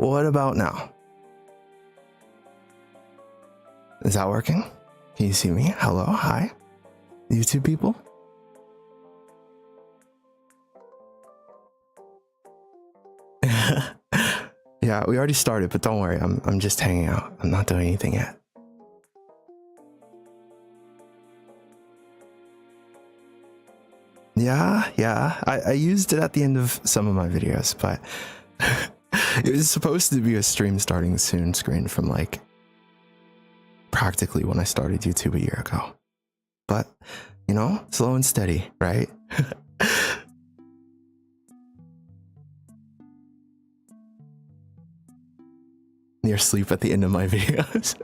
What about now? Is that working? Can you see me? Hello, hi, YouTube people. Yeah, we already started, but don't worry, I'm just hanging out. I'm not doing anything yet. Yeah, I used it at the end of some of my videos, but it was supposed to be a stream starting soon screen from like practically when I started YouTube a year ago. But, you know, slow and steady, right? You're asleep at the end of my videos.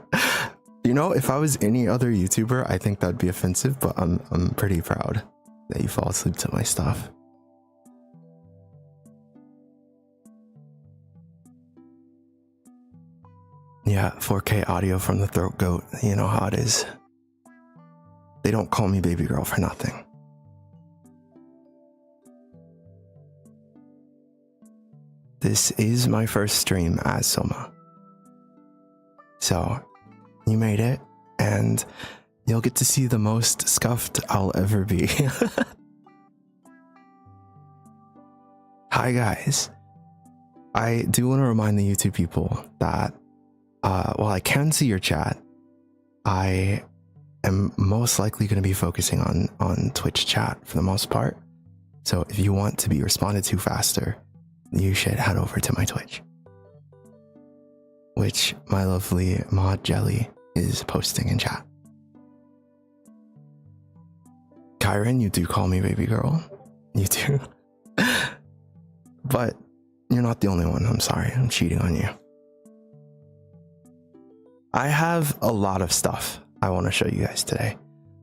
You know, if I was any other YouTuber, I think that'd be offensive, but I'm pretty proud that you fall asleep to my stuff. Yeah, 4K audio from the throat goat. You know how it is. They don't call me baby girl for nothing. This is my first stream as Soma. So, you made it, and you'll get to see the most scuffed I'll ever be. Hi guys. I do want to remind the YouTube people that while I can see your chat, I am most likely going to be focusing on Twitch chat for the most part. So if you want to be responded to faster, you should head over to my Twitch, which my lovely mod Jelly is posting in chat. Kyron, you do call me baby girl. You do. But you're not the only one. I'm sorry. I'm cheating on you. I have a lot of stuff I want to show you guys today.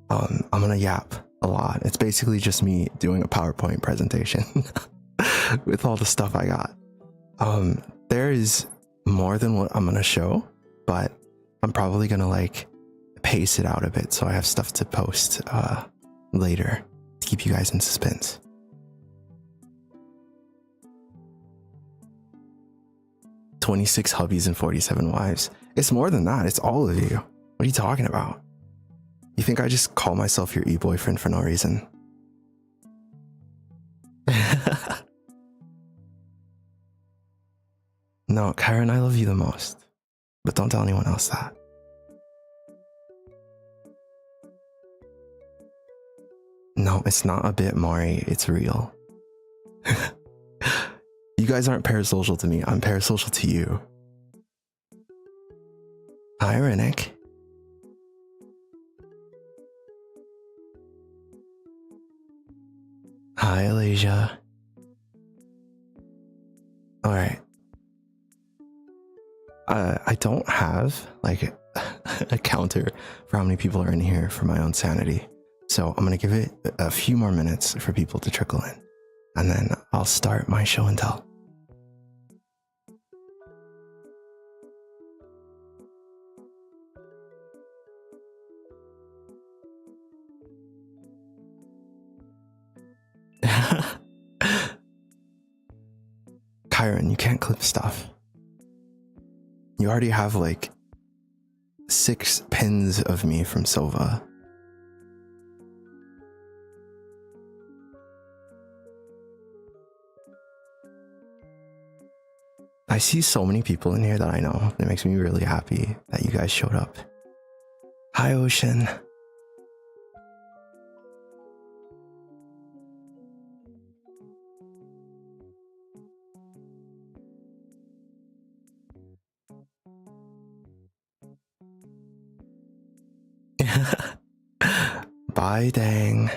I'm going to yap a lot. It's basically just me doing a PowerPoint presentation with all the stuff I got. There is more than what I'm going to show, but I'm probably going to like pace it out a bit so I have stuff to post later to keep you guys in suspense. "26 hubbies and 47 wives. It's more than that. It's all of you. What are you talking about? You think I just call myself your e-boyfriend for no reason? No, Karen, I love you the most. But don't tell anyone else that. No, it's not a bit, Mari. It's real. You guys aren't parasocial to me. I'm parasocial to you. Hi, Rennick. Hi, Alasia. All right. I don't have like a counter for how many people are in here for my own sanity. So I'm going to give it a few more minutes for people to trickle in, and then I'll start my show and tell. Kyron, you can't clip stuff. You already have like 6 pins of me from Sova. I see so many people in here that I know. It makes me really happy that you guys showed up. Hi, Ocean. Bye, dang.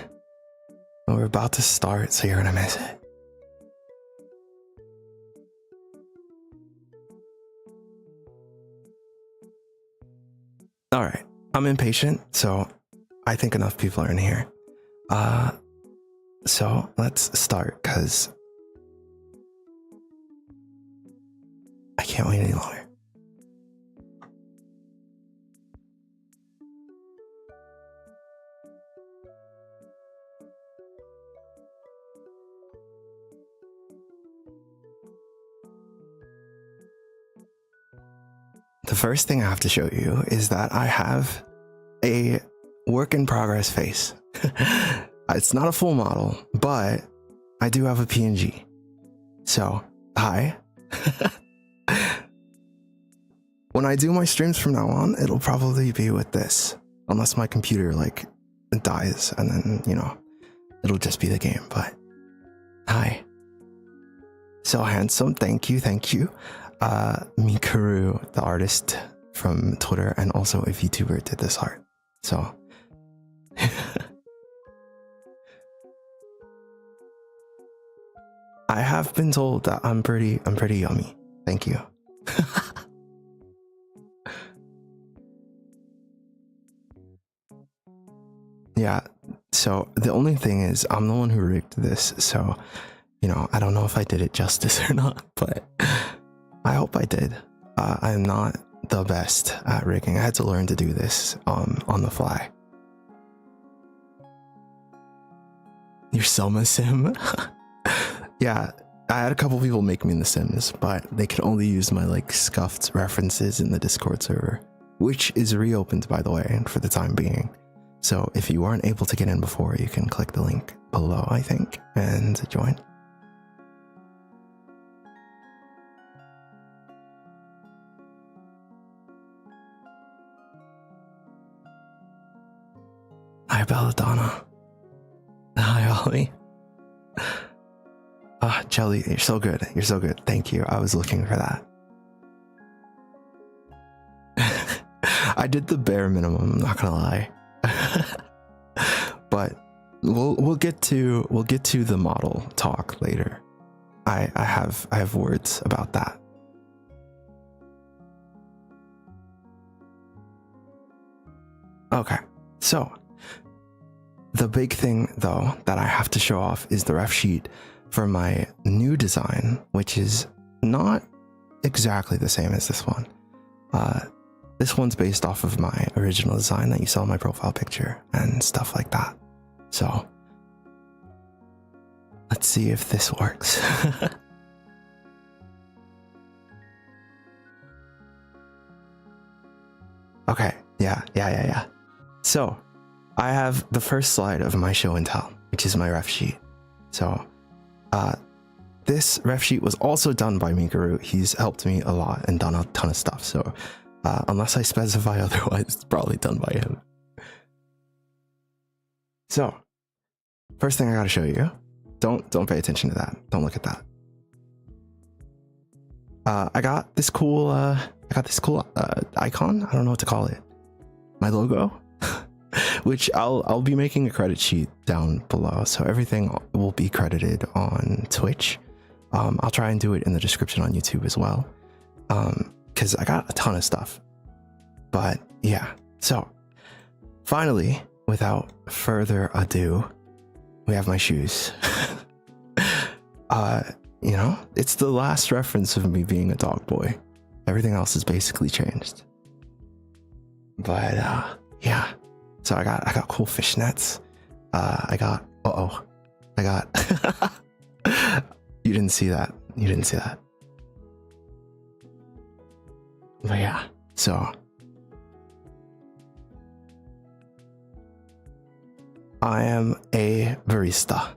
We're about to start, so you're gonna miss it. All right, I'm impatient, so I think enough people are in here. So let's start, because I can't wait any longer. the first thing I have to show you is that I have a work in progress face. It's not a full model, but I do have a PNG. So, hi. When I do my streams from now on, it'll probably be with this, unless my computer like dies, and then, you know, it'll just be the game. But hi. So handsome, thank you. Mikaru, the artist from Twitter and also a VTuber, did this art. So I have been told that I'm pretty yummy. Thank you. Yeah, so the only thing is I'm the one who rigged this, so, you know, I don't know if I did it justice or not, but I hope I did. I'm not the best at rigging. I had to learn to do this on the fly. Your Selma sim? Yeah, I had a couple people make me in The Sims, but they could only use my like scuffed references in the Discord server, which is reopened, by the way, for the time being. So if you weren't able to get in before, you can click the link below, I think, and join. Hi, Belladonna. Hi, Ollie. Jelly, you're so good. You're so good. Thank you. I was looking for that. I did the bare minimum, I'm not gonna lie. But we'll get to the model talk later. I have words about that. Okay, so the big thing though that I have to show off is the ref sheet for my new design, which is not exactly the same as this one. This one's based off of my original design that you saw in my profile picture and stuff like that. So let's see if this works. Okay, yeah. So I have the first slide of my show and tell, which is my ref sheet. So this ref sheet was also done by Mikaru. He's helped me a lot and done a ton of stuff. So unless I specify otherwise, it's probably done by him. So first thing I gotta show you, don't pay attention to that. Don't look at that. I got this cool icon. I don't know what to call it. My logo, which I'll be making a credit sheet down below. So everything will be credited on Twitch. I'll try and do it in the description on YouTube as well. Because I got a ton of stuff. But yeah, so finally, without further ado, we have my shoes. You know, it's the last reference of me being a dog boy. Everything else has basically changed. But yeah, so I got cool fishnets. I got you didn't see that. But yeah, so I am a barista.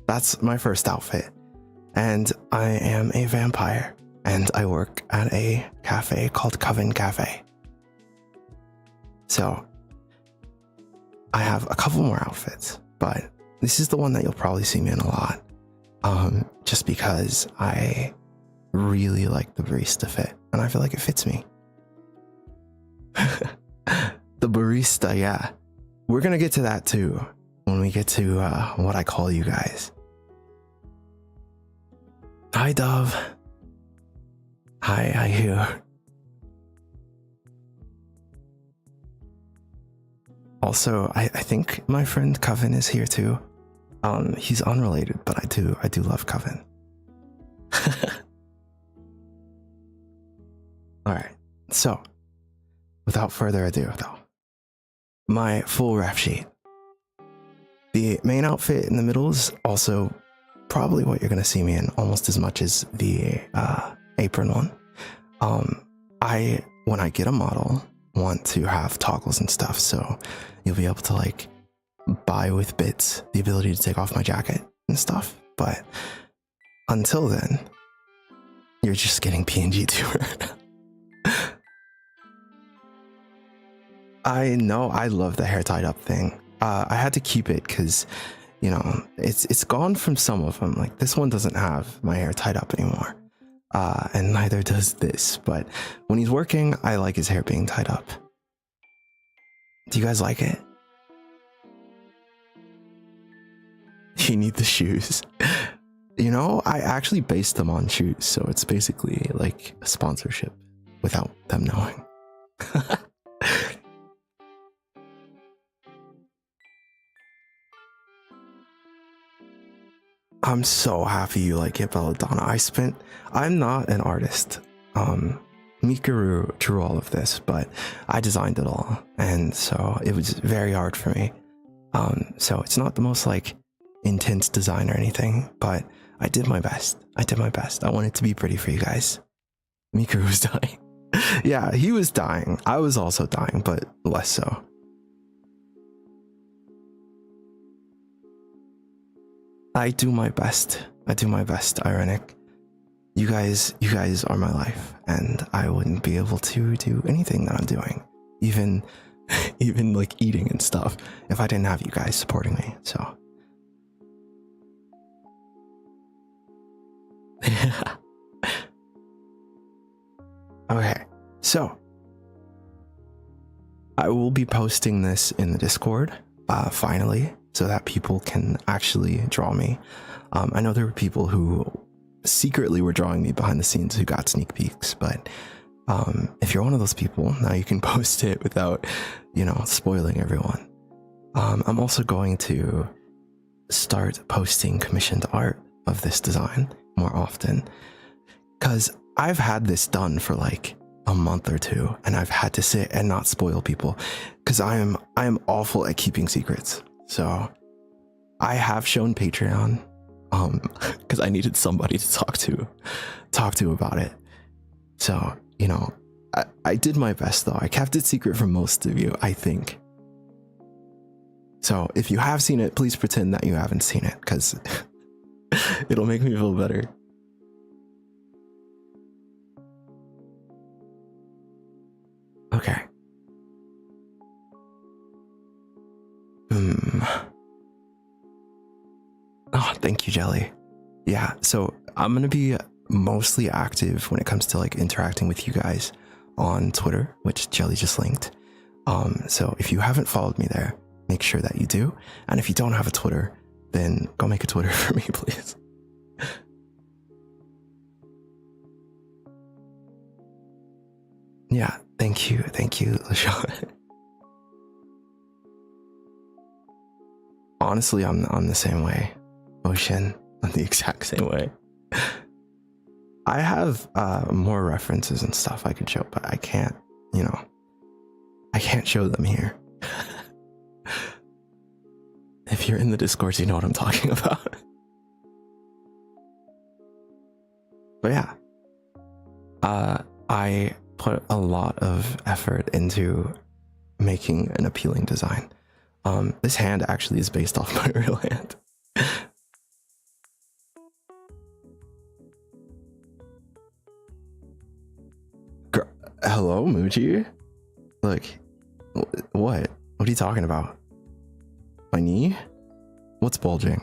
That's my first outfit. And I am a vampire. And I work at a cafe called Coven Cafe. So I have a couple more outfits, but this is the one that you'll probably see me in a lot. Just because I really like the barista fit and I feel like it fits me. The barista, yeah. We're gonna get to that too when we get to what I call you guys. Hi, Dove. Hi, Hugh. Also, I think my friend Coven is here too. He's unrelated, but I do love Coven. All right, so without further ado though, my full ref sheet. The main outfit in the middle is also probably what you're gonna see me in almost as much as the apron one. I when I get a model, want to have toggles and stuff, so you'll be able to like buy with bits the ability to take off my jacket and stuff. But until then, you're just getting PNG tuber. I know, I love the hair tied up thing. I had to keep it because, you know, it's gone from some of them. Like this one doesn't have my hair tied up anymore. And neither does this, but when he's working, I like his hair being tied up. Do you guys like it? You need the shoes. You know, I actually based them on shoes, so it's basically like a sponsorship without them knowing. I'm so happy you like it, Belladonna. I'm not an artist. Mikuru drew all of this, but I designed it all, and so it was very hard for me. So it's not the most like intense design or anything, but I did my best. I want it to be pretty for you guys. Mikuru was dying. Yeah, he was dying. I was also dying, but less so. I do my best. Ironic. You guys are my life, and I wouldn't be able to do anything that I'm doing, even like eating and stuff, if I didn't have you guys supporting me. So okay, so I will be posting this in the Discord finally, so that people can actually draw me. I know there were people who secretly were drawing me behind the scenes who got sneak peeks, but if you're one of those people, now you can post it without, you know, spoiling everyone. I'm also going to start posting commissioned art of this design more often, because I've had this done for like a month or two, and I've had to sit and not spoil people because I am awful at keeping secrets. So I have shown Patreon because I needed somebody to talk to about it. So, you know, I did my best though. I kept it secret from most of you, I think. So if you have seen it, please pretend that you haven't seen it, because it'll make me feel better. Okay. Oh, thank you, Jelly. Yeah, so I'm gonna be mostly active when it comes to like interacting with you guys on Twitter, which Jelly just linked. So if you haven't followed me there, make sure that you do. And if you don't have a Twitter, then go make a Twitter for me, please. Yeah, thank you, LaShawn. Honestly, I'm the same way. Ocean, I'm the exact same way. I have more references and stuff I could show, but I can't, you know, I can't show them here. If you're in the Discord, you know what I'm talking about. But yeah, I put a lot of effort into making an appealing design. This hand actually is based off my real hand. Hello, Muji? Look, what? What are you talking about? My knee? What's bulging?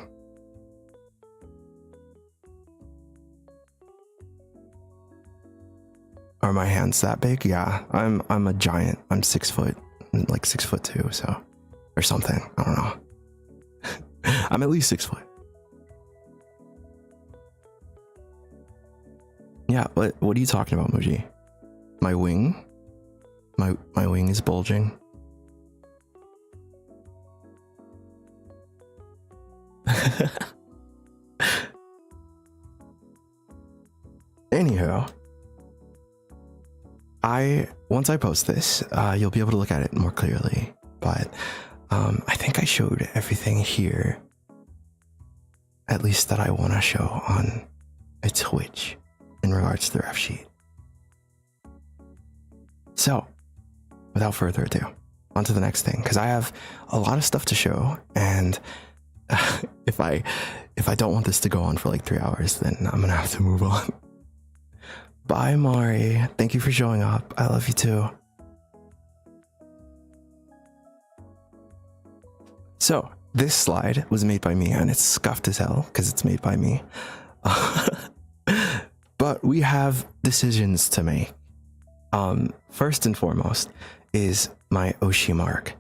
Are my hands that big? Yeah, I'm a giant. I'm 6 foot, like 6'2", so, or something. I don't know. I'm at least 6 foot. Yeah, what are you talking about, Muji? My wing? My wing is bulging. Anywho, once I post this, you'll be able to look at it more clearly. But I think I showed everything here, at least that I want to show on a Twitch in regards to the ref sheet. So without further ado, on to the next thing, because I have a lot of stuff to show, and if I don't want this to go on for like 3 hours, then I'm gonna have to move on. Bye, Mari. Thank you for showing up. I love you too. So this slide was made by me, and it's scuffed as hell because it's made by me. But we have decisions to make. First and foremost is my Oshimark.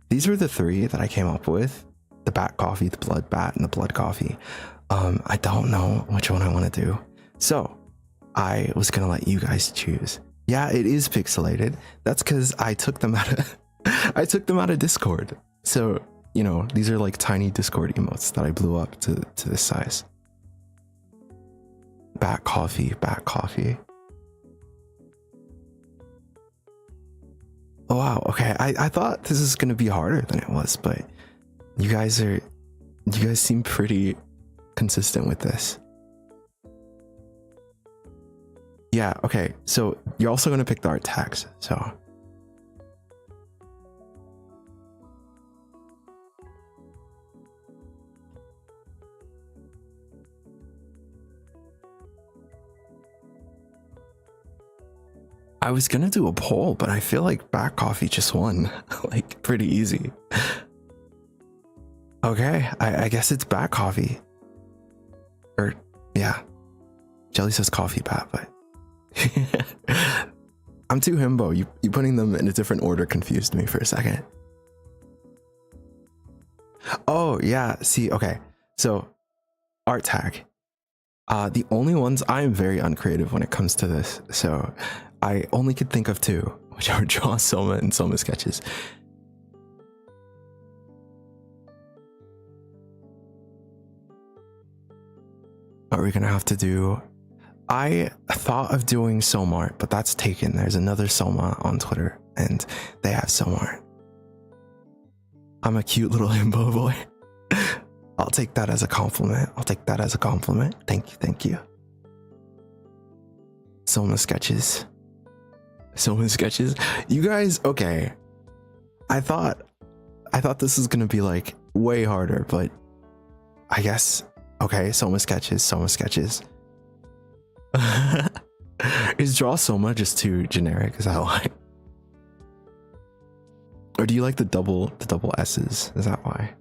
These were the 3 that I came up with: the bat coffee, the blood bat, and the blood coffee. I don't know which one I want to do, so I was gonna let you guys choose. Yeah, it is pixelated. That's because I took them out of Discord. So, you know, these are like tiny Discord emotes that I blew up to this size. Bat coffee, bat coffee. Oh wow, okay. I thought this is gonna be harder than it was, but you guys seem pretty consistent with this. Yeah, okay. So you're also gonna pick the art tags, so. I was gonna do a poll, but I feel like Bat Coffee just won, like pretty easy. Okay, I guess it's Bat Coffee. Or, yeah. Jelly says coffee bat, but. I'm too himbo. You putting them in a different order confused me for a second. Oh, yeah, see, okay. So, art tag. The only ones, I am very uncreative when it comes to this, so I only could think of 2, which are Draw Soma and Soma Sketches. Are we gonna have to do... I thought of doing Somart, but that's taken. There's another Soma on Twitter, and they have Somart. I'm a cute little himbo boy. I'll take that as a compliment. I'll take that as a compliment. Thank you, thank you. Soma Sketches. Soma Sketches. You guys, okay. I thought this was gonna be like way harder, but I guess, okay, Soma Sketches, Soma Sketches. Is Draw Soma just too generic? Is that why? Or do you like the double S's? Is that why?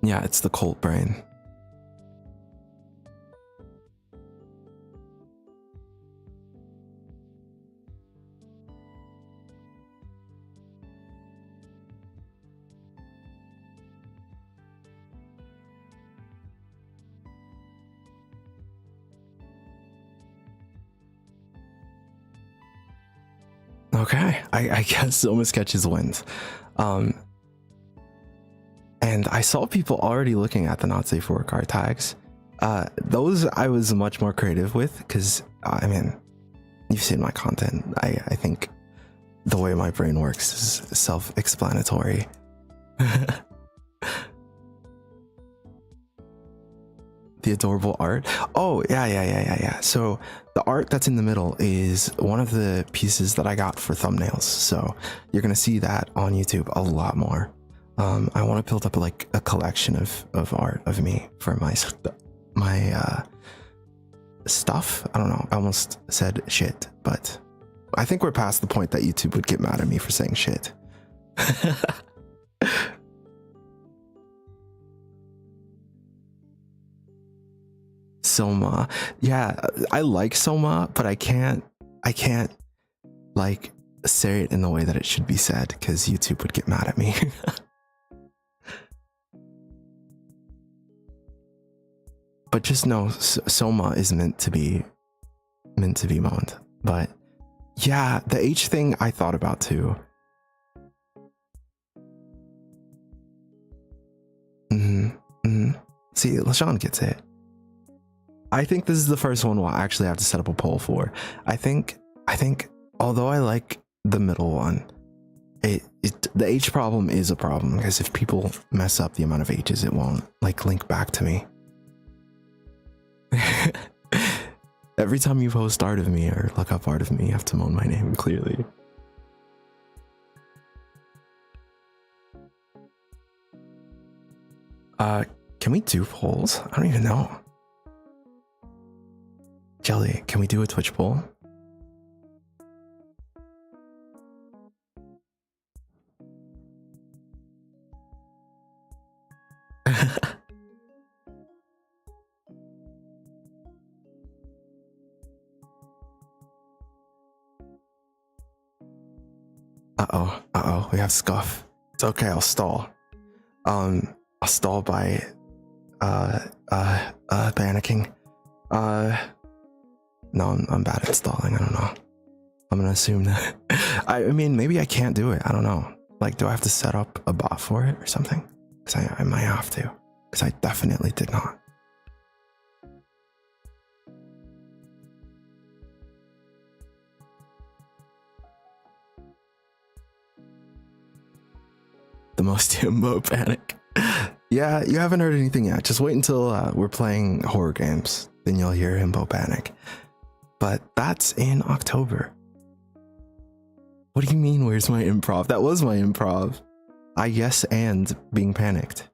Yeah, it's the cult brain. Okay, I guess Soma Sketches wins. And I saw people already looking at the not safe for work art tags. Those I was much more creative with, because I mean, you've seen my content. I think the way my brain works is self-explanatory. The adorable art. Oh, yeah. So the art that's in the middle is one of the pieces that I got for thumbnails. So you're going to see that on YouTube a lot more. I want to build up like a collection of art of me for my stuff. I don't know. I almost said shit, but I think we're past the point that YouTube would get mad at me for saying shit. Soma. Yeah, I like Soma, but I can't like say it in the way that it should be said because YouTube would get mad at me. But just know Soma is meant to be moaned. But yeah, the H thing I thought about too. See, LaShawn gets it. I think this is the first one we'll actually have to set up a poll for. I think although I like the middle one, the H problem is a problem because if people mess up the amount of H's, it won't like link back to me. Every time you post art of me or look up art of me, you have to moan my name clearly. Can we do polls? I don't even know. Jelly, can we do a Twitch poll? Uh-oh, we have scuff. It's okay, I'll stall. I'll stall by panicking. No, I'm bad at stalling, I don't know. I'm gonna assume that. I mean, maybe I can't do it, I don't know. Like, do I have to set up a bot for it or something? Because I might have to, because I definitely did not. The most emote panic. Yeah, you haven't heard anything yet. Just wait until we're playing horror games. Then you'll hear himbo panic. But that's in October. What do you mean, where's my improv? That was my improv. I yes and being panicked.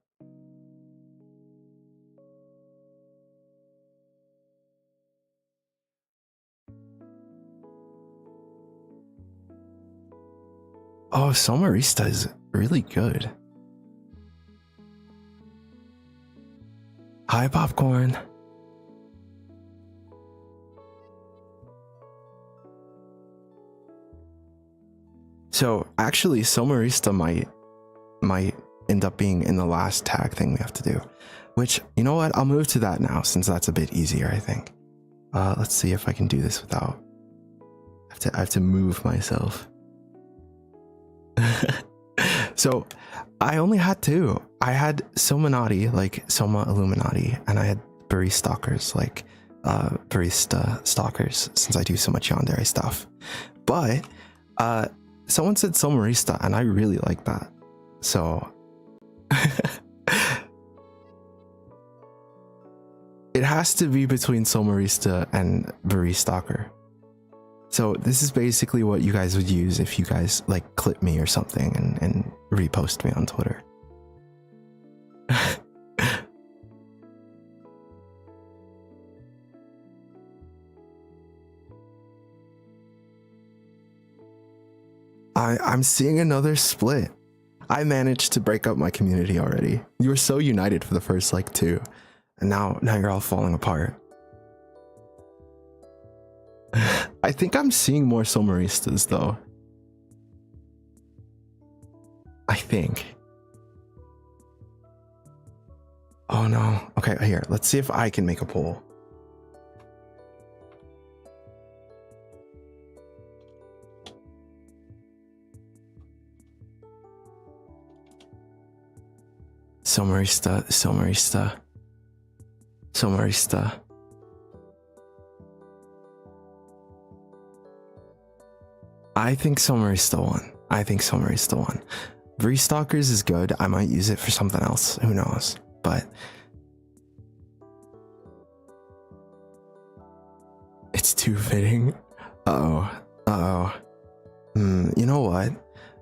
Oh, Somarista is really good. Hi, Popcorn. So actually, Somarista might end up being in the last tag thing we have to do, which, you know what? I'll move to that now since that's a bit easier, I think. Let's see if I can do this without. I have to move myself. So I only had two. I had Somanati, like Soma Illuminati, and I had Baristalkers, like Barista Stalkers, since I do so much yandere stuff. But someone said Somarista, and I really like that. So it has to be between Somarista and Baristalker. So this is basically what you guys would use if you guys like clip me or something and repost me on Twitter. I'm seeing another split. I managed to break up my community already. You were so united for the first like two, and now you're all falling apart. I think I'm seeing more Somaristas though. I think. Oh no. Okay, here, let's see if I can make a poll. Somarista, Somarista, Somarista. I think Somarista won. I think Somarista won. Restalkers is good. I might use it for something else. Who knows? But it's too fitting. Uh-oh. You know what?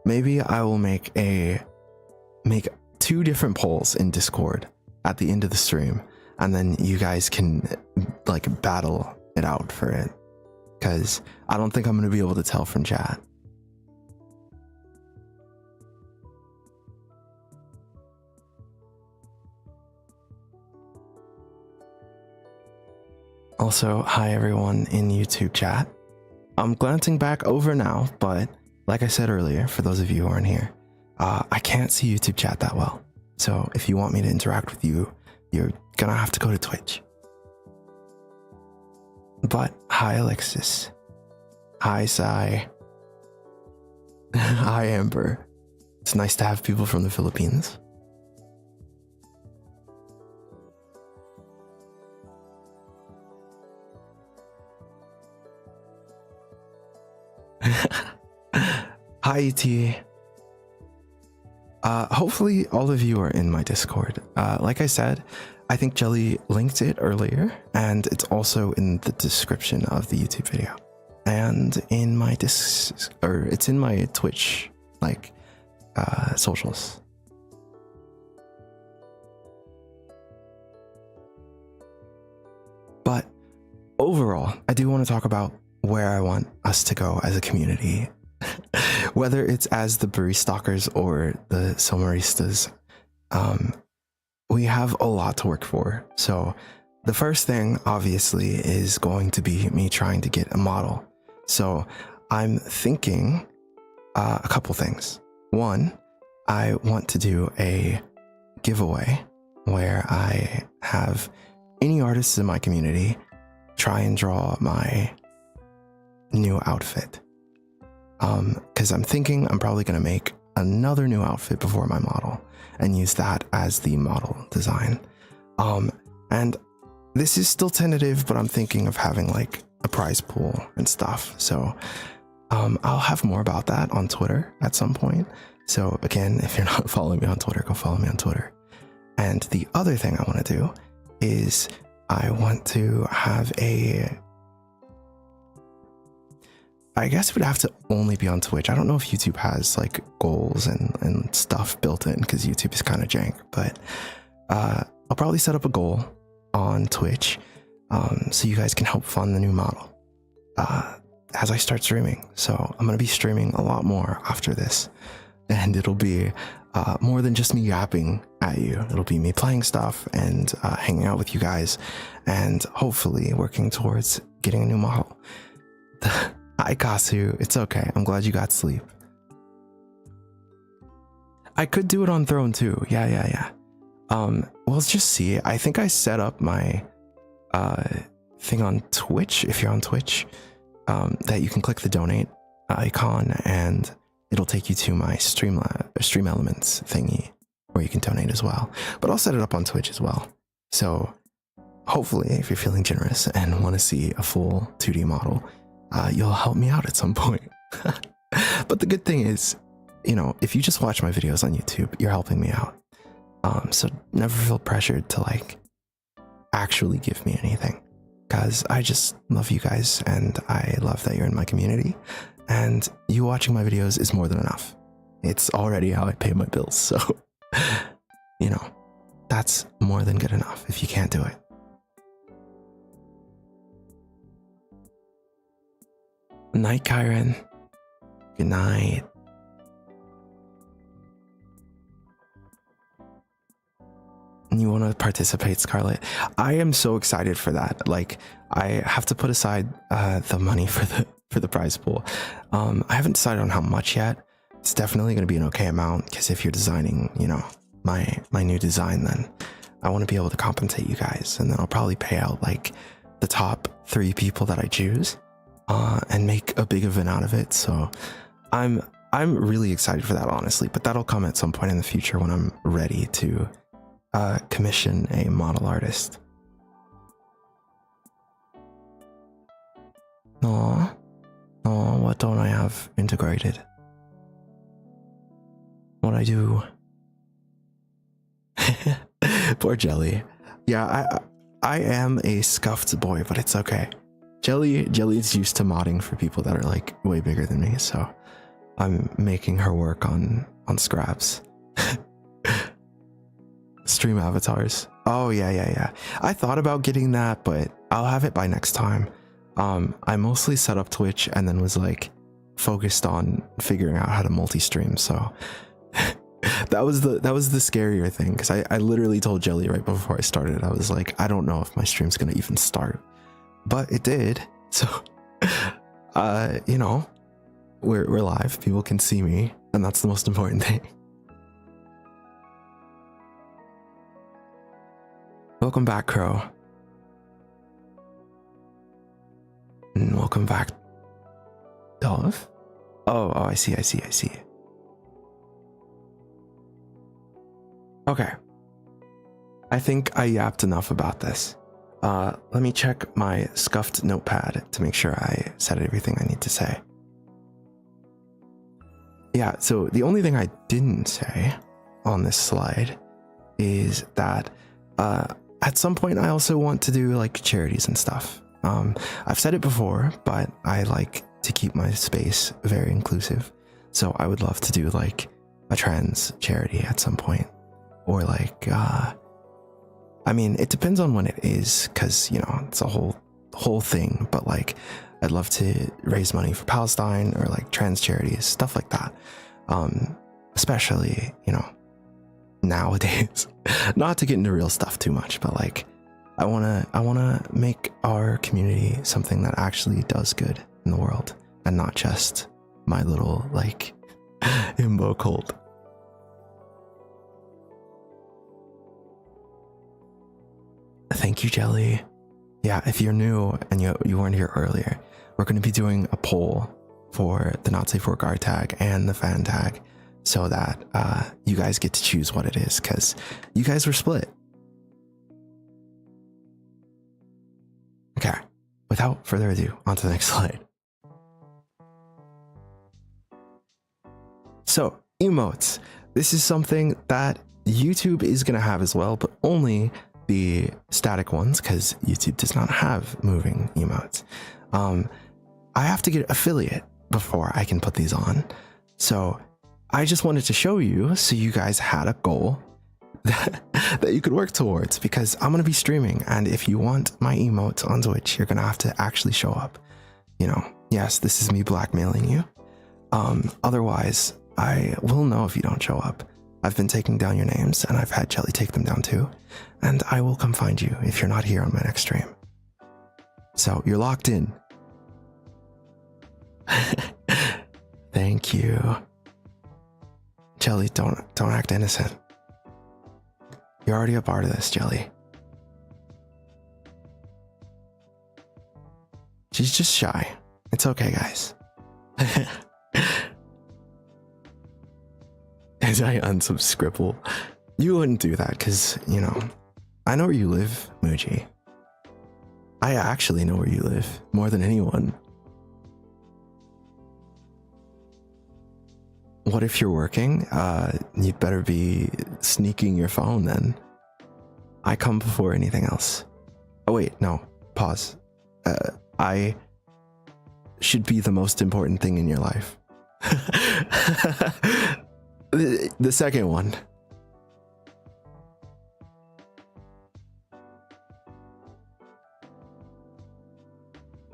Maybe I will make two different polls in Discord at the end of the stream, and then you guys can like battle it out for it. Because I don't think I'm going to be able to tell from chat. Also, hi everyone in YouTube chat. I'm glancing back over now, but like I said earlier, for those of you who aren't here, I can't see YouTube chat that well. So if you want me to interact with you, you're gonna have to go to Twitch. But hi Alexis. Hi Sai. Hi Amber. It's nice to have people from the Philippines. Hi ETA. Hopefully all of you are in my Discord. Like I said, I think Jelly linked it earlier, and it's also in the description of the YouTube video, and in my it's in my Twitch like socials. But overall, I do want to talk about where I want us to go as a community, whether it's as the baristalkers or the Somaristas. We have a lot to work for. So the first thing obviously is going to be me trying to get a model. So I'm thinking a couple things. One, I want to do a giveaway where I have any artists in my community try and draw my new outfit. Because I'm thinking I'm probably going to make another new outfit before my model and use that as the model design. And this is still tentative, but I'm thinking of having like a prize pool and stuff. So I'll have more about that on Twitter at some point. So again, if you're not following me on Twitter, go follow me on Twitter. And the other thing I want to do is I want to have I guess it would have to only be on Twitch. I don't know if YouTube has like goals and stuff built in because YouTube is kind of jank, but I'll probably set up a goal on Twitch so you guys can help fund the new model as I start streaming. So I'm going to be streaming a lot more after this, and it'll be more than just me yapping at you. It'll be me playing stuff and hanging out with you guys and hopefully working towards getting a new model. Hi Kasu, it's okay. I'm glad you got sleep. I could do it on Throne too. Yeah. Well, let's just see. I think I set up my thing on Twitch. If you're on Twitch, that you can click the donate icon and it'll take you to my stream elements thingy where you can donate as well. But I'll set it up on Twitch as well. So hopefully, if you're feeling generous and want to see a full 2D model, you'll help me out at some point. But the good thing is, you know, if you just watch my videos on YouTube, you're helping me out. So never feel pressured to like actually give me anything, because I just love you guys and I love that you're in my community, and you watching my videos is more than enough. It's already how I pay my bills. So, you know, that's more than good enough if you can't do it. Night, Kyron. Good night. You want to participate, Scarlett? I am so excited for that. Like, I have to put aside the money for the prize pool. I haven't decided on how much yet. It's definitely going to be an okay amount, because if you're designing, you know, my new design, then I want to be able to compensate you guys, and then I'll probably pay out like the top 3 people that I choose. And make a big event out of it. So I'm really excited for that, honestly, but that'll come at some point in the future when I'm ready to commission a model artist. Aw, what don't I have integrated? What I do? Poor Jelly. Yeah, I am a scuffed boy, but it's okay. Jelly's used to modding for people that are like way bigger than me, so I'm making her work on scraps. Stream avatars. Oh yeah. I thought about getting that, but I'll have it by next time. I mostly set up Twitch and then was like focused on figuring out how to multi-stream, so that was the scarier thing, because I literally told Jelly right before I started, I was like, I don't know if my stream's gonna even start. But it did, so you know, we're live. People can see me, and that's the most important thing. Welcome back, Crow, and welcome back, Dove. Oh, I see. Okay, I think I yapped enough about this. Let me check my scuffed notepad to make sure I said everything I need to say. Yeah, so the only thing I didn't say on this slide is that at some point, I also want to do like charities and stuff. I've said it before, but I like to keep my space very inclusive. So I would love to do like a trans charity at some point, or like, I mean, it depends on when it is, because, you know, it's a whole thing, but like, I'd love to raise money for Palestine or like trans charities, stuff like that. Especially, you know, nowadays. Not to get into real stuff too much, but like, I wanna make our community something that actually does good in the world, and not just my little like himbo cult. Thank you, Jelly. Yeah, if you're new and you weren't here earlier, we're going to be doing a poll for the Not Safe for Guard tag and the fan tag, so that you guys get to choose what it is, because you guys were split. Okay, without further ado, on to the next slide. So, emotes. This is something that YouTube is going to have as well, but only the static ones, because YouTube does not have moving emotes. I have to get affiliate before I can put these on. So I just wanted to show you, so you guys had a goal that you could work towards, because I'm going to be streaming, and if you want my emotes on Twitch, you're going to have to actually show up. You know, yes, this is me blackmailing you. Otherwise, I will know if you don't show up. I've been taking down your names, and I've had Jelly take them down too, and I will come find you if you're not here on my next stream. So you're locked in. Thank you. Jelly, don't act innocent. You're already a part of this, Jelly. She's just shy. It's okay, guys. As I unsubscribble. You wouldn't do that, because, you know, I know where you live, Muji. I actually know where you live, more than anyone. What if you're working? You'd better be sneaking your phone then. I come before anything else. Oh wait, no, pause. I should be the most important thing in your life. The second one.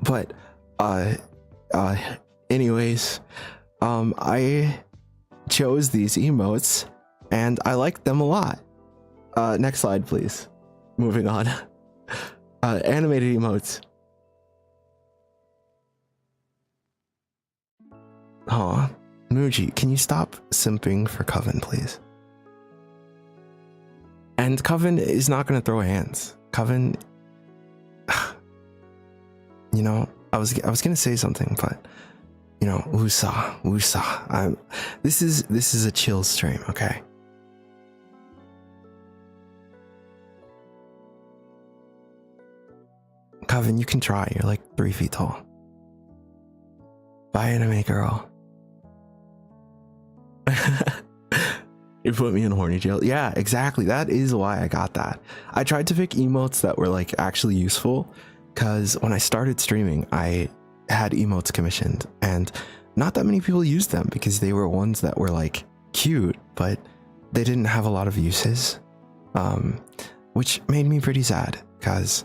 But, anyways, I chose these emotes and I liked them a lot. Next slide, please. Moving on. Animated emotes. Aw, Muji, can you stop simping for Coven, please? And Coven is not gonna throw hands. Coven, you know, I was gonna say something, but you know, woosah. This is a chill stream, okay? Coven, you can try. You're like 3 feet tall. Bye, anime girl. You put me in horny jail. Yeah, exactly. That is why I got that. I tried to pick emotes that were like actually useful, because when I started streaming, I had emotes commissioned and not that many people used them, because they were ones that were like cute, but they didn't have a lot of uses, which made me pretty sad, because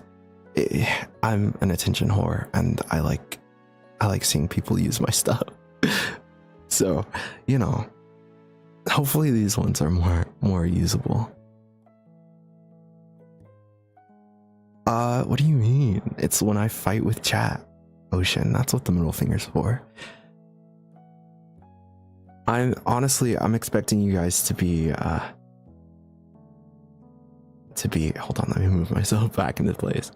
I'm an attention whore and I like seeing people use my stuff. So, you know, hopefully these ones are more usable. What do you mean? It's when I fight with chat. Ocean, that's what the middle finger's for. I'm expecting you guys to be hold on, let me move myself back into place.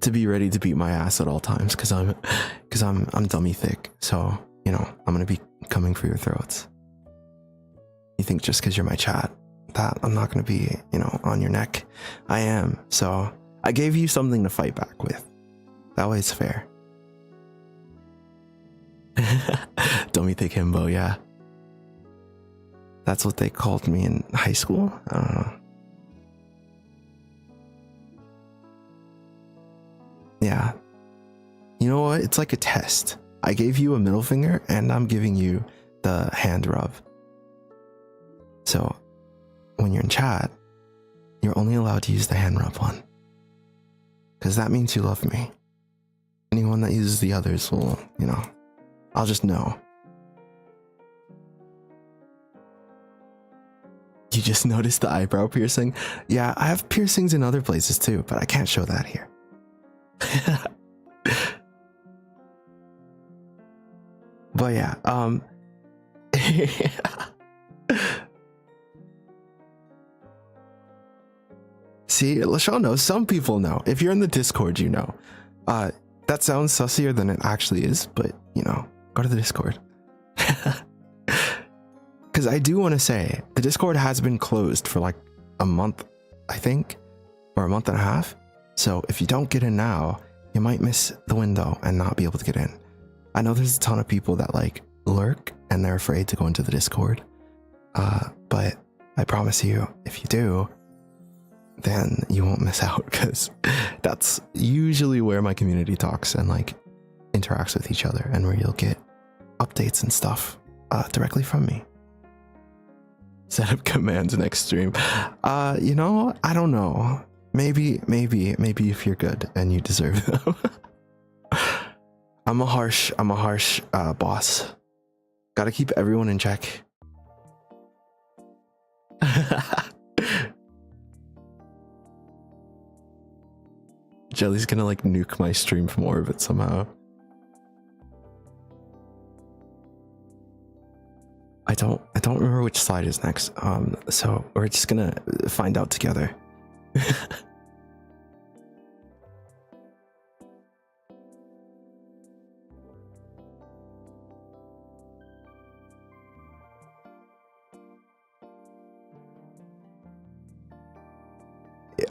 To be ready to beat my ass at all times, because I'm dummy thick. So, you know, I'm gonna be coming for your throats. You think just because you're my chat that I'm not gonna be, you know, on your neck? I am. So I gave you something to fight back with. That way it's fair. Dummy thick himbo, yeah. That's what they called me in high school? I don't know. Yeah. You know what? It's like a test. I gave you a middle finger and I'm giving you the hand rub. So when you're in chat, you're only allowed to use the hand rub one. Because that means you love me. Anyone that uses the others will, you know, I'll just know. You just noticed the eyebrow piercing? Yeah, I have piercings in other places too, but I can't show that here. But yeah, see, LaShawn knows. Some people know. If you're in the Discord, you know. That sounds sussier than it actually is, but you know, go to the Discord. Because I do want to say, the Discord has been closed for like a month, I think, or a month and a half. So if you don't get in now, you might miss the window and not be able to get in. I know there's a ton of people that like lurk and they're afraid to go into the Discord. But I promise you, if you do, then you won't miss out, because that's usually where my community talks and like interacts with each other, and where you'll get updates and stuff directly from me. Set up commands next stream. You know, I don't know. Maybe if you're good and you deserve them. I'm a harsh boss. Gotta keep everyone in check. Jelly's gonna like nuke my stream from orbit somehow. I don't remember which slide is next. So we're just gonna find out together.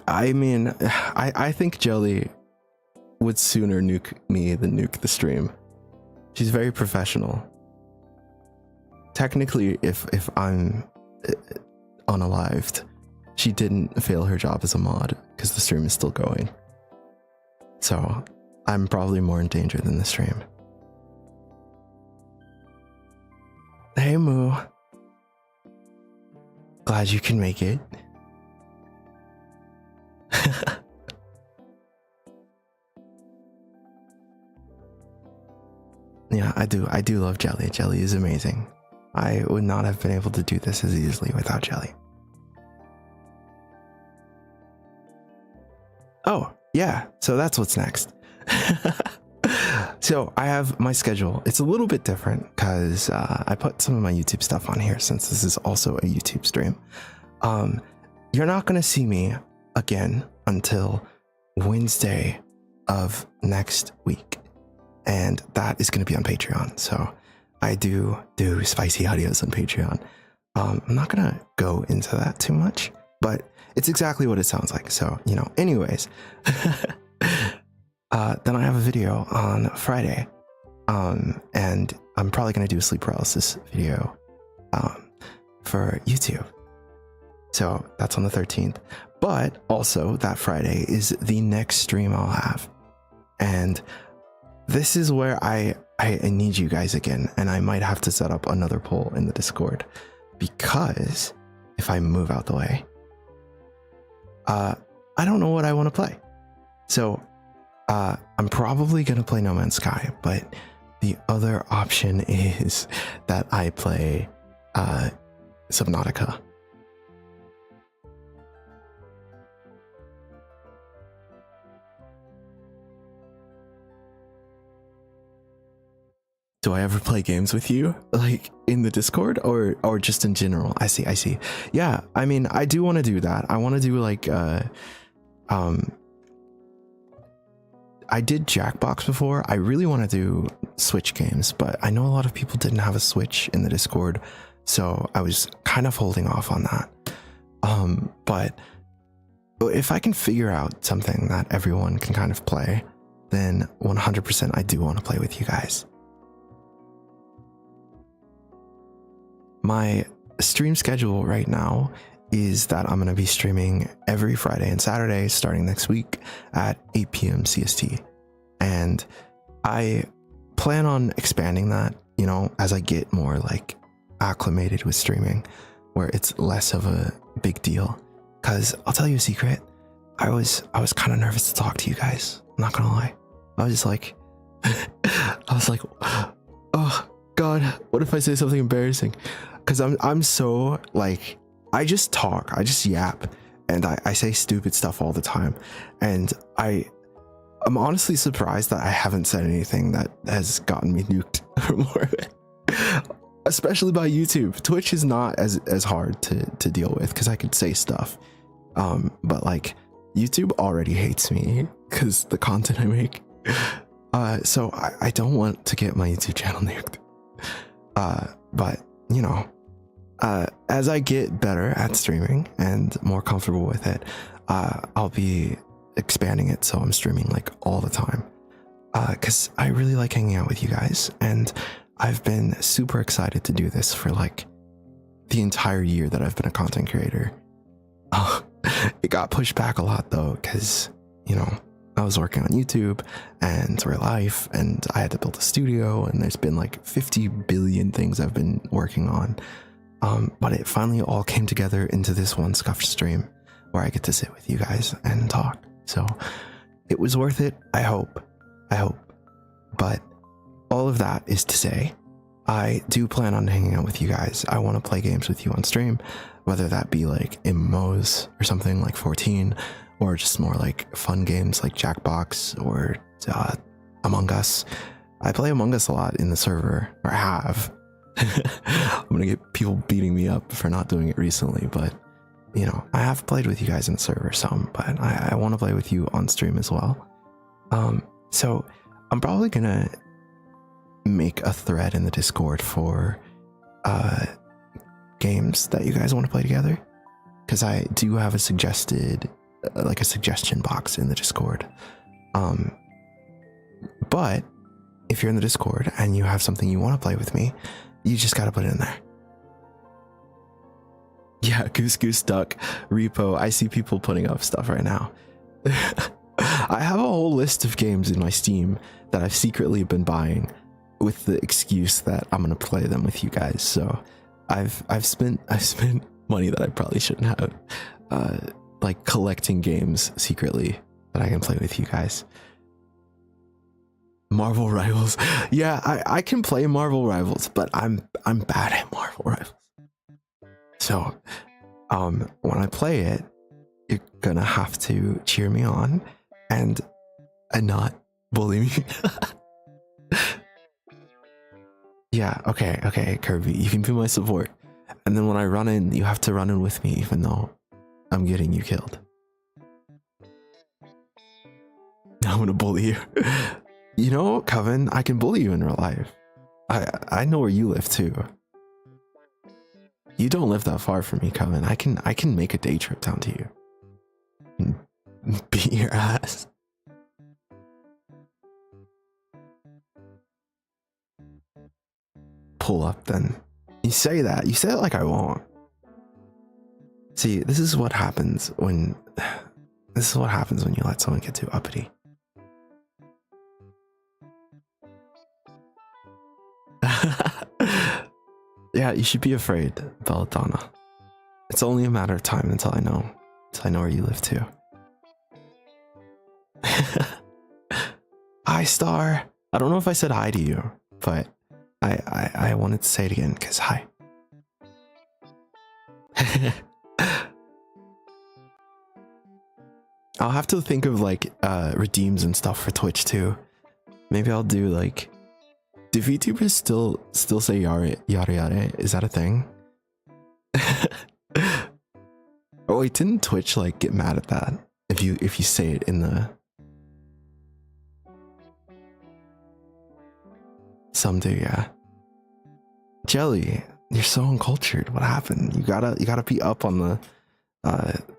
I mean, I think Jelly would sooner nuke me than nuke the stream. She's very professional. Technically, if I'm unalived, she didn't fail her job as a mod because the stream is still going. So I'm probably more in danger than the stream. Hey Moo. Glad you can make it. Yeah, I do love Jelly. Jelly is amazing. I would not have been able to do this as easily without Jelly. Oh, yeah, so that's what's next. So I have my schedule. It's a little bit different because I put some of my YouTube stuff on here since this is also a YouTube stream. You're not going to see me again until Wednesday of next week, and that is going to be on Patreon. So I do spicy audios on Patreon. I'm not going to go into that too much, but it's exactly what it sounds like. So, you know, anyways, then I have a video on Friday, and I'm probably going to do a sleep paralysis video for YouTube. So that's on the 13th, but also that Friday is the next stream I'll have. And this is where I need you guys again, and I might have to set up another poll in the Discord, because if I move out the way, I don't know what I want to play. So I'm probably going to play No Man's Sky, but the other option is that I play Subnautica. Do I ever play games with you, like in the Discord, or just in general? I see. Yeah, I mean, I do want to do that. I want to do like I did Jackbox before. I really want to do Switch games, but I know a lot of people didn't have a Switch in the Discord, so I was kind of holding off on that. But if I can figure out something that everyone can kind of play, then 100% I do want to play with you guys. My stream schedule right now is that I'm going to be streaming every Friday and Saturday starting next week at 8 p.m. CST. and I plan on expanding that, you know, as I get more like acclimated with streaming, where it's less of a big deal. Because I'll tell you a secret, I was kind of nervous to talk to you guys. I'm not gonna lie. I was like, oh God, what if I say something embarrassing? Because I'm so like, I just talk, I just yap, and I say stupid stuff all the time, and I'm honestly surprised that I haven't said anything that has gotten me nuked or more of it. Especially by YouTube. Twitch is not as hard to deal with because I could say stuff. But like YouTube already hates me because the content I make. So I don't want to get my YouTube channel nuked. But you know, as I get better at streaming and more comfortable with it, I'll be expanding it so I'm streaming like all the time. Because I really like hanging out with you guys, and I've been super excited to do this for like the entire year that I've been a content creator. It got pushed back a lot though, because, you know, I was working on YouTube and real life, and I had to build a studio, and there's been like 50 billion things I've been working on. But it finally all came together into this one scuffed stream where I get to sit with you guys and talk. So it was worth it. I hope. But all of that is to say, I do plan on hanging out with you guys. I want to play games with you on stream, whether that be like Emote or something like 14, or just more like fun games like Jackbox or Among Us. I play Among Us a lot in the server, or have. I'm gonna get people beating me up for not doing it recently, but you know, I have played with you guys in the server some, but I want to play with you on stream as well. So I'm probably gonna make a thread in the Discord for games that you guys want to play together, because I do have a suggestion box in the Discord. But if you're in the Discord and you have something you want to play with me, you just gotta put it in there. Yeah, Goose Duck repo. I see people putting up stuff right now. I have a whole list of games in my Steam that I've secretly been buying with the excuse that I'm gonna play them with you guys. So I've spent money that I probably shouldn't have, like collecting games secretly that I can play with you guys. Marvel Rivals. Yeah, I can play Marvel Rivals, but I'm bad at Marvel Rivals. So when I play it, you're gonna have to cheer me on and not bully me. Yeah, okay, Kirby, you can be my support. And then when I run in, you have to run in with me, even though I'm getting you killed. I'm gonna bully you. You know, Coven, I can bully you in real life. I know where you live too. You don't live that far from me, Coven. I can make a day trip down to you and beat your ass. Pull up then. You say it like I won't. See, this is what happens when you let someone get too uppity. Yeah, you should be afraid, Belladonna. It's only a matter of time until I know where you live too. Hi, Star. I don't know if I said hi to you, but I wanted to say it again because hi. I'll have to think of like redeems and stuff for Twitch too. Maybe I'll do like, do VTubers still say yare yare? Is that a thing? Oh wait, didn't Twitch like get mad at that if you say it in the... Some do, yeah. Jelly, you're so uncultured. What happened? You gotta be up on the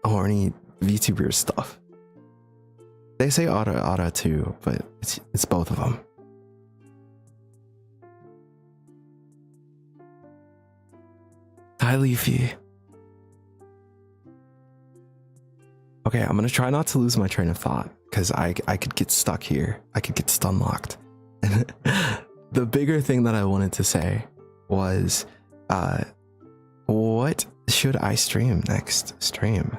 horny VTuber stuff. They say Ara too, but it's both of them. Hi, Leafy. Okay, I'm gonna try not to lose my train of thought. because I could get stuck here. I could get stun locked. The bigger thing that I wanted to say was, what should I stream next stream?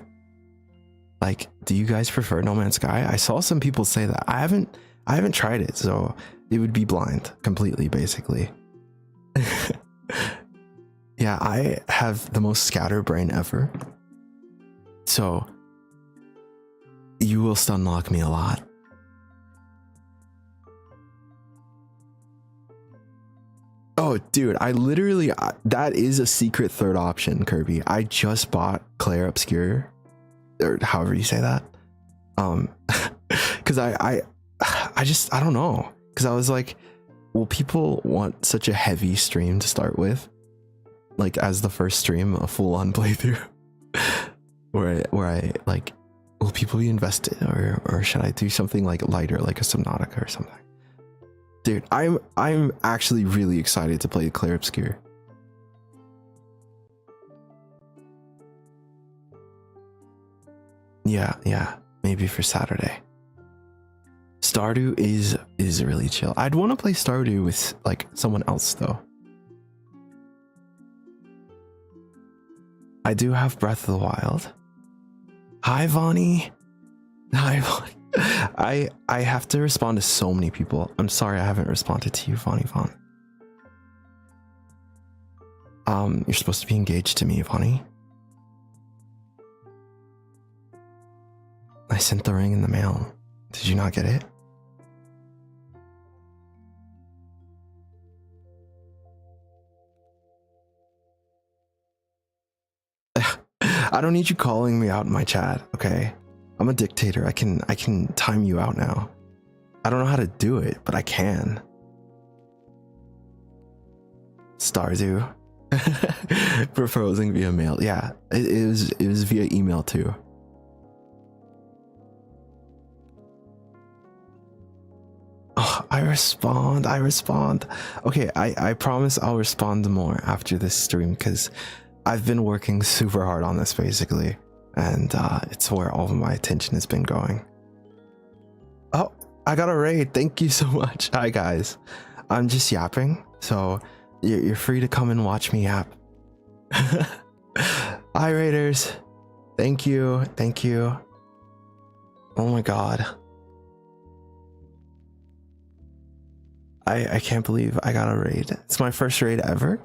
Like, do you guys prefer No Man's Sky? I saw some people say that. I haven't tried it, so it would be blind completely, basically. Yeah, I have the most scatterbrain ever. So you will stun lock me a lot. Oh, dude, I literally, that is a secret third option, Kirby. I just bought Claire Obscure, or however you say that. Because I don't know. Because I was like, well, people want such a heavy stream to start with, like as the first stream, a full-on playthrough, where I like, will people be invested, or should I do something like lighter, like a Subnautica or something? Dude, I'm actually really excited to play Claire Obscure. Yeah, maybe for Saturday. Stardew is really chill. I'd want to play Stardew with like someone else though. I do have Breath of the Wild. Hi, Vonnie. Hi, Vonnie. I have to respond to so many people. I'm sorry I haven't responded to you, Vonnie Von. You're supposed to be engaged to me, Vonnie. I sent the ring in the mail. Did you not get it? I don't need you calling me out in my chat, okay? I'm a dictator. I can time you out now. I don't know how to do it, but I can. Stardew. Proposing via mail. Yeah, it was via email too. Oh, I respond. Okay, I promise I'll respond more after this stream, because I've been working super hard on this basically, and it's where all of my attention has been going. Oh, I got a raid. Thank you so much. Hi guys, I'm just yapping, so you're free to come and watch me yap. Hi raiders, thank you. Oh my god, I can't believe I got a raid. It's my first raid ever.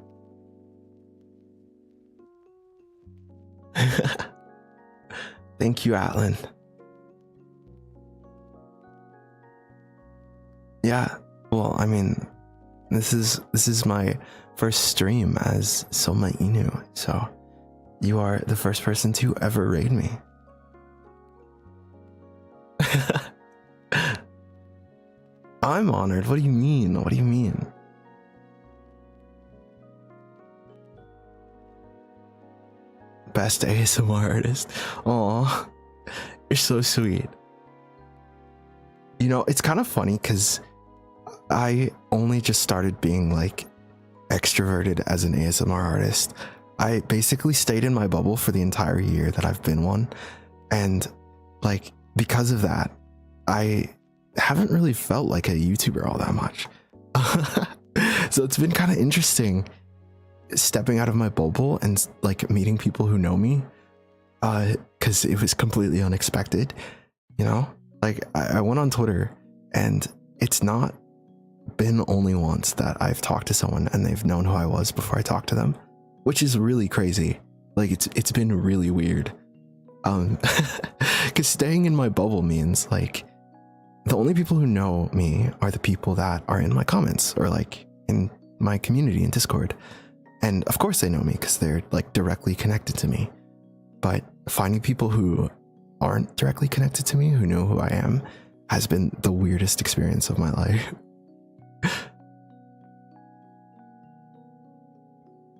Thank you, Atlan. Yeah, well, I mean, this is my first stream as Soma Inu, so you are the first person to ever raid me. I'm honored. What do you mean? What do you mean? Best ASMR artist. Aw, you're so sweet. You know, it's kind of funny because I only just started being like extroverted as an ASMR artist. I basically stayed in my bubble for the entire year that I've been one, and like because of that, I haven't really felt like a YouTuber all that much. So it's been kind of interesting stepping out of my bubble and like meeting people who know me, because it was completely unexpected, you know? Like I went on Twitter, and it's not been only once that I've talked to someone and they've known who I was before I talked to them, which is really crazy. Like it's been really weird, because staying in my bubble means like the only people who know me are the people that are in my comments or like in my community in Discord. And of course they know me because they're like directly connected to me. But finding people who aren't directly connected to me, who know who I am, has been the weirdest experience of my life.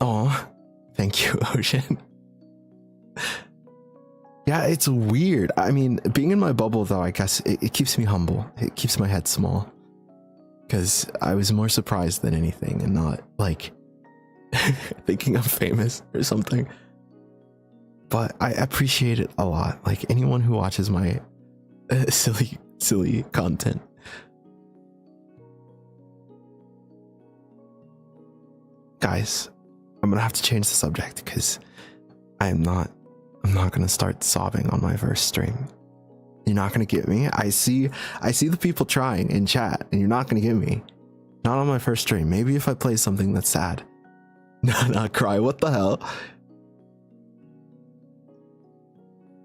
Oh, thank you, Ocean. Yeah, it's weird. I mean, being in my bubble though, I guess it keeps me humble. It keeps my head small, because I was more surprised than anything and not like thinking I'm famous or something. But I appreciate it a lot. Like anyone who watches my silly silly content. Guys, I'm gonna have to change the subject because I'm not gonna start sobbing on my first stream. You're not gonna get me. I see the people trying in chat, and you're not gonna get me. Not on my first stream. Maybe if I play something that's sad. Not cry. What the hell?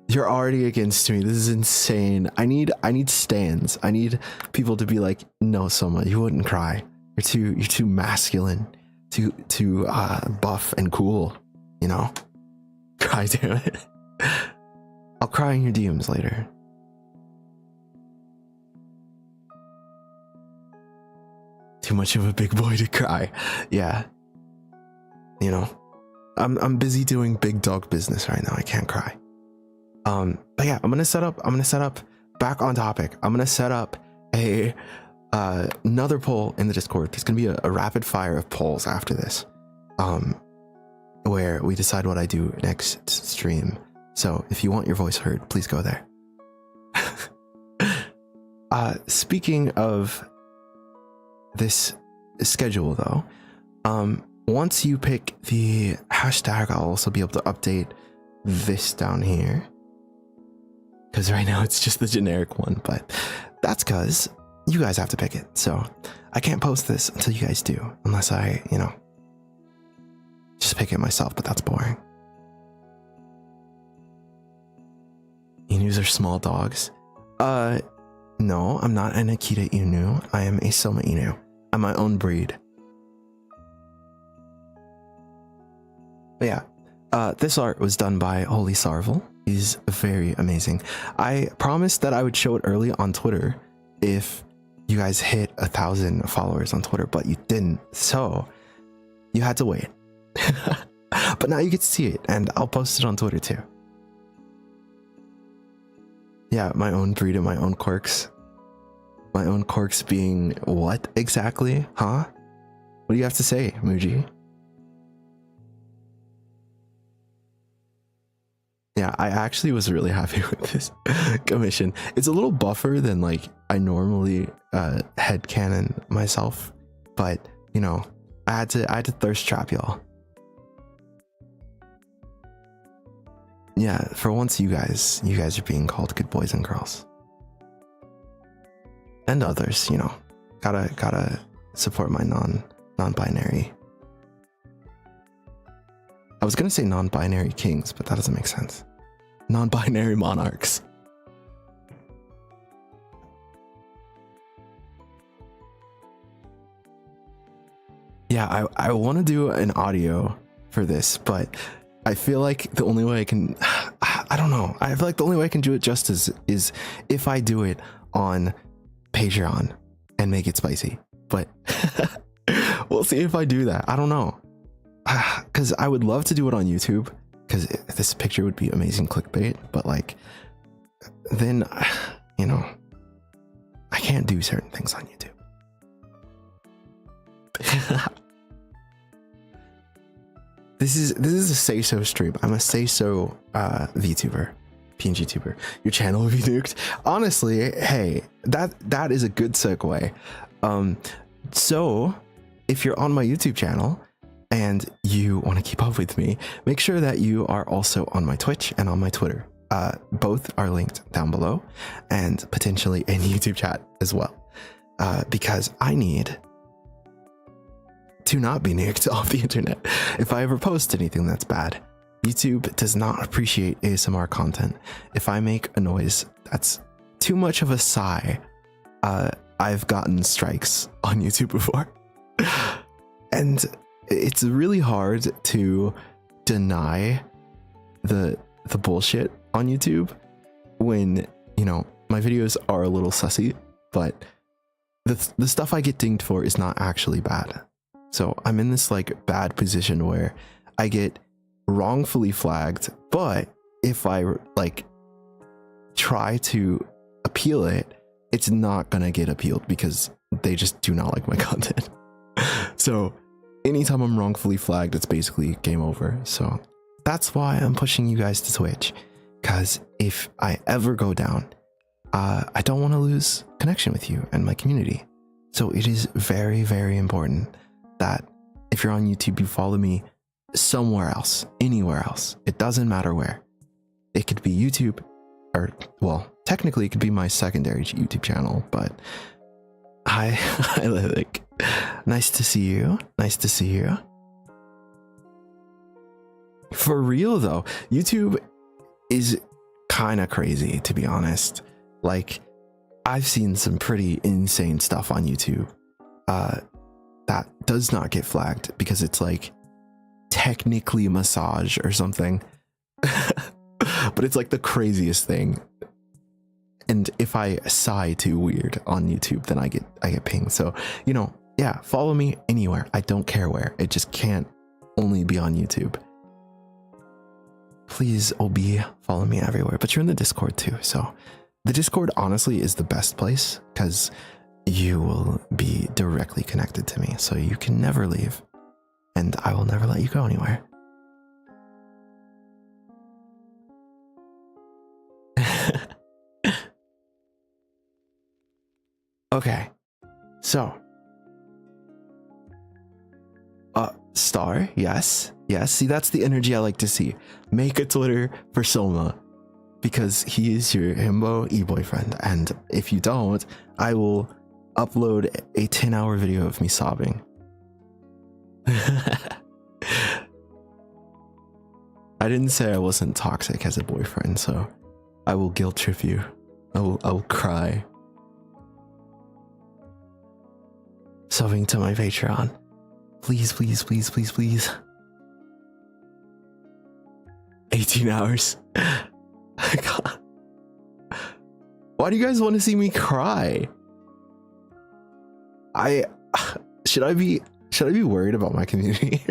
You're already against me. This is insane. I need stands. I need people to be like, no, Soma, you wouldn't cry. You're too masculine, too buff and cool. You know? Cry, damn it. I'll cry in your DMs later. Too much of a big boy to cry. Yeah. You know, I'm busy doing big dog business right now. I can't cry. But yeah, I'm gonna set up back on topic. I'm gonna set up a another poll in the Discord. There's gonna be a rapid fire of polls after this, where we decide what I do next stream. So if you want your voice heard, please go there. Speaking of this schedule though, once you pick the hashtag, I'll also be able to update this down here. Because right now it's just the generic one, but that's because you guys have to pick it. So I can't post this until you guys do, unless I, you know, just pick it myself, but that's boring. Inus are small dogs. No, I'm not an Akita Inu. I am a Soma Inu. I'm my own breed. But yeah, this art was done by Holy Sarvel. He's very amazing. I promised that I would show it early on Twitter if you guys hit 1,000 followers on Twitter, but you didn't. So you had to wait. But now you get to see it, and I'll post it on Twitter too. Yeah, my own breed and my own quirks. My own quirks being what exactly? Huh? What do you have to say, Muji? Yeah, I actually was really happy with this commission. It's a little buffer than like I normally headcanon myself, but you know, I had to thirst trap y'all. Yeah, for once you guys are being called good boys and girls. And others, you know. Gotta support my non-binary. I was gonna say non-binary kings, but that doesn't make sense. Non-binary monarchs. Yeah, I want to do an audio for this, but I feel like the only way I can, I don't know. I feel like the only way I can do it justice is if I do it on Patreon and make it spicy. But we'll see if I do that. I don't know. Because I would love to do it on YouTube, because this picture would be amazing clickbait, but like, then, you know, I can't do certain things on YouTube. This is a say so stream. I'm a say so VTuber, PNG tuber. Your channel will be nuked. Honestly, hey, that is a good segue. So if you're on my YouTube channel and you want to keep up with me, make sure that you are also on my Twitch and on my Twitter. Both are linked down below, and potentially in YouTube chat as well, because I need to not be nuked off the internet if I ever post anything that's bad. YouTube does not appreciate ASMR content. If I make a noise that's too much of a sigh, I've gotten strikes on YouTube before. And it's really hard to deny the bullshit on YouTube when, you know, my videos are a little sussy, but the stuff I get dinged for is not actually bad. So I'm in this like bad position where I get wrongfully flagged, but if I like try to appeal it, it's not gonna get appealed because they just do not like my content. So anytime I'm wrongfully flagged, it's basically game over. So that's why I'm pushing you guys to Twitch, because if I ever go down, I don't want to lose connection with you and my community. So it is very, very important that if you're on YouTube, you follow me somewhere else, anywhere else. It doesn't matter where. It could be YouTube, or well, technically it could be my secondary YouTube channel, but I like, nice to see you. Nice to see you. For real though, YouTube is kind of crazy, to be honest. Like, I've seen some pretty insane stuff on YouTube that does not get flagged because it's like technically massage or something. But it's like the craziest thing. And if I sigh too weird on YouTube, then I get pinged. So, you know, yeah, follow me anywhere. I don't care where. It just can't only be on YouTube. Please, OB, follow me everywhere. But you're in the Discord too. So the Discord honestly is the best place because you will be directly connected to me. So you can never leave. And I will never let you go anywhere. Okay, so star, yes, see, that's the energy I like to see. Make a Twitter for Soma because he is your himbo e-boyfriend, and if you don't, I will upload a 10-hour video of me sobbing. I didn't say I wasn't toxic as a boyfriend, so I will guilt trip you. I will cry. Subbing to my Patreon. Please, please, please, please, please. 18 hours. God. Why do you guys want to see me cry? Should I be worried about my community?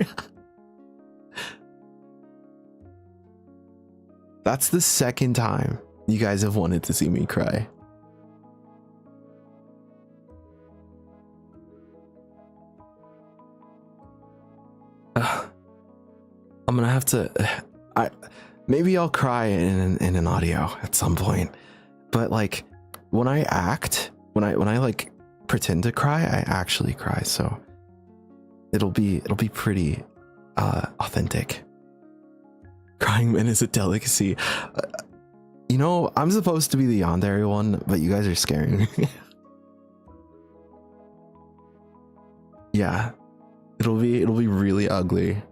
That's the second time you guys have wanted to see me cry. I'm gonna have to maybe I'll cry in an audio at some point, but like when I act, when I like pretend to cry, I actually cry, so it'll be pretty authentic. Crying men is a delicacy. You know, I'm supposed to be the yandere one, but you guys are scaring me. Yeah, it'll be really ugly.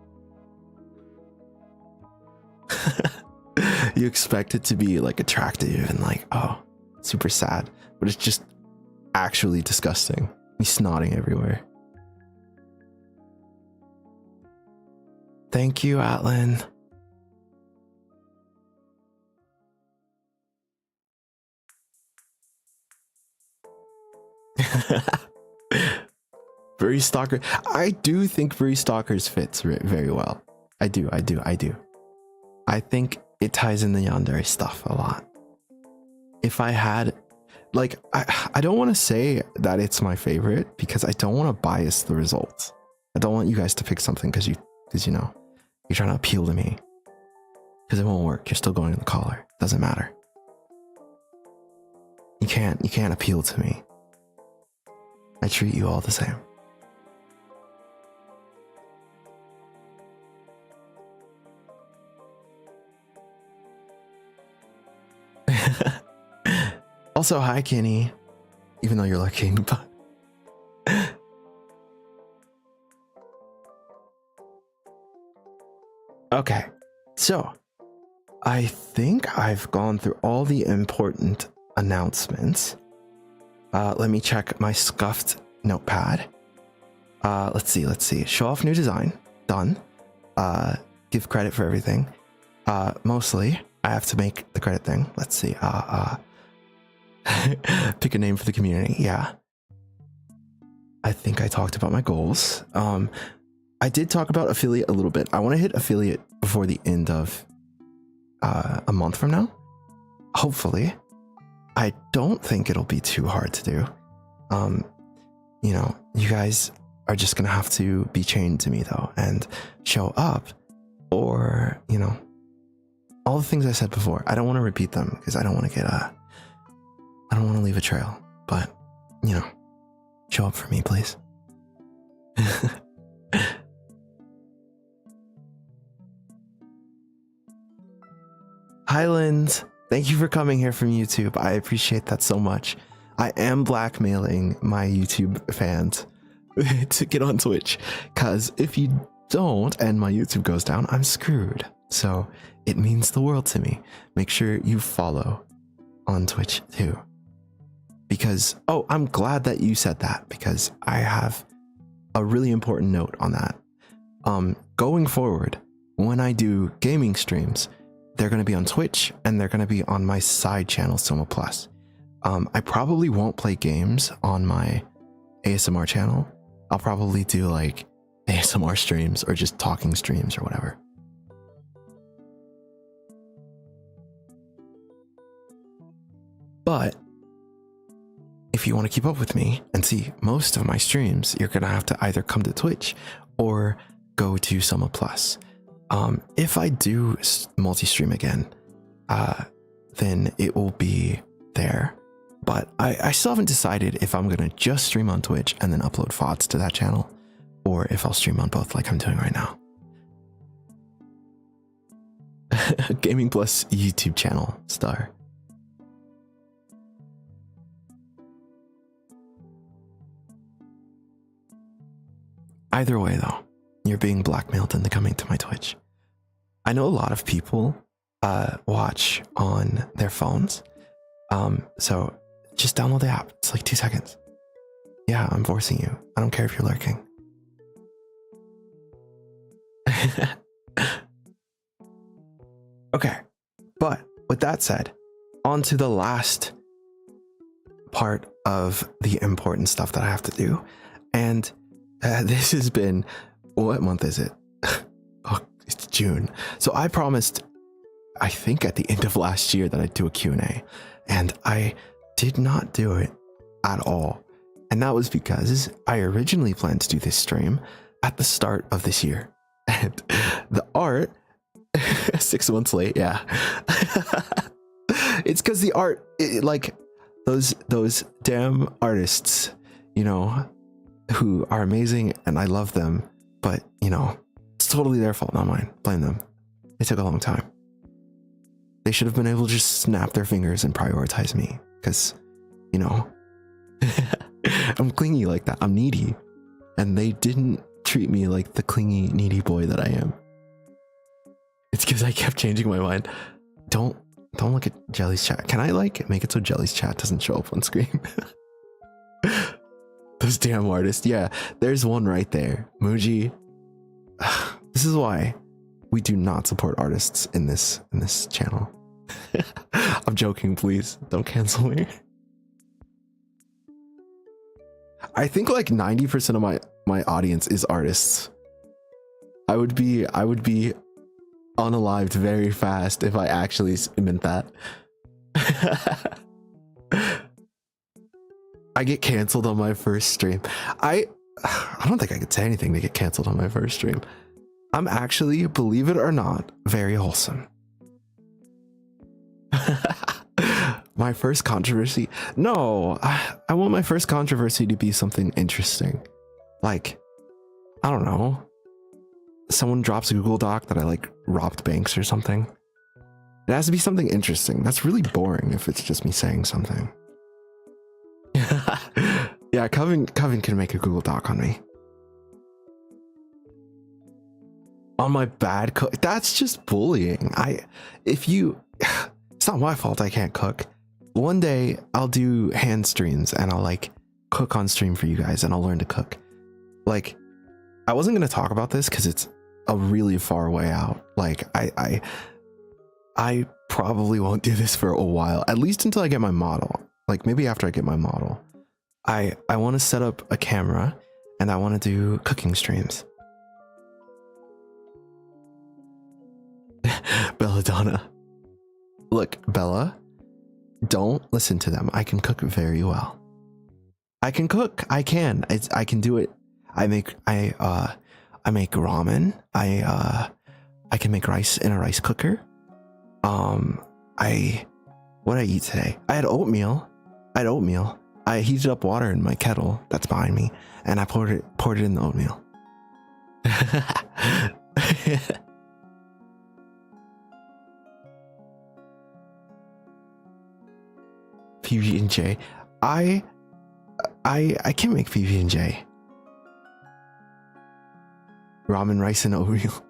You expect it to be like attractive and like, oh, super sad, but it's just actually disgusting. Me snotting everywhere. Thank you, Atlan. Brewery Stalker. I do think Brewery Stalkers fits very well. I do. I think it ties in the yandere stuff a lot. If I had, like, I don't want to say that it's my favorite because I don't want to bias the results. I don't want you guys to pick something because you know, you're trying to appeal to me. Because it won't work. You're still going to the collar. Doesn't matter. You can't appeal to me. I treat you all the same. Also, hi, Kenny. Even though you're looking, but okay. So, I think I've gone through all the important announcements. Let me check my scuffed notepad. Let's see. Show off new design. Done. Give credit for everything. Mostly, I have to make the credit thing. Let's see. Pick a name for the community. Yeah. I think I talked about my goals. I did talk about affiliate a little bit. I want to hit affiliate before the end of a month from now. Hopefully. I don't think it'll be too hard to do. You know, you guys are just gonna have to be chained to me though and show up, or, you know, all the things I said before. I don't want to repeat them because I don't want to get I don't want to leave a trail, but you know, show up for me, please. Highland, thank you for coming here from YouTube. I appreciate that so much. I am blackmailing my YouTube fans to get on Twitch, because if you don't and my YouTube goes down, I'm screwed. So it means the world to me. Make sure you follow on Twitch too. Because, oh, I'm glad that you said that, because I have a really important note on that. Going forward, when I do gaming streams, they're going to be on Twitch and they're going to be on my side channel, Soma Plus. I probably won't play games on my ASMR channel. I'll probably do like ASMR streams or just talking streams or whatever. But if you want to keep up with me and see most of my streams, you're going to have to either come to Twitch or go to Soma Plus. If I do multi-stream again, then it will be there. But I still haven't decided if I'm going to just stream on Twitch and then upload VODs to that channel, or if I'll stream on both like I'm doing right now. Gaming Plus YouTube channel star. Either way though, you're being blackmailed into coming to my Twitch. I know a lot of people watch on their phones. So just download the app. It's like 2 seconds. Yeah, I'm forcing you. I don't care if you're lurking. Okay, but with that said, on to the last part of the important stuff that I have to do. And this has been, what month is it? Oh, it's June. So I promised, I think at the end of last year, that I'd do a Q&A, and I did not do it at all. And that was because I originally planned to do this stream at the start of this year. And the art, 6 months late, yeah. It's because the art, like those damn artists, you know, who are amazing and I love them, but you know, it's totally their fault, not mine. Blame them. It took a long time. They should have been able to just snap their fingers and prioritize me, because, you know, I'm clingy like that. I'm needy, and they didn't treat me like the clingy, needy boy that I am. It's because I kept changing my mind. Don't look at Jelly's chat. Can I like make it so Jelly's chat doesn't show up on screen? Those damn artists. Yeah, there's one right there. Muji. This is why we do not support artists in this channel. I'm joking, please. Don't cancel me. I think like 90% of my audience is artists. I would be unalived very fast if I actually meant that. I get canceled on my first stream. I don't think I could say anything to get canceled on my first stream. I'm actually, believe it or not, very wholesome. My first controversy? No, I want my first controversy to be something interesting. Like, I don't know. Someone drops a Google Doc that I like robbed banks or something. It has to be something interesting. That's really boring if it's just me saying something. Yeah, Coven can make a Google Doc on me. On my bad cook. That's just bullying. It's not my fault I can't cook. One day I'll do hand streams and I'll like cook on stream for you guys and I'll learn to cook. Like, I wasn't going to talk about this because it's a really far way out. Like, I probably won't do this for a while, at least until I get my model. Like, maybe after I get my model. I want to set up a camera and I want to do cooking streams. Belladonna. Look, Bella, don't listen to them. I can cook very well. I can cook. I can do it. I make ramen. I can make rice in a rice cooker. What did I eat today? I had oatmeal. I had oatmeal. I heated up water in my kettle that's behind me, and I poured it in the oatmeal. PB&J. I can make PB&J. Ramen, rice, and oatmeal.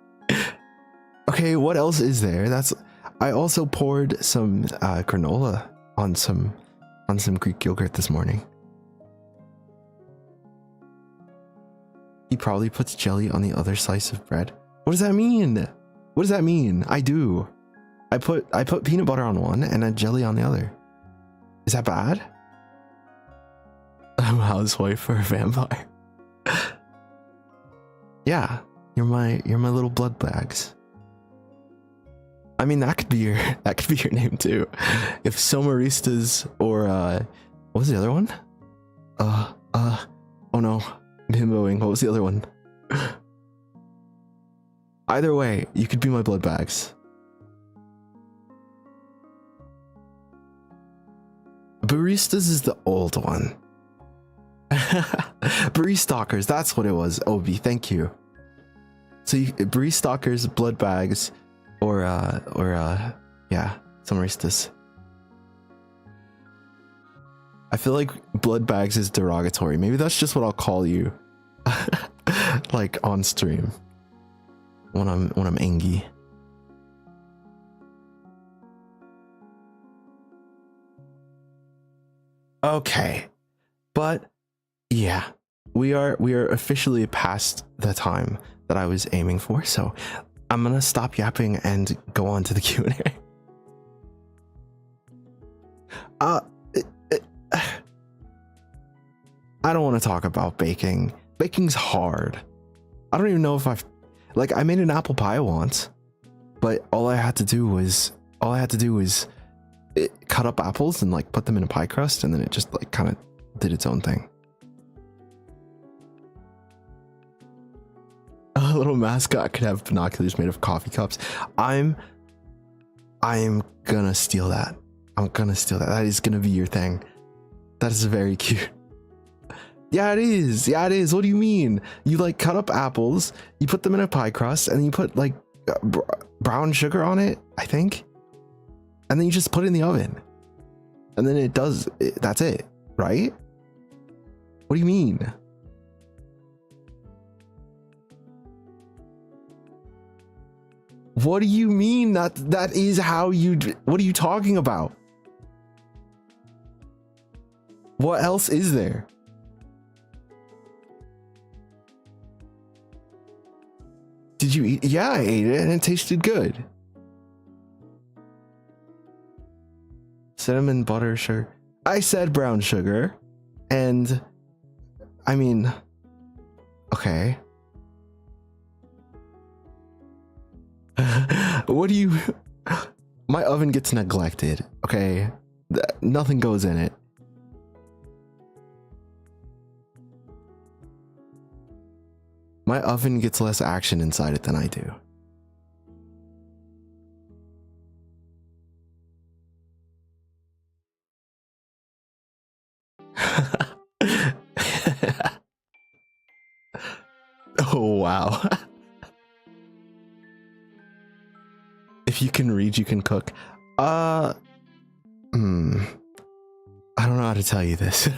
Okay, what else is there? I also poured some granola on some Greek yogurt this morning. He probably puts jelly on the other slice of bread. What does that mean? What does that mean? I do. I put peanut butter on one and then jelly on the other. Is that bad? I'm a housewife for a vampire. Yeah, you're my little blood bags. I mean, that could be your name too. If Somaristas or what was the other one? Oh no, I'm himboing. What was the other one? Either way, you could be my blood bags. Baristas is the old one. Baristalkers, that's what it was. Obi, thank you. So Baristalkers, blood bags, or yeah, Somaristas. I feel like blood bags is derogatory. Maybe that's just what I'll call you. Like on stream. When I'm angry. Okay. But yeah, we are officially past the time that I was aiming for, so I'm gonna stop yapping and go on to the Q&A. I don't want to talk about baking. Baking's hard. I don't even know if I made an apple pie once, but all I had to do was cut up apples and like put them in a pie crust, and then it just like kind of did its own thing. A little mascot could have binoculars made of coffee cups. I'm gonna steal that. I'm gonna steal that. That is gonna be your thing. That is very cute. Yeah, it is. Yeah, it is. What do you mean? You like cut up apples, you put them in a pie crust, and you put like brown sugar on it, I think. And then you just put it in the oven. And then it does, that's it, right? What do you mean? What do you mean that is how you, what are you talking about? What else is there? Did you eat? Yeah, I ate it and it tasted good. Cinnamon, butter, sugar. I said brown sugar. And I mean, okay. What do you... My oven gets neglected, okay? Nothing goes in it. My oven gets less action inside it than I do. Oh, wow. If you can read, you can cook. I don't know how to tell you this.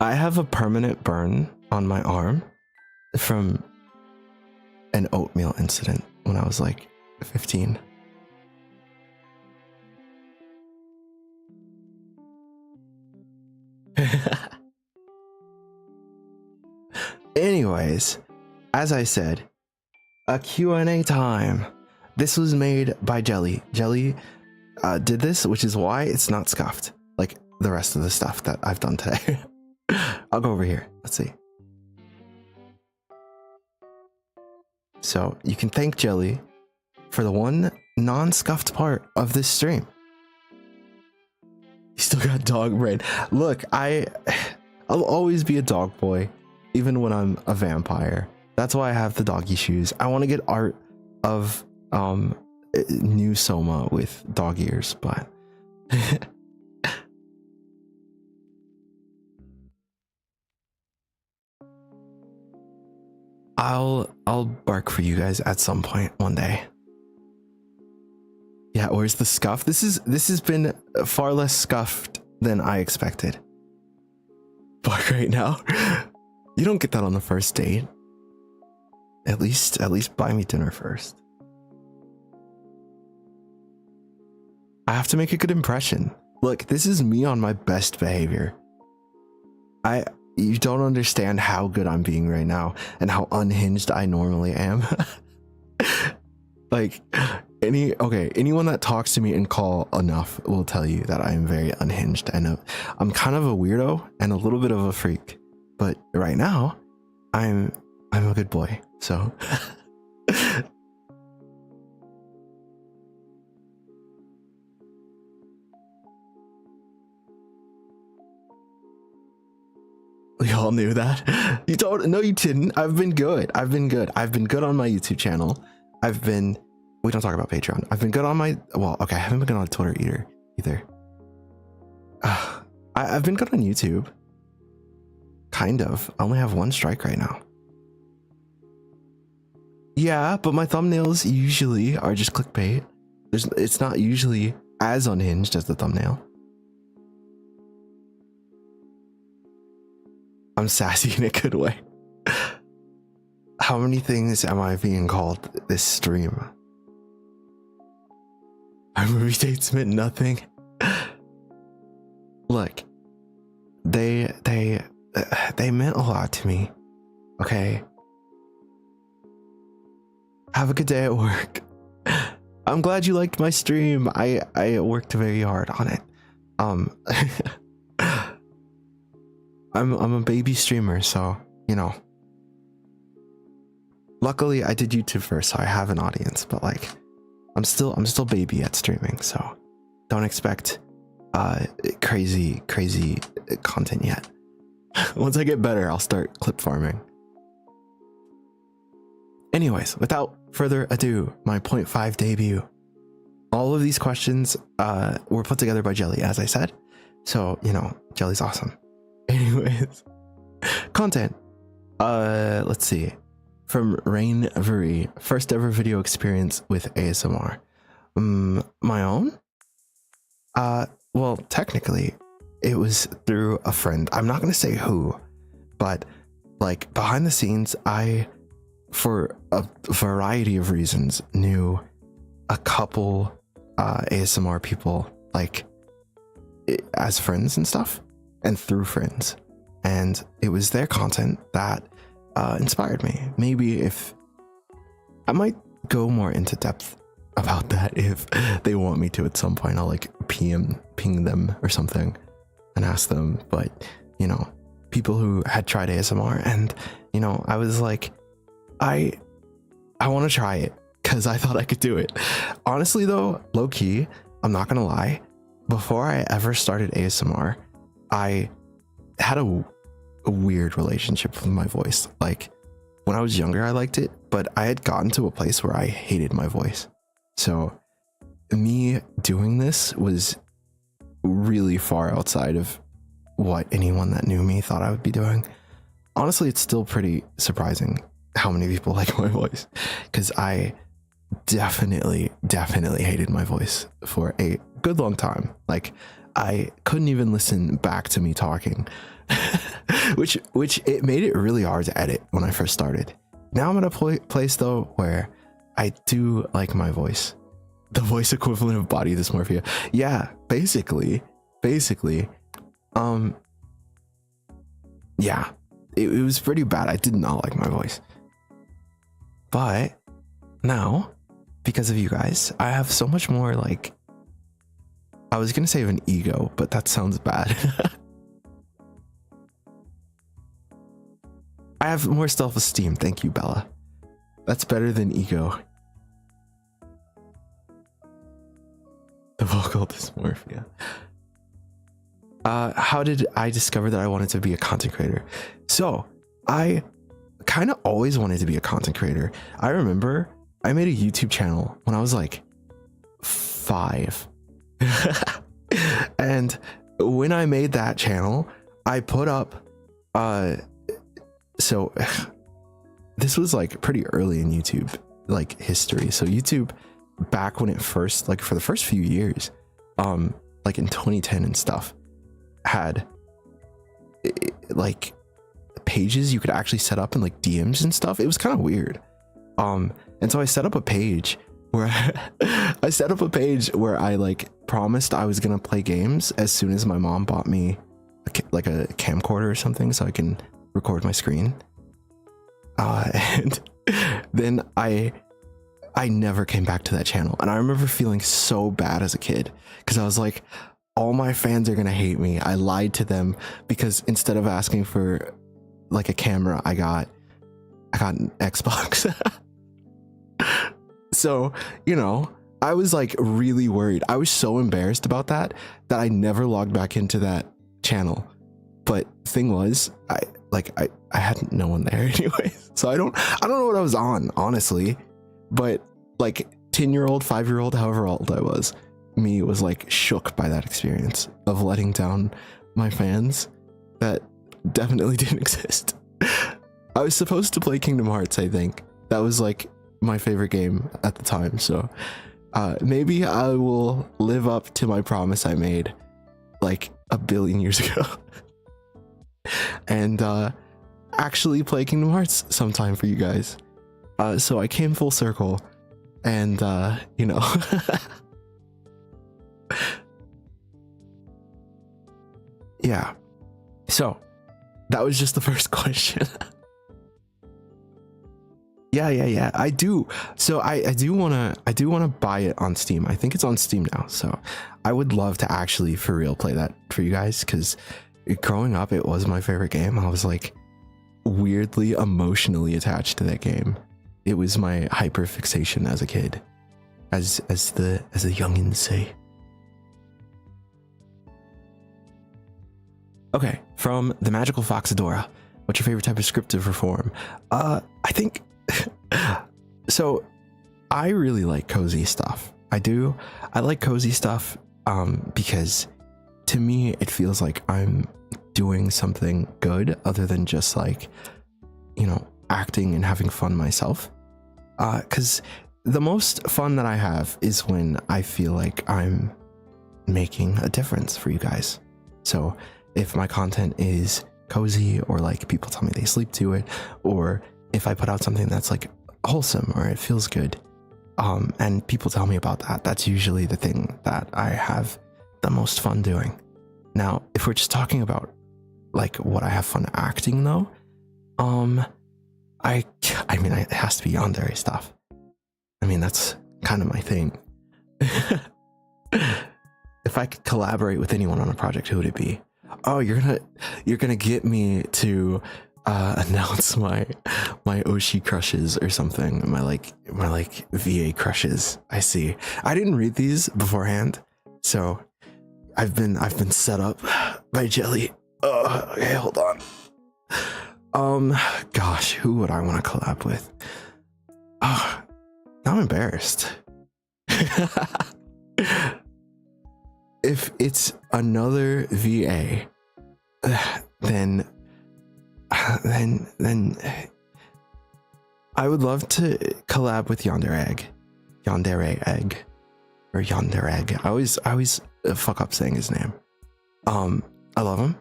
I have a permanent burn on my arm from an oatmeal incident when I was like 15. Anyways, as I said, a Q&A time. This was made by Jelly. Jelly did this, which is why it's not scuffed like the rest of the stuff that I've done today. I'll go over here. Let's see. So you can thank Jelly for the one non-scuffed part of this stream. You still got dog brain. Look, I'll always be a dog boy, even when I'm a vampire. That's why I have the doggy shoes. I want to get art of new Soma with dog ears, but I'll bark for you guys at some point one day. Yeah, where's the scuff? This has been far less scuffed than I expected. Bark right now. You don't get that on the first date. At least buy me dinner first. I have to make a good impression. Look, this is me on my best behavior. You don't understand how good I'm being right now and how unhinged I normally am. Like anyone that talks to me in call enough will tell you that I am very unhinged and I'm kind of a weirdo and a little bit of a freak. But right now, I'm a good boy. So we all knew that. You don't. No, you didn't. I've been good. I've been good on my YouTube channel. We don't talk about Patreon. I've been good on my, well, okay, I haven't been good on Twitter either. I've been good on YouTube. Kind of. I only have 1 strike right now. Yeah, but my thumbnails usually are just clickbait. It's not usually as unhinged as the thumbnail. I'm sassy in a good way. How many things am I being called this stream? Our movie dates meant nothing. Look, they meant a lot to me. Okay. Have a good day at work. I'm glad you liked my stream. I worked very hard on it. I'm a baby streamer, so you know. Luckily, I did YouTube first, so I have an audience. But like, I'm still baby at streaming, so don't expect crazy content yet. Once I get better, I'll start clip farming. Anyways, without further ado, my 0.5 debut. All of these questions were put together by Jelly, as I said. So, you know, Jelly's awesome. Anyways, content. Let's see. From Rain Vuri, first ever video experience with ASMR. My own? Well, technically, it was through a friend. I'm not gonna say who, but like behind the scenes, I, for a variety of reasons, knew a couple ASMR people, like as friends and stuff, and through friends, and it was their content that inspired me. Maybe if I might go more into depth about that if they want me to at some point. I'll like ping them or something and ask them. But you know, people who had tried ASMR, and you know, I was like, I want to try it because I thought I could do it. Honestly though, low key, I'm not gonna lie, before I ever started ASMR, I had a weird relationship with my voice. Like when I was younger, I liked it, but I had gotten to a place where I hated my voice. So me doing this was really far outside of what anyone that knew me thought I would be doing. Honestly, it's still pretty surprising how many people like my voice, because I definitely hated my voice for a good long time. Like I couldn't even listen back to me talking, which it made it really hard to edit when I first started. Now I'm at a place though where I do like my voice, the voice equivalent of body dysmorphia. Yeah, basically, yeah, it was pretty bad. I did not like my voice, but now because of you guys, I have so much more, like, I was gonna say of an ego, but that sounds bad. I have more self-esteem. Thank you, Bella. That's better than ego. The vocal dysmorphia. How did I discover that I wanted to be a content creator? So I kind of always wanted to be a content creator. I remember I made a YouTube channel when I was like 5. And when I made that channel, I put up so this was like pretty early in YouTube like history. So YouTube back when it first, like for the first few years, like in 2010 and stuff, had like pages you could actually set up in like DMs and stuff. It was kind of weird. And so I set up a page where I like promised I was gonna play games as soon as my mom bought me like a camcorder or something so I can record my screen. And then I never came back to that channel, and I remember feeling so bad as a kid because I was like, all my fans are gonna hate me. I lied to them because instead of asking for like a camera, I got an Xbox. So, you know, I was like really worried. I was so embarrassed about that I never logged back into that channel. But thing was, I had no one there anyways. So I don't know what I was on, honestly. But like 10-year-old, 5-year-old, however old I was, me was like shook by that experience of letting down my fans that definitely didn't exist. I was supposed to play Kingdom Hearts, I think. That was like my favorite game at the time. So maybe I will live up to my promise I made like a billion years ago and actually play Kingdom Hearts sometime for you guys. So I came full circle and you know. Yeah, so that was just the first question. Yeah, I do. So I do want to buy it on Steam. I think it's on Steam now, so I would love to actually for real play that for you guys, because growing up it was my favorite game. I was like weirdly emotionally attached to that game. It was my hyper fixation as a kid, as the youngins say. Okay, from the Magical Foxadora, what's your favorite type of scriptive reform? I think so I really like cozy stuff. I like cozy stuff because to me it feels like I'm doing something good other than just like, you know, acting and having fun myself. Because the most fun that I have is when I feel like I'm making a difference for you guys. So if my content is cozy, or like people tell me they sleep to it, or if I put out something that's like wholesome or it feels good, and people tell me about that, that's usually the thing that I have the most fun doing. Now, if we're just talking about like what I have fun acting though, I mean, it has to be yandere stuff. I mean, that's kind of my thing. If I could collaborate with anyone on a project, who would it be? Oh, you're gonna get me to announce my Oshi crushes or something. My like VA crushes. I see. I didn't read these beforehand, so I've been set up by Jelly. Okay, hold on. Gosh, who would I want to collab with? Oh, I'm embarrassed. If it's another VA, then I would love to collab with Yandere Egg. I always fuck up saying his name. I love him.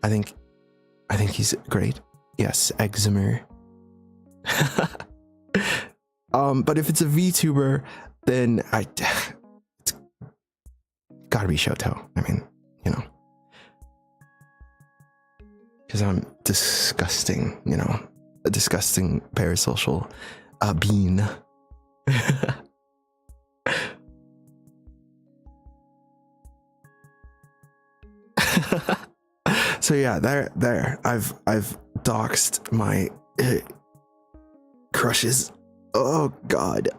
I think he's great. Yes, Exemer. But if it's a VTuber, then it's gotta be Shoutout. I mean, you know, because I'm disgusting, you know, a disgusting parasocial bean. So yeah, there. I've doxed my crushes. Oh God.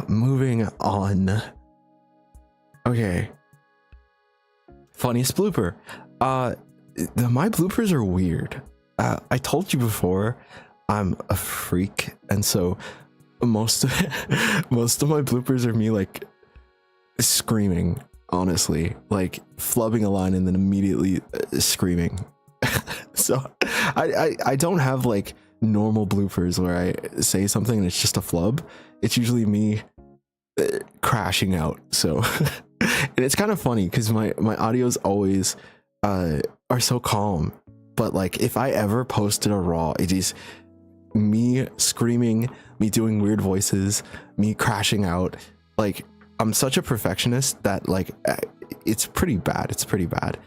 Moving on. Okay. Funniest blooper. My bloopers are weird. I told you before, I'm a freak, and so most most of my bloopers are me like screaming, honestly, like flubbing a line and then immediately screaming. So I don't have like normal bloopers where I say something and it's just a flub. It's usually me crashing out. So and it's kind of funny because my audios always are so calm, but like if I ever posted a raw, it is me screaming, me doing weird voices, me crashing out. Like I'm such a perfectionist that like it's pretty bad. It's pretty bad.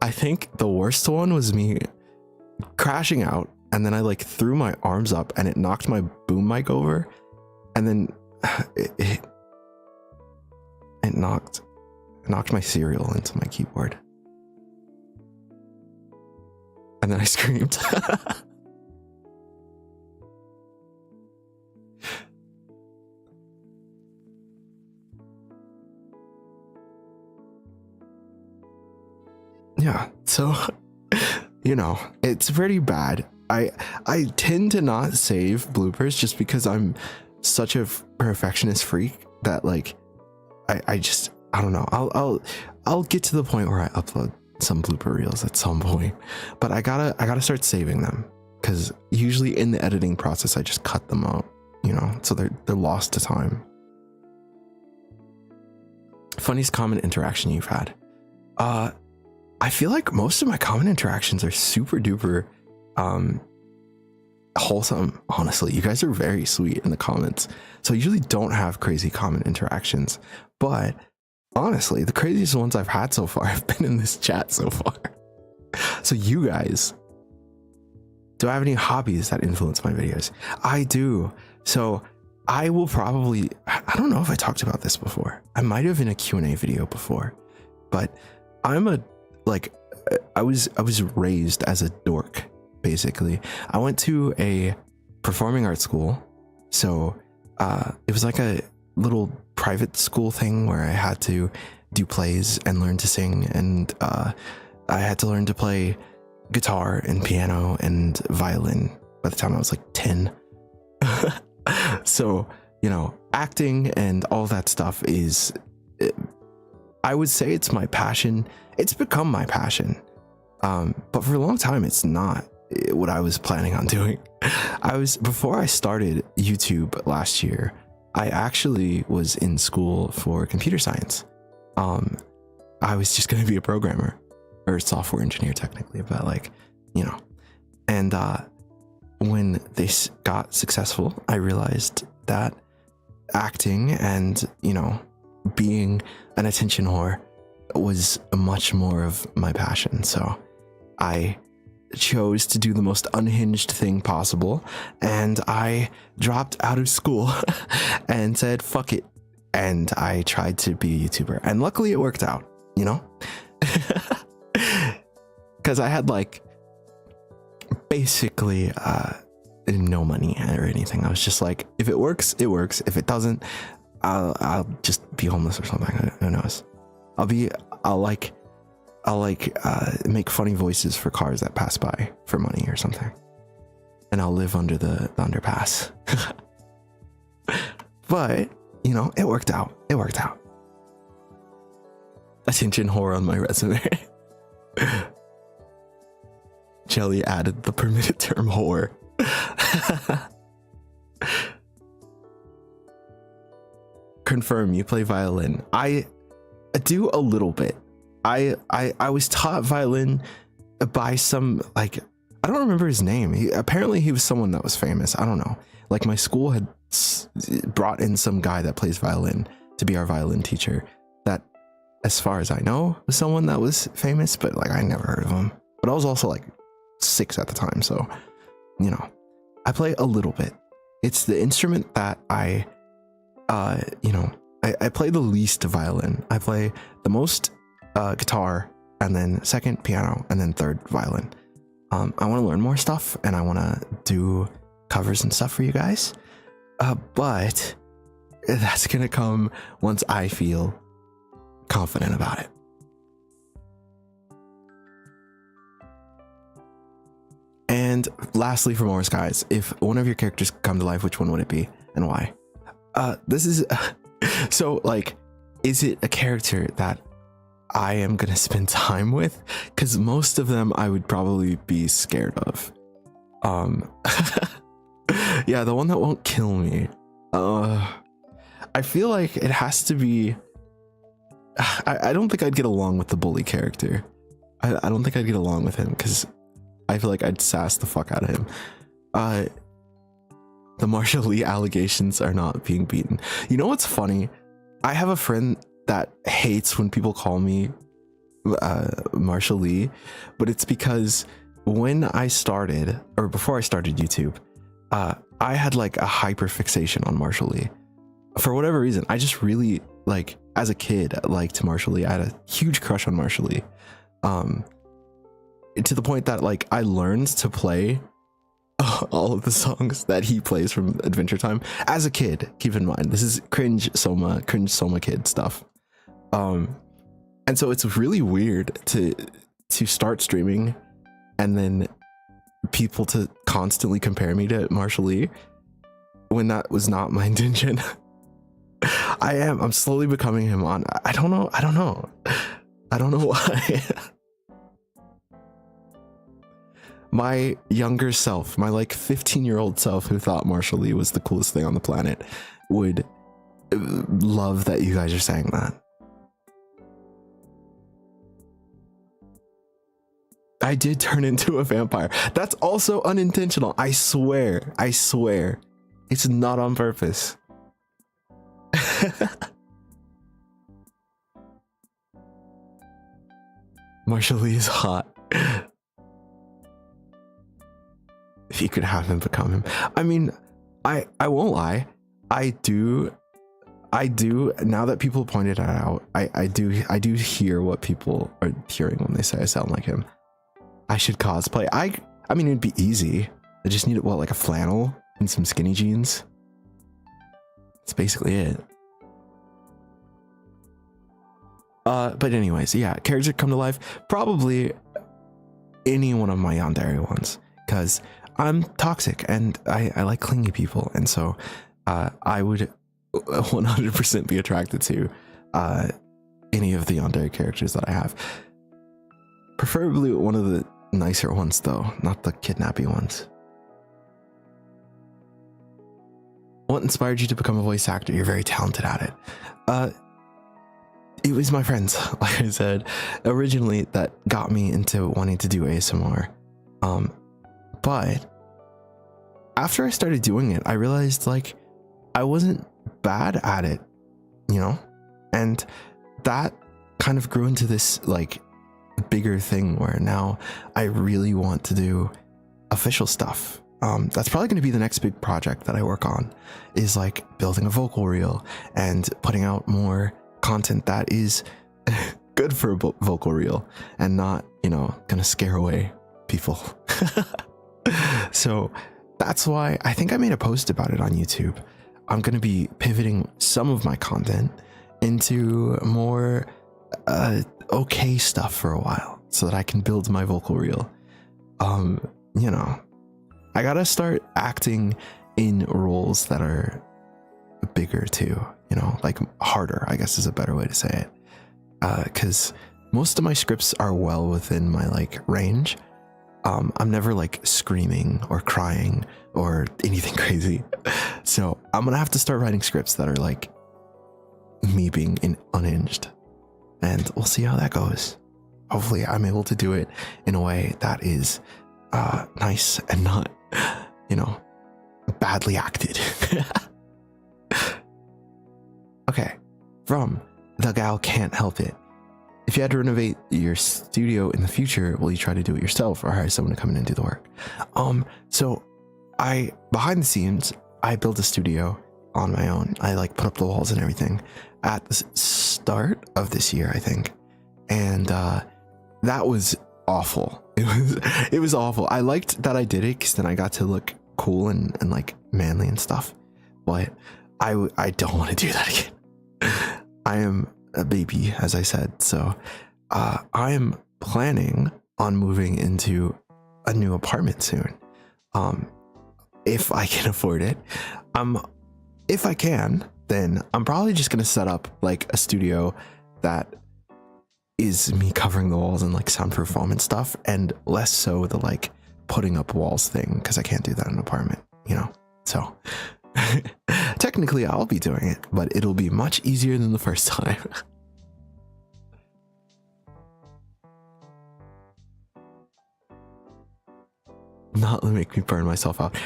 I think the worst one was me crashing out, and then I like threw my arms up and it knocked my boom mic over, and then it knocked my cereal into my keyboard, and then I screamed. Yeah, so you know, it's pretty bad. I tend to not save bloopers just because I'm such a perfectionist freak that like I don't know. I'll get to the point where I upload some blooper reels at some point, but I gotta start saving them, because usually in the editing process I just cut them out, you know, so they're lost to time. Funniest comment interaction you've had? I feel like most of my comment interactions are super duper wholesome. Honestly, you guys are very sweet in the comments, so I usually don't have crazy comment interactions, but honestly the craziest ones I've had so far have been in this chat so far. So you guys, do I have any hobbies that influence my videos? I do. So I will probably, I don't know if I talked about this before. I might have in a Q&A video before, but I'm a I was raised as a dork, basically. I went to a performing arts school, so it was like a little private school thing where I had to do plays and learn to sing, and I had to learn to play guitar and piano and violin by the time I was like 10. So, you know, acting and all that stuff is, I would say it's my passion. It's become my passion, but for a long time it's not what I was planning on doing. Before I started YouTube last year, I actually was in school for computer science. I was just going to be a programmer, or software engineer technically, but like, you know, and when they got successful, I realized that acting and, you know, being an attention whore was much more of my passion. So I chose to do the most unhinged thing possible, and I dropped out of school and said fuck it, and I tried to be a YouTuber, and luckily it worked out, you know. Because I had like basically no money or anything. I was just like, if it works it works, if it doesn't, I'll just be homeless or something. Who knows? I'll make funny voices for cars that pass by for money or something, and I'll live under the underpass. But you know, it worked out. It worked out. Attention whore on my resume. Jelly added the permitted term whore. Confirm you play violin. I do a little bit. I was taught violin by some, like, I don't remember his name. Apparently he was someone that was famous. I don't know. Like, my school had brought in some guy that plays violin to be our violin teacher. That, as far as I know, was someone that was famous, but like I never heard of him. But I was also like 6 at the time, so you know, I play a little bit. It's the instrument that I play the least violin. I play the most guitar, and then second piano, and then third violin. I want to learn more stuff, and I want to do covers and stuff for you guys, but that's gonna come once I feel confident about it. And lastly, for Morris, guys, if one of your characters come to life, which one would it be and why? This is so like, is it a character that I am gonna spend time with? Because most of them I would probably be scared of. Yeah, the one that won't kill me. I feel like it has to be. I don't think I'd get along with the bully character. I don't think I'd get along with him because I feel like I'd sass the fuck out of him. The Marshall Lee allegations are not being beaten. You know what's funny? I have a friend that hates when people call me Marshall Lee, but it's because when I started, or before I started YouTube, I had like a hyper fixation on Marshall Lee. For whatever reason, I just really, like, as a kid, liked Marshall Lee. I had a huge crush on Marshall Lee. To the point that like I learned to play all of the songs that he plays from Adventure Time as a kid. Keep in mind, this is cringe Soma kid stuff. And so it's really weird to start streaming and then people to constantly compare me to Marshall Lee when that was not my intention. I'm slowly becoming him on. I don't know why. My younger self, my like 15-year-old self who thought Marshall Lee was the coolest thing on the planet, would love that you guys are saying that. I did turn into a vampire. That's also unintentional. I swear. It's not on purpose. Marshall Lee is hot. If you could have him become him. I mean, I won't lie. I do now that people pointed it out, I do hear what people are hearing when they say I sound like him. I should cosplay. I mean, it'd be easy. I just need what, like a flannel and some skinny jeans. That's basically it. But anyways, yeah, characters come to life. Probably any one of my yandere ones, because I'm toxic and I like clingy people, and so I would 100% be attracted to any of the yandere characters that I have. Preferably one of the nicer ones, though, not the kidnapping ones. What inspired you to become a voice actor? You're very talented at it. It was my friends, like I said, originally that got me into wanting to do ASMR. But after I started doing it, I realized like I wasn't bad at it, you know? And that kind of grew into this like bigger thing where now I really want to do official stuff. That's probably going to be the next big project that I work on, is like building a vocal reel and putting out more content that is good for a vocal reel and not, you know, gonna scare away people. So that's why I think I made a post about it on YouTube. I'm gonna be pivoting some of my content into more okay stuff for a while so that I can build my vocal reel. You know, I gotta start acting in roles that are bigger too, you know, like harder, I guess is a better way to say it. Because most of my scripts are well within my like range. I'm never like screaming or crying or anything crazy. So I'm gonna have to start writing scripts that are like me being unhinged, and we'll see how that goes. Hopefully I'm able to do it in a way that is nice and not, you know, badly acted. Okay, from The Gal Can't Help It. If you had to renovate your studio in the future, will you try to do it yourself or hire someone to come in and do the work? So behind the scenes, I built a studio on my own. I like put up the walls and everything at the start of this year, I think. And that was awful. It was awful. I liked that I did it because then I got to look cool and like manly and stuff. But I don't want to do that again. I am a baby, as I said, so I am planning on moving into a new apartment soon. if I can afford it. If I can, then I'm probably just gonna set up like a studio that is me covering the walls and like soundproof foam and stuff, and less so the like putting up walls thing, because I can't do that in an apartment, you know. So technically I'll be doing it, but it'll be much easier than the first time. Not to make me burn myself out.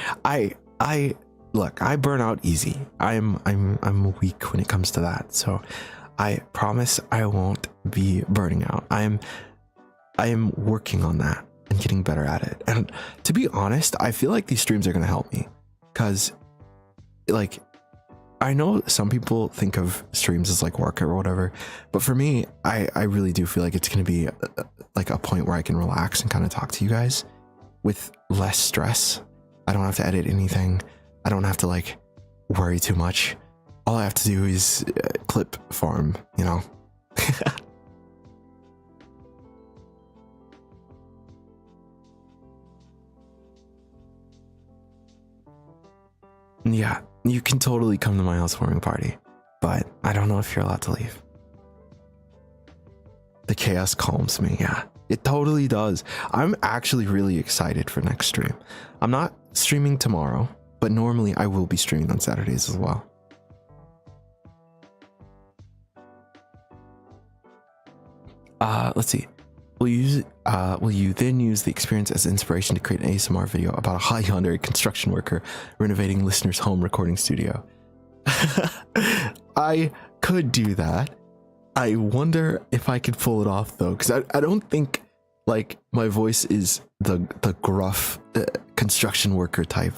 Look, I burn out easy. I'm weak when it comes to that. So I promise I won't be burning out. I am working on that and getting better at it. And to be honest, I feel like these streams are going to help me, because like, I know some people think of streams as like work or whatever, but for me, I really do feel like it's going to be like a point where I can relax and kind of talk to you guys with less stress. I don't have to edit anything. I don't have to like worry too much. All I have to do is clip farm, you know. Yeah, you can totally come to my housewarming party, but I don't know if you're allowed to leave. The chaos calms me. Yeah, it totally does. I'm actually really excited for next stream. I'm not streaming tomorrow, but normally I will be streaming on Saturdays as well. Let's see. Will you then use the experience as inspiration to create an ASMR video about a high yandere construction worker renovating listener's home recording studio? I could do that. I wonder if I could pull it off though, because I don't think like my voice is the gruff construction worker type,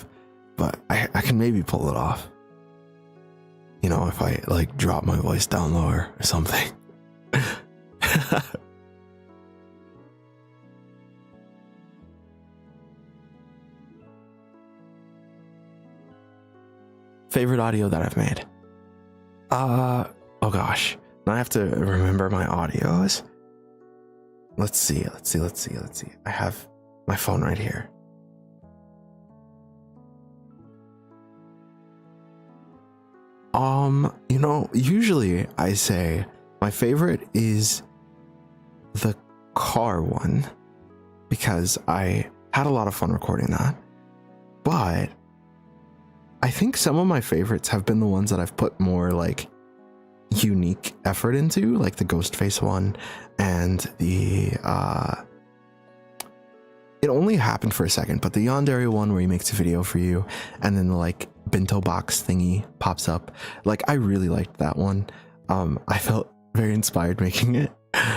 but I can maybe pull it off. You know, if I like drop my voice down lower or something. Favorite audio that I've made? Oh gosh, now I have to remember my audios. Let's see. I have my phone right here. You know, usually I say my favorite is the car one, because I had a lot of fun recording that, but I think some of my favorites have been the ones that I've put more like unique effort into, like the Ghostface one and the it only happened for a second, but the yandere one where he makes a video for you and then the like bento box thingy pops up. Like, I really liked that one. I felt very inspired making it.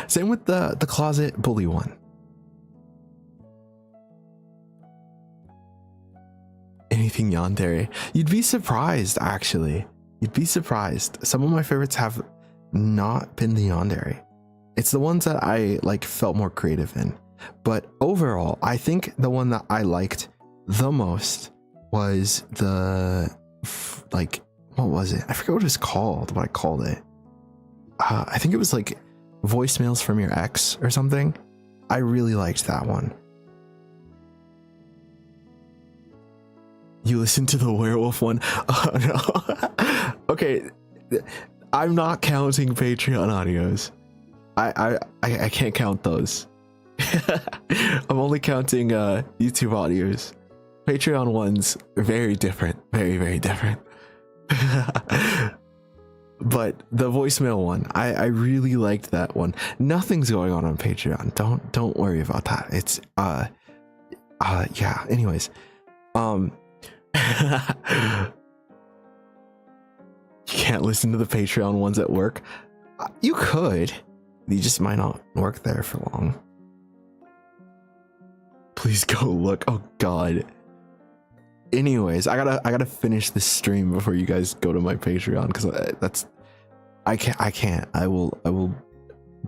Same with the closet bully one. Anything yandere. You'd be surprised, actually. You'd be surprised. Some of my favorites have not been the yandere. It's the ones that I like felt more creative in. But overall, I think the one that I liked the most was the like, what was it? I forget what it was called, what I called it. I think it was like voicemails from your ex or something. I really liked that one. You listened to the werewolf one? Oh no. Okay, I'm not counting Patreon audios. I can't count those. I'm only counting YouTube audios. Patreon ones are very different, very different. But the voicemail one, I really liked that one. Nothing's going on Patreon. Don't worry about that. It's yeah. Anyways, you can't listen to the Patreon ones at work. You could. You just might not work there for long. Please go look. Oh God. Anyways, I gotta finish this stream before you guys go to my Patreon, because that's I can't. I will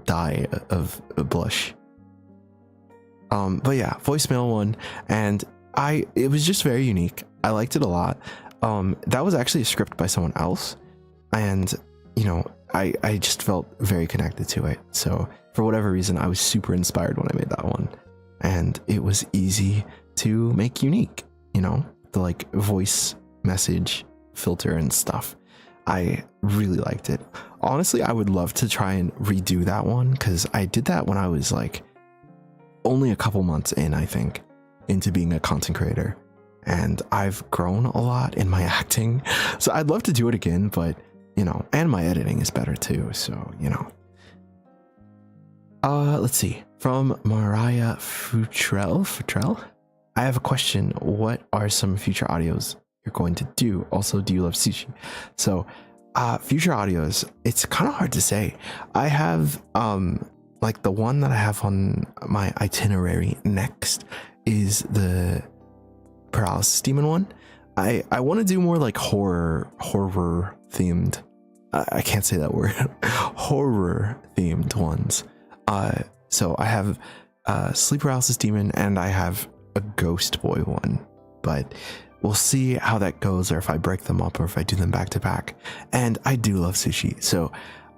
die of a blush. But yeah, voicemail one, and it was just very unique. I liked it a lot. That was actually a script by someone else, and you know, I just felt very connected to it. So for whatever reason, I was super inspired when I made that one, and it was easy to make unique. you know, the like voice message filter and stuff. I really liked it. Honestly, I would love to try and redo that one, because I did that when I was like only a couple months in, I think, into being a content creator, and I've grown a lot in my acting. So I'd love to do it again, but you know, and my editing is better too. So, you know, let's see. From Mariah Futrell, I have a question. What are some future audios you're going to do? Also, do you love sushi? So, future audios, it's kind of hard to say. I have, like the one that I have on my itinerary next is the paralysis demon one. I want to do more like horror themed. I can't say that word. Horror themed ones. So I have sleep paralysis demon, and I have a ghost boy one, but we'll see how that goes, or if I break them up, or if I do them back to back. And I do love sushi, so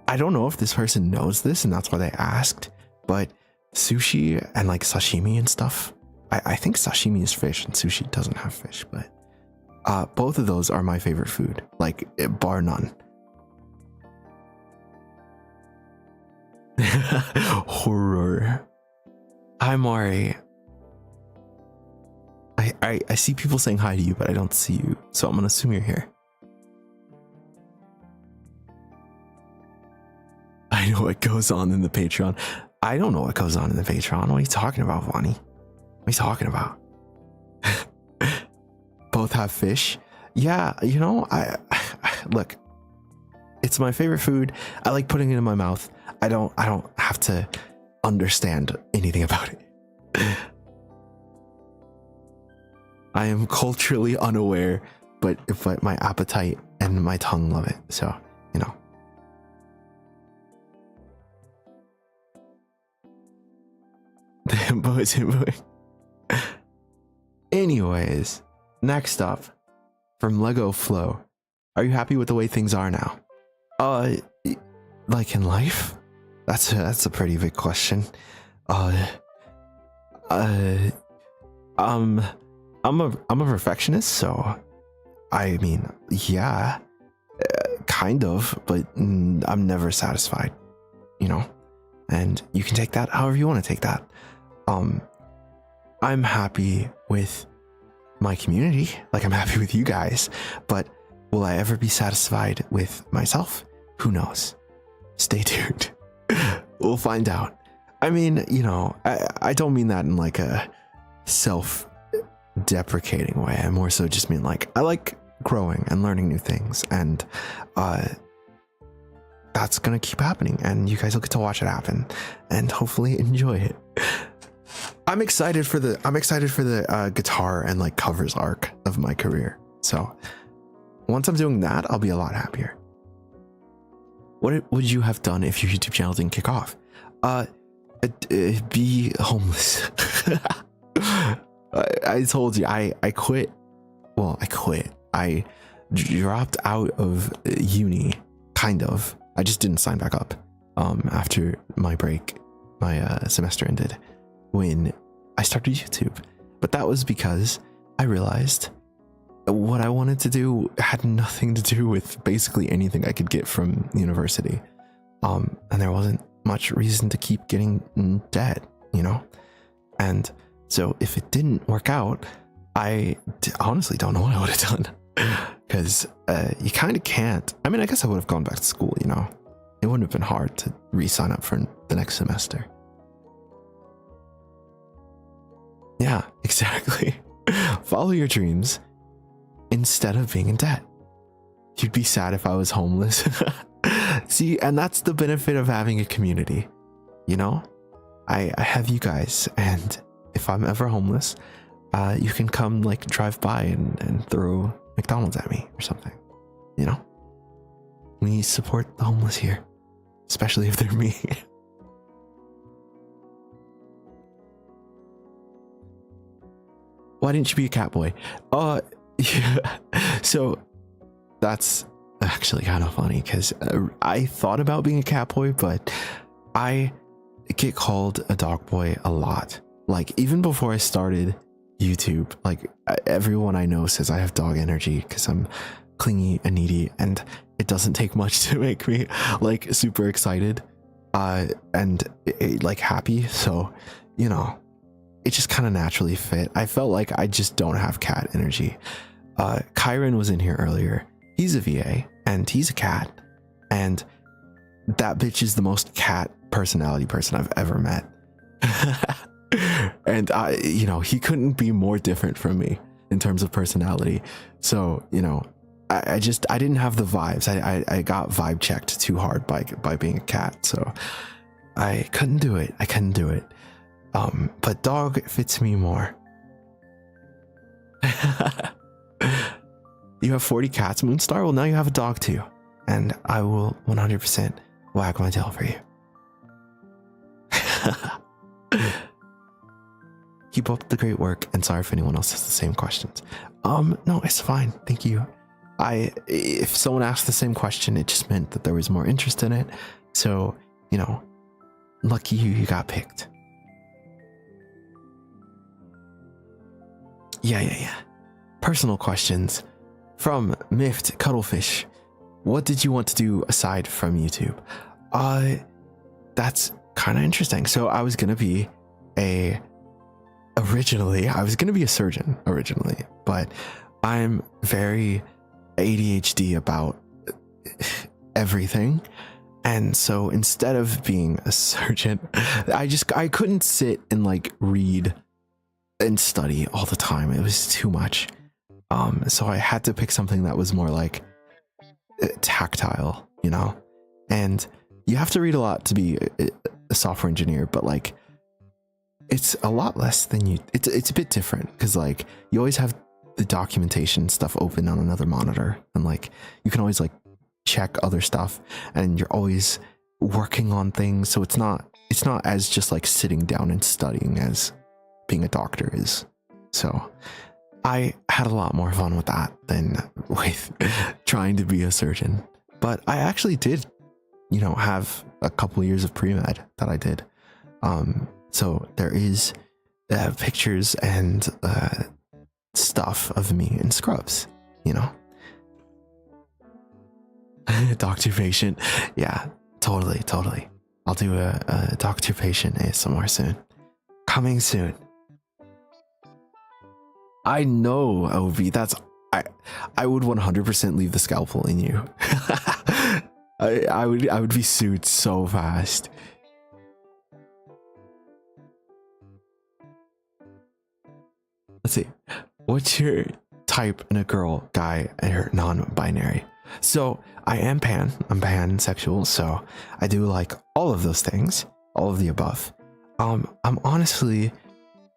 I don't know if this person knows this and that's why they asked, but sushi and like sashimi and stuff, I think sashimi is fish and sushi doesn't have fish, but both of those are my favorite food, like bar none. Horror. Hi Mari. I see people saying hi to you, but I don't see you, so I'm gonna assume you're here. I know what goes on in the Patreon. I don't know what goes on in the Patreon. What are you talking about, Vonnie? What are you talking about? Both have fish. Yeah, you know, I look, it's my favorite food. I like putting it in my mouth. I don't have to understand anything about it. I am culturally unaware, but my appetite and my tongue love it. So, you know. Anyways, next up, from Lego Flow, are you happy with the way things are now? Like in life? That's a pretty big question. I'm a perfectionist, so I mean, yeah, kind of, but I'm never satisfied, you know. And you can take that however you want to take that. I'm happy with my community, like I'm happy with you guys, but will I ever be satisfied with myself? Who knows? Stay tuned. We'll find out. I mean, you know, I don't mean that in like a self-deprecating way. I more so just mean like I like growing and learning new things, and that's gonna keep happening, and you guys will get to watch it happen and hopefully enjoy it. I'm excited for the guitar and like covers arc of my career. So once I'm doing that, I'll be a lot happier. What would you have done if your YouTube channel didn't kick off? Be homeless. I told you, I quit. Well, I quit. I dropped out of uni, kind of. I just didn't sign back up after my break. My semester ended when I started YouTube. But that was because I realized what I wanted to do had nothing to do with basically anything I could get from university. And there wasn't much reason to keep getting in debt, you know? And so if it didn't work out, I honestly don't know what I would have done. Because you kind of can't. I mean, I guess I would have gone back to school, you know? It wouldn't have been hard to re-sign up for the next semester. Yeah, exactly. Follow your dreams instead of being in debt. You'd be sad if I was homeless. See, and that's the benefit of having a community. You know, I have you guys, and if I'm ever homeless, you can come like drive by and throw McDonald's at me or something. You know, we support the homeless here, especially if they're me. Why didn't you be a cat boy? Yeah. So that's actually kind of funny, because I thought about being a cat boy, but I get called a dog boy a lot. Like even before I started YouTube. Like everyone I know says I have dog energy because I'm clingy and needy, and it doesn't take much to make me like super excited and like happy. So, you know, it just kind of naturally fit. I felt like I just don't have cat energy. Kyron was in here earlier. He's a VA and he's a cat, and that bitch is the most cat personality person I've ever met. And you know, he couldn't be more different from me in terms of personality. So, you know, I didn't have the vibes. I got vibe checked too hard by being a cat. So I couldn't do it. But dog fits me more. You have 40 cats, Moonstar? Well, now you have a dog too. And I will 100% wag my tail for you. Keep up the great work, and sorry if anyone else has the same questions. No, it's fine. Thank you. If someone asked the same question, it just meant that there was more interest in it. So, you know, lucky you got picked. Yeah. Personal questions from Miffed Cuttlefish. What did you want to do aside from YouTube? That's kind of interesting. So I was gonna be a surgeon originally, but I'm very ADHD about everything. And so instead of being a surgeon, I couldn't sit and like read and study all the time. It was too much. So I had to pick something that was more like tactile, you know? And you have to read a lot to be a software engineer, but like it's a lot less than it's a bit different because like you always have the documentation stuff open on another monitor, and like you can always like check other stuff, and you're always working on things. So it's not as just like sitting down and studying as being a doctor is. So I had a lot more fun with that than with trying to be a surgeon. But I actually did, you know, have a couple years of pre-med that I did. So there is pictures and stuff of me in scrubs, you know. Doctor patient. Yeah, totally. I'll do a doctor patient ASMR soon. Coming soon. I know, OV. I would 100% leave the scalpel in you. I would be sued so fast. Let's see. What's your type in a girl, guy, or non-binary? So I am pan. I'm pansexual, so I do like all of those things, all of the above. I'm honestly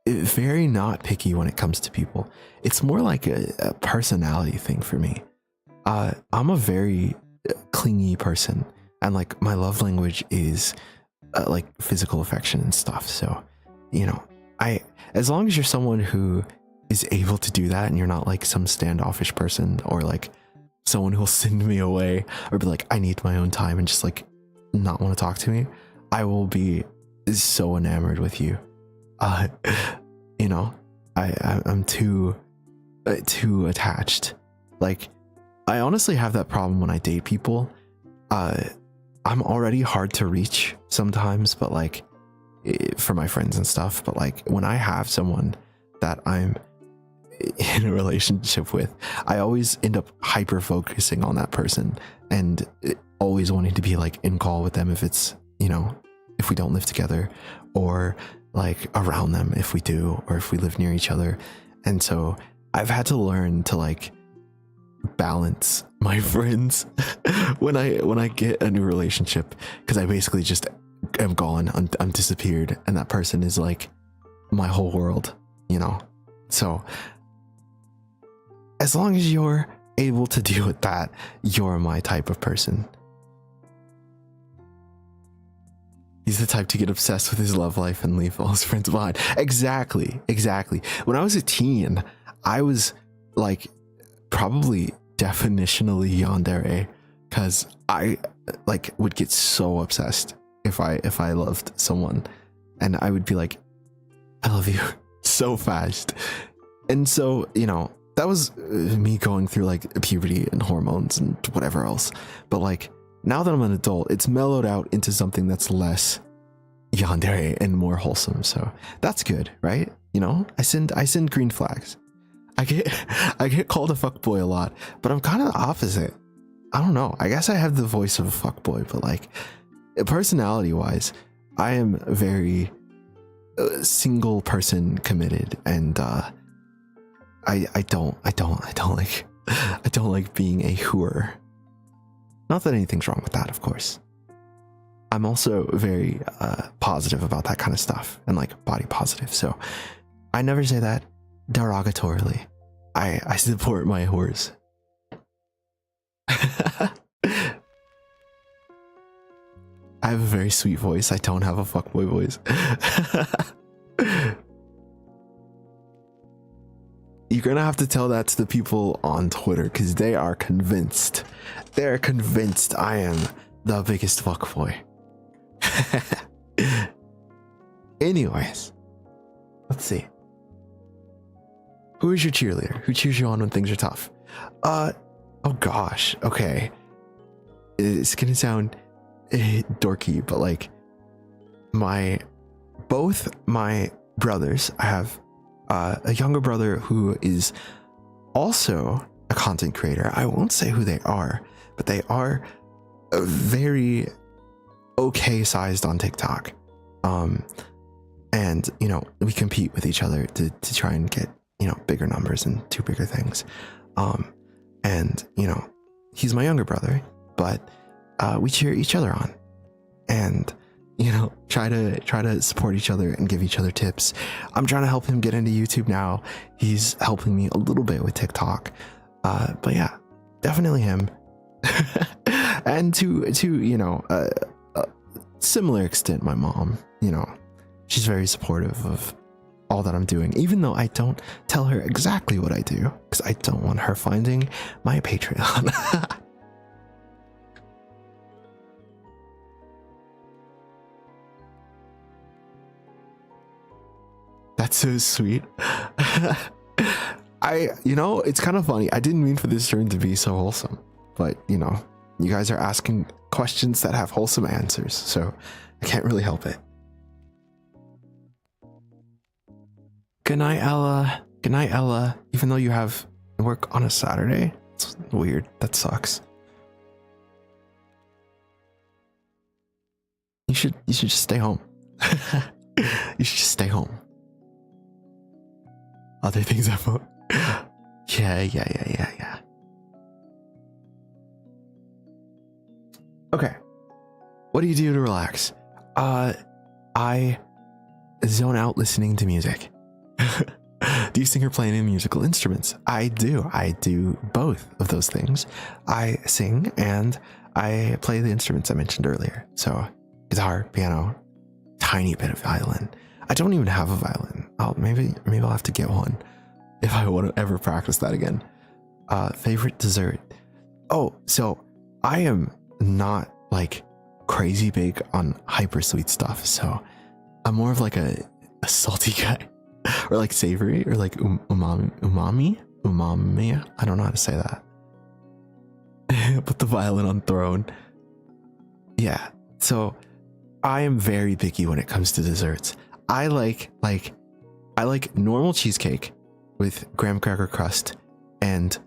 very not picky when it comes to people. It's more like a personality thing for me. I'm a very clingy person, and like my love language is like physical affection and stuff. So, you know, as long as you're someone who is able to do that and you're not like some standoffish person or like someone who'll send me away or be like, I need my own time and just like not want to talk to me, I will be so enamored with you. You know, I'm too attached. Like, I honestly have that problem when I date people. I'm already hard to reach sometimes, but like for my friends and stuff. But like when I have someone that I'm in a relationship with, I always end up hyper focusing on that person and always wanting to be like in call with them if it's, you know, if we don't live together, or like around them if we do, or if we live near each other. And so I've had to learn to like balance my friends when I get a new relationship, because I basically just am gone. I'm disappeared, and that person is like my whole world, you know. So as long as you're able to deal with that, you're my type of person. He's the type to get obsessed with his love life and leave all his friends behind. Exactly. When I was a teen, I was like probably definitionally yandere, because I like would get so obsessed if I loved someone, and I would be like, I love you so fast. And so, you know, that was me going through like puberty and hormones and whatever else. But like now that I'm an adult, it's mellowed out into something that's less yandere and more wholesome. So that's good, right? You know, I send green flags. I get called a fuckboy a lot, but I'm kind of the opposite. I don't know. I guess I have the voice of a fuckboy, but like personality wise, I am very single person committed, and I don't like being a whore. Not that anything's wrong with that, of course. I'm also very positive about that kind of stuff and like body positive. So I never say that derogatorily. I support my whores. I have a very sweet voice. I don't have a fuckboy voice. You're gonna have to tell that to the people on Twitter because they are convinced. They're convinced I am the biggest fuckboy. Anyways, let's see. Who is your cheerleader? Who cheers you on when things are tough? Oh gosh. Okay. It's gonna sound dorky, but like both my brothers, I have a younger brother who is also a content creator. I won't say who they are, but they are very okay sized on TikTok. And you know, we compete with each other to try and get, you know, bigger numbers and do bigger things. And you know, he's my younger brother, but we cheer each other on, and you know, try to support each other and give each other tips. I'm trying to help him get into YouTube now. He's helping me a little bit with TikTok. But yeah, definitely him. And to you know, a similar extent, my mom, you know, she's very supportive of all that I'm doing, even though I don't tell her exactly what I do because I don't want her finding my Patreon. That's so sweet. You know, it's kind of funny. I didn't mean for this stream to be so wholesome, but you know, you guys are asking questions that have wholesome answers, so I can't really help it. Good night, Ella. Good night, Ella. Even though you have work on a Saturday, it's weird. That sucks. You should just stay home. You should just stay home. Other things I vote. Yeah. Okay. What do you do to relax? I zone out listening to music. Do you sing or play any musical instruments? I do both of those things. I sing and I play the instruments I mentioned earlier. So guitar, piano, tiny bit of violin. I don't even have a violin. Maybe I'll have to get one if I want to ever practice that again. Favorite dessert? Oh, so I am not like crazy big on hyper sweet stuff. So I'm more of like a salty guy, or like savory, or like umami. I don't know how to say that. Put the violin on throne. Yeah. So I am very picky when it comes to desserts. I like normal cheesecake with graham cracker crust and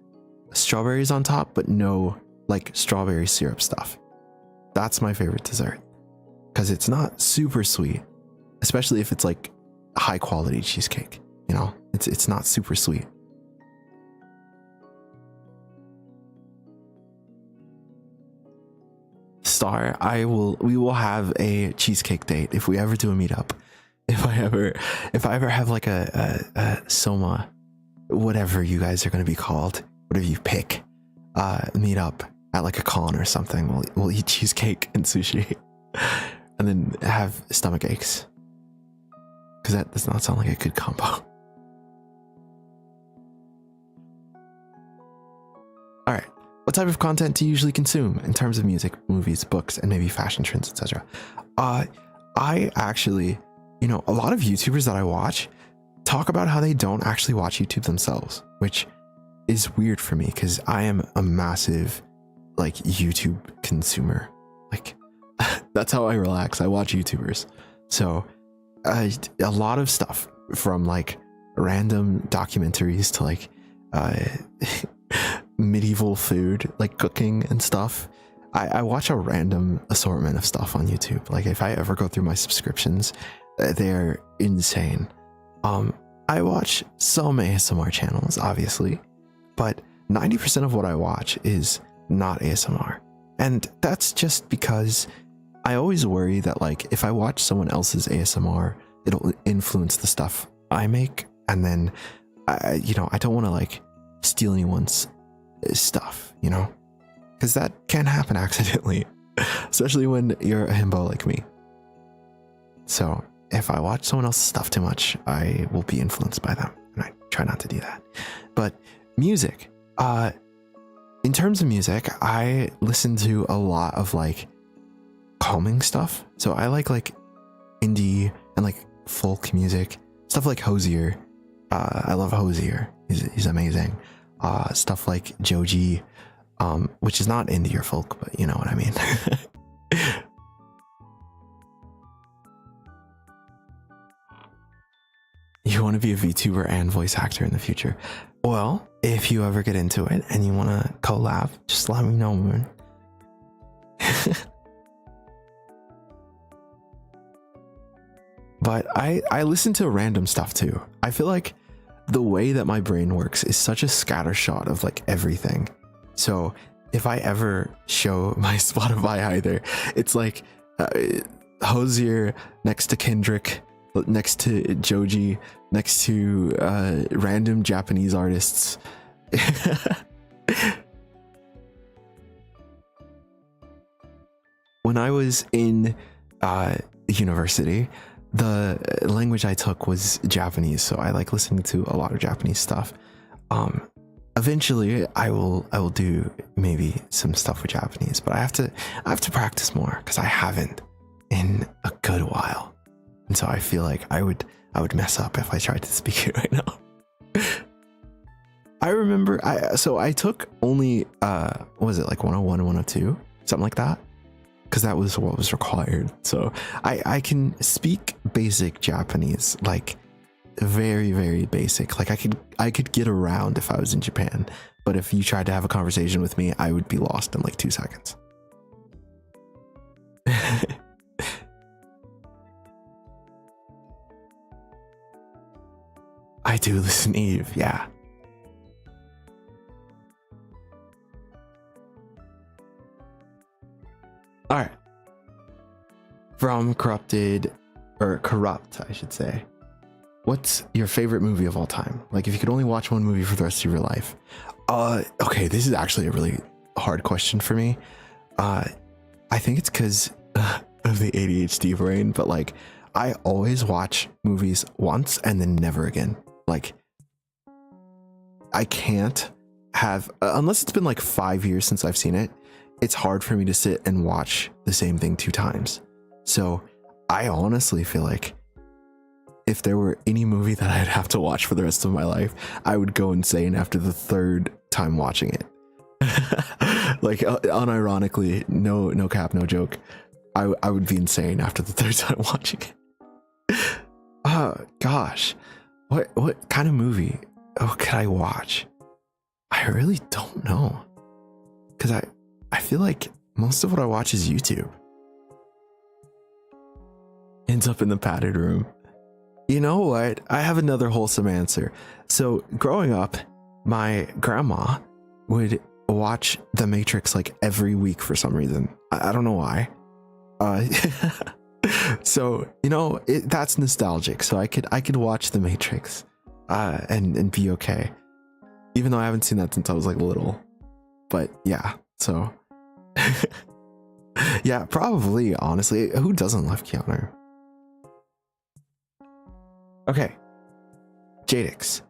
strawberries on top, but no like strawberry syrup stuff. That's my favorite dessert because it's not super sweet, especially if it's like high quality cheesecake. You know, it's not super sweet. Star, we will have a cheesecake date if we ever do a meetup. If I ever have like a Soma, whatever you guys are going to be called, whatever you pick, meet up at like a con or something. We'll eat cheesecake and sushi, and then have stomach aches. Because that does not sound like a good combo. All right. What type of content do you usually consume in terms of music, movies, books, and maybe fashion trends, etc.? I actually, you know, a lot of YouTubers that I watch talk about how they don't actually watch YouTube themselves, which is weird for me because I am a massive like YouTube consumer. Like that's how I relax. I watch YouTubers. So a lot of stuff from like random documentaries to like medieval food, like cooking and stuff. I watch a random assortment of stuff on YouTube. Like if I ever go through my subscriptions, they're insane. I watch some ASMR channels, obviously, but 90% of what I watch is not ASMR. And that's just because I always worry that like if I watch someone else's ASMR, it'll influence the stuff I make. And then, I don't want to like steal anyone's stuff, because that can happen accidentally, especially when you're a himbo like me. So if I watch someone else's stuff too much, I will be influenced by them, and I try not to do that. But music, in terms of music, I listen to a lot of like calming stuff. So I like indie and like folk music, stuff like Hosier. I love Hosier. He's amazing. Stuff like Joji, which is not indie or folk, but you know what I mean. You want to be a VTuber and voice actor in the future? Well, if you ever get into it and you want to collab, just let me know, man. But I listen to random stuff too. I feel like the way that my brain works is such a scattershot of like everything. So if I ever show my Spotify either, it's like Hosier next to Kendrick, next to Joji, next to random Japanese artists. When I was in university, the language I took was Japanese, so I like listening to a lot of Japanese stuff. Eventually I will do maybe some stuff with Japanese, but I have to practice more because I haven't in a good while. And so I feel like I would mess up if I tried to speak it right now. I remember I took only what was it, like 101 and 102, something like that, because that was what was required. So I can speak basic Japanese, like very, very basic. Like I could get around if I was in Japan, but if you tried to have a conversation with me, I would be lost in like 2 seconds. I do listen to Eve, yeah. All right. From Corrupt, I should say. What's your favorite movie of all time? Like if you could only watch one movie for the rest of your life. Okay, this is actually a really hard question for me. I think it's because of the ADHD brain, but like I always watch movies once and then never again. Like I can't have, unless it's been like 5 years since I've seen it, it's hard for me to sit and watch the same thing 2 times. So I honestly feel like if there were any movie that I'd have to watch for the rest of my life, I would go insane after the 3rd time watching it. Like unironically, no cap, no joke. I would be insane after the 3rd time watching it. Oh gosh, what kind of movie could I watch? I really don't know, because I feel like most of what I watch is YouTube. Ends up in the padded room. You know what? I have another wholesome answer. So growing up, my grandma would watch The Matrix like every week for some reason. I don't know why. So that's nostalgic. So I could watch The Matrix and be okay, even though I haven't seen that since I was like little. But yeah, so yeah, probably, honestly. Who doesn't love Keanu? Okay, Jadix,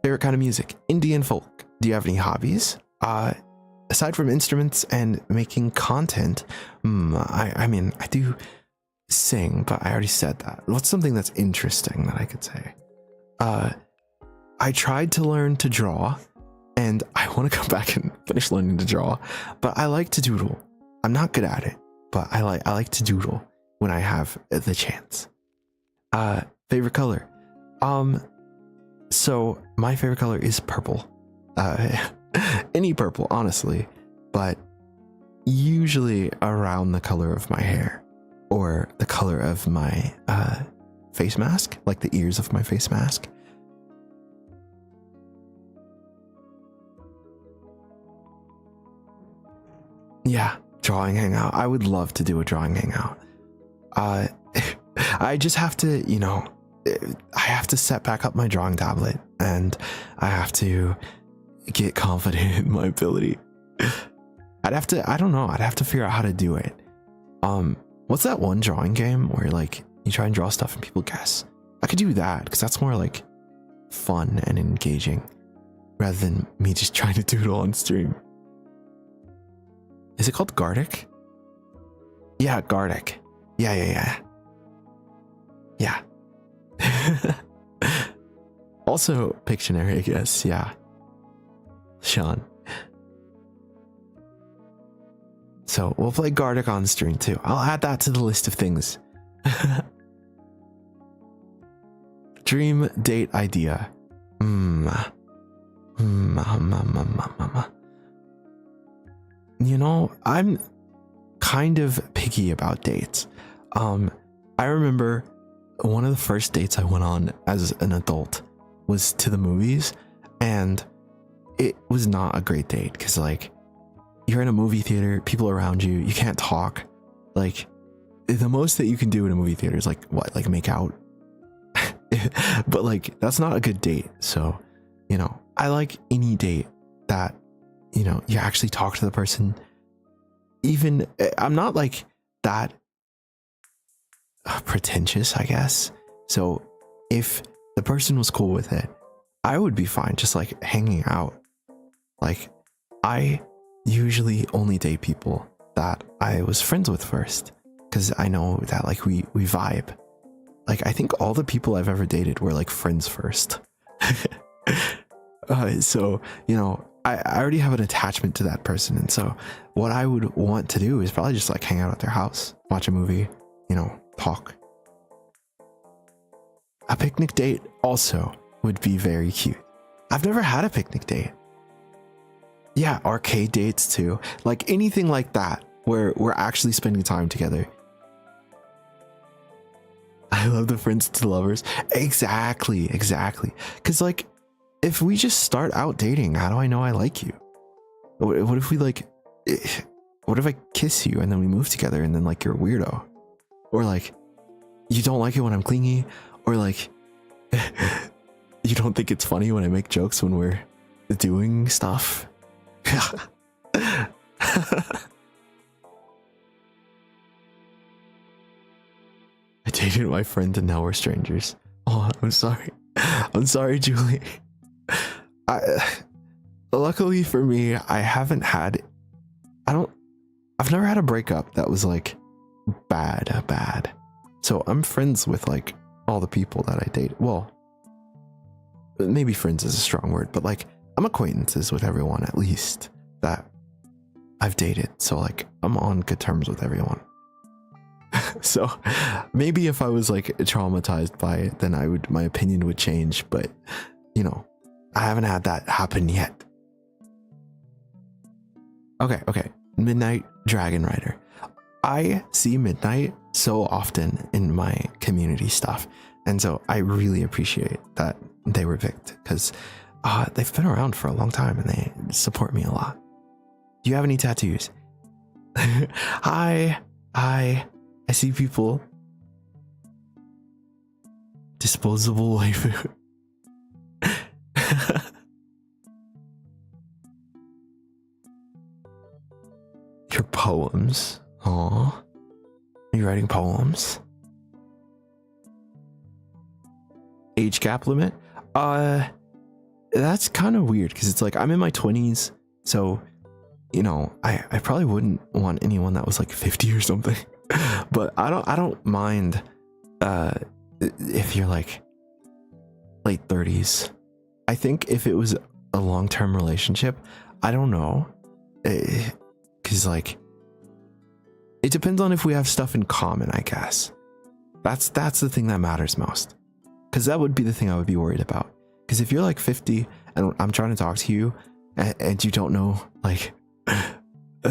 favorite kind of music, indie and folk. Do you have any hobbies? Aside from instruments and making content, I mean, I do sing, but I already said that. What's something that's interesting that I could say? I tried to learn to draw, and I want to come back and finish learning to draw, but I like to doodle. I'm not good at it, but I like to doodle when I have the chance. Favorite color? So my favorite color is purple. Any purple, honestly, but usually around the color of my hair or the color of my face mask, like the ears of my face mask. Yeah, drawing hangout. I would love to do a drawing hangout. I just have to, you know, I have to set back up my drawing tablet, and I have to get confident in my ability. I don't know, I'd have to figure out how to do it. What's that one drawing game where like you try and draw stuff and people guess? I could do that because that's more like fun and engaging rather than me just trying to doodle on stream. Is it called Gartic? Yeah, Gartic. Yeah. Also Pictionary, I guess. Yeah. Sean. So we'll play Gartic on stream too. I'll add that to the list of things. Dream date idea. You know, I'm kind of picky about dates. I remember one of the first dates I went on as an adult was to the movies, and it was not a great date because like you're in a movie theater, people around you, you can't talk. Like the most that you can do in a movie theater is like what, like make out. But like that's not a good date. So, you know, I like any date that, you know, you actually talk to the person. Even I'm not like that pretentious, I guess. So if the person was cool with it, I would be fine just like hanging out. Like I usually only date people that I was friends with first, because I know that like we vibe. Like I think all the people I've ever dated were like friends first. So, you know, I already have an attachment to that person, and so what I would want to do is probably just like hang out at their house, watch a movie, you know, talk. A picnic date also would be very cute. I've never had a picnic date. Yeah, arcade dates too. Like anything like that where we're actually spending time together. I love the friends to lovers. Exactly. Because like, if we just start out dating, how do I know I like you? What if we like, what if I kiss you and then we move together and then like you're a weirdo? Or like, you don't like it when I'm clingy? Or like, you don't think it's funny when I make jokes when we're doing stuff? I dated my friend and now we're strangers. Oh, I'm sorry. I'm sorry, Julie. Luckily for me, I've never had a breakup that was like bad. So I'm friends with like all the people that I date. Well, maybe friends is a strong word, but like I'm acquaintances with everyone at least that I've dated. So like I'm on good terms with everyone. So maybe if I was like traumatized by it, then my opinion would change, but you know, I haven't had that happen yet. Okay. Midnight Dragon Rider. I see Midnight so often in my community stuff, and so I really appreciate that they were picked because they've been around for a long time and they support me a lot. Do you have any tattoos? Hi. I see people. Disposable waifu. Your poems. Aw. Are you writing poems? Age gap limit? That's kind of weird because it's like I'm in my 20s, so you know, I probably wouldn't want anyone that was like 50 or something. But I don't mind if you're like late 30s. I think if it was a long-term relationship, I don't know, because like it depends on if we have stuff in common, I guess. That's the thing that matters most, because that would be the thing I would be worried about. Because if you're like 50 and I'm trying to talk to you and you don't know like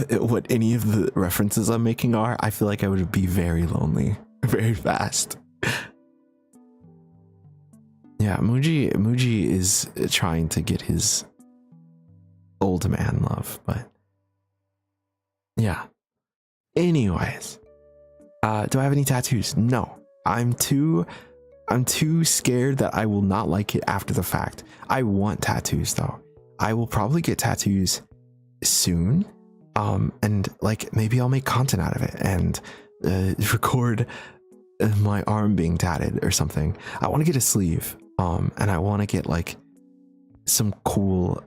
what any of the references I'm making are, I feel like I would be very lonely very fast. Yeah, Muji is trying to get his old man love, but yeah. Anyways, do I have any tattoos? No. I'm too scared that I will not like it after the fact. I want tattoos though. I will probably get tattoos soon. And like maybe I'll make content out of it and record my arm being tatted or something. I want to get a sleeve. And I want to get like some cool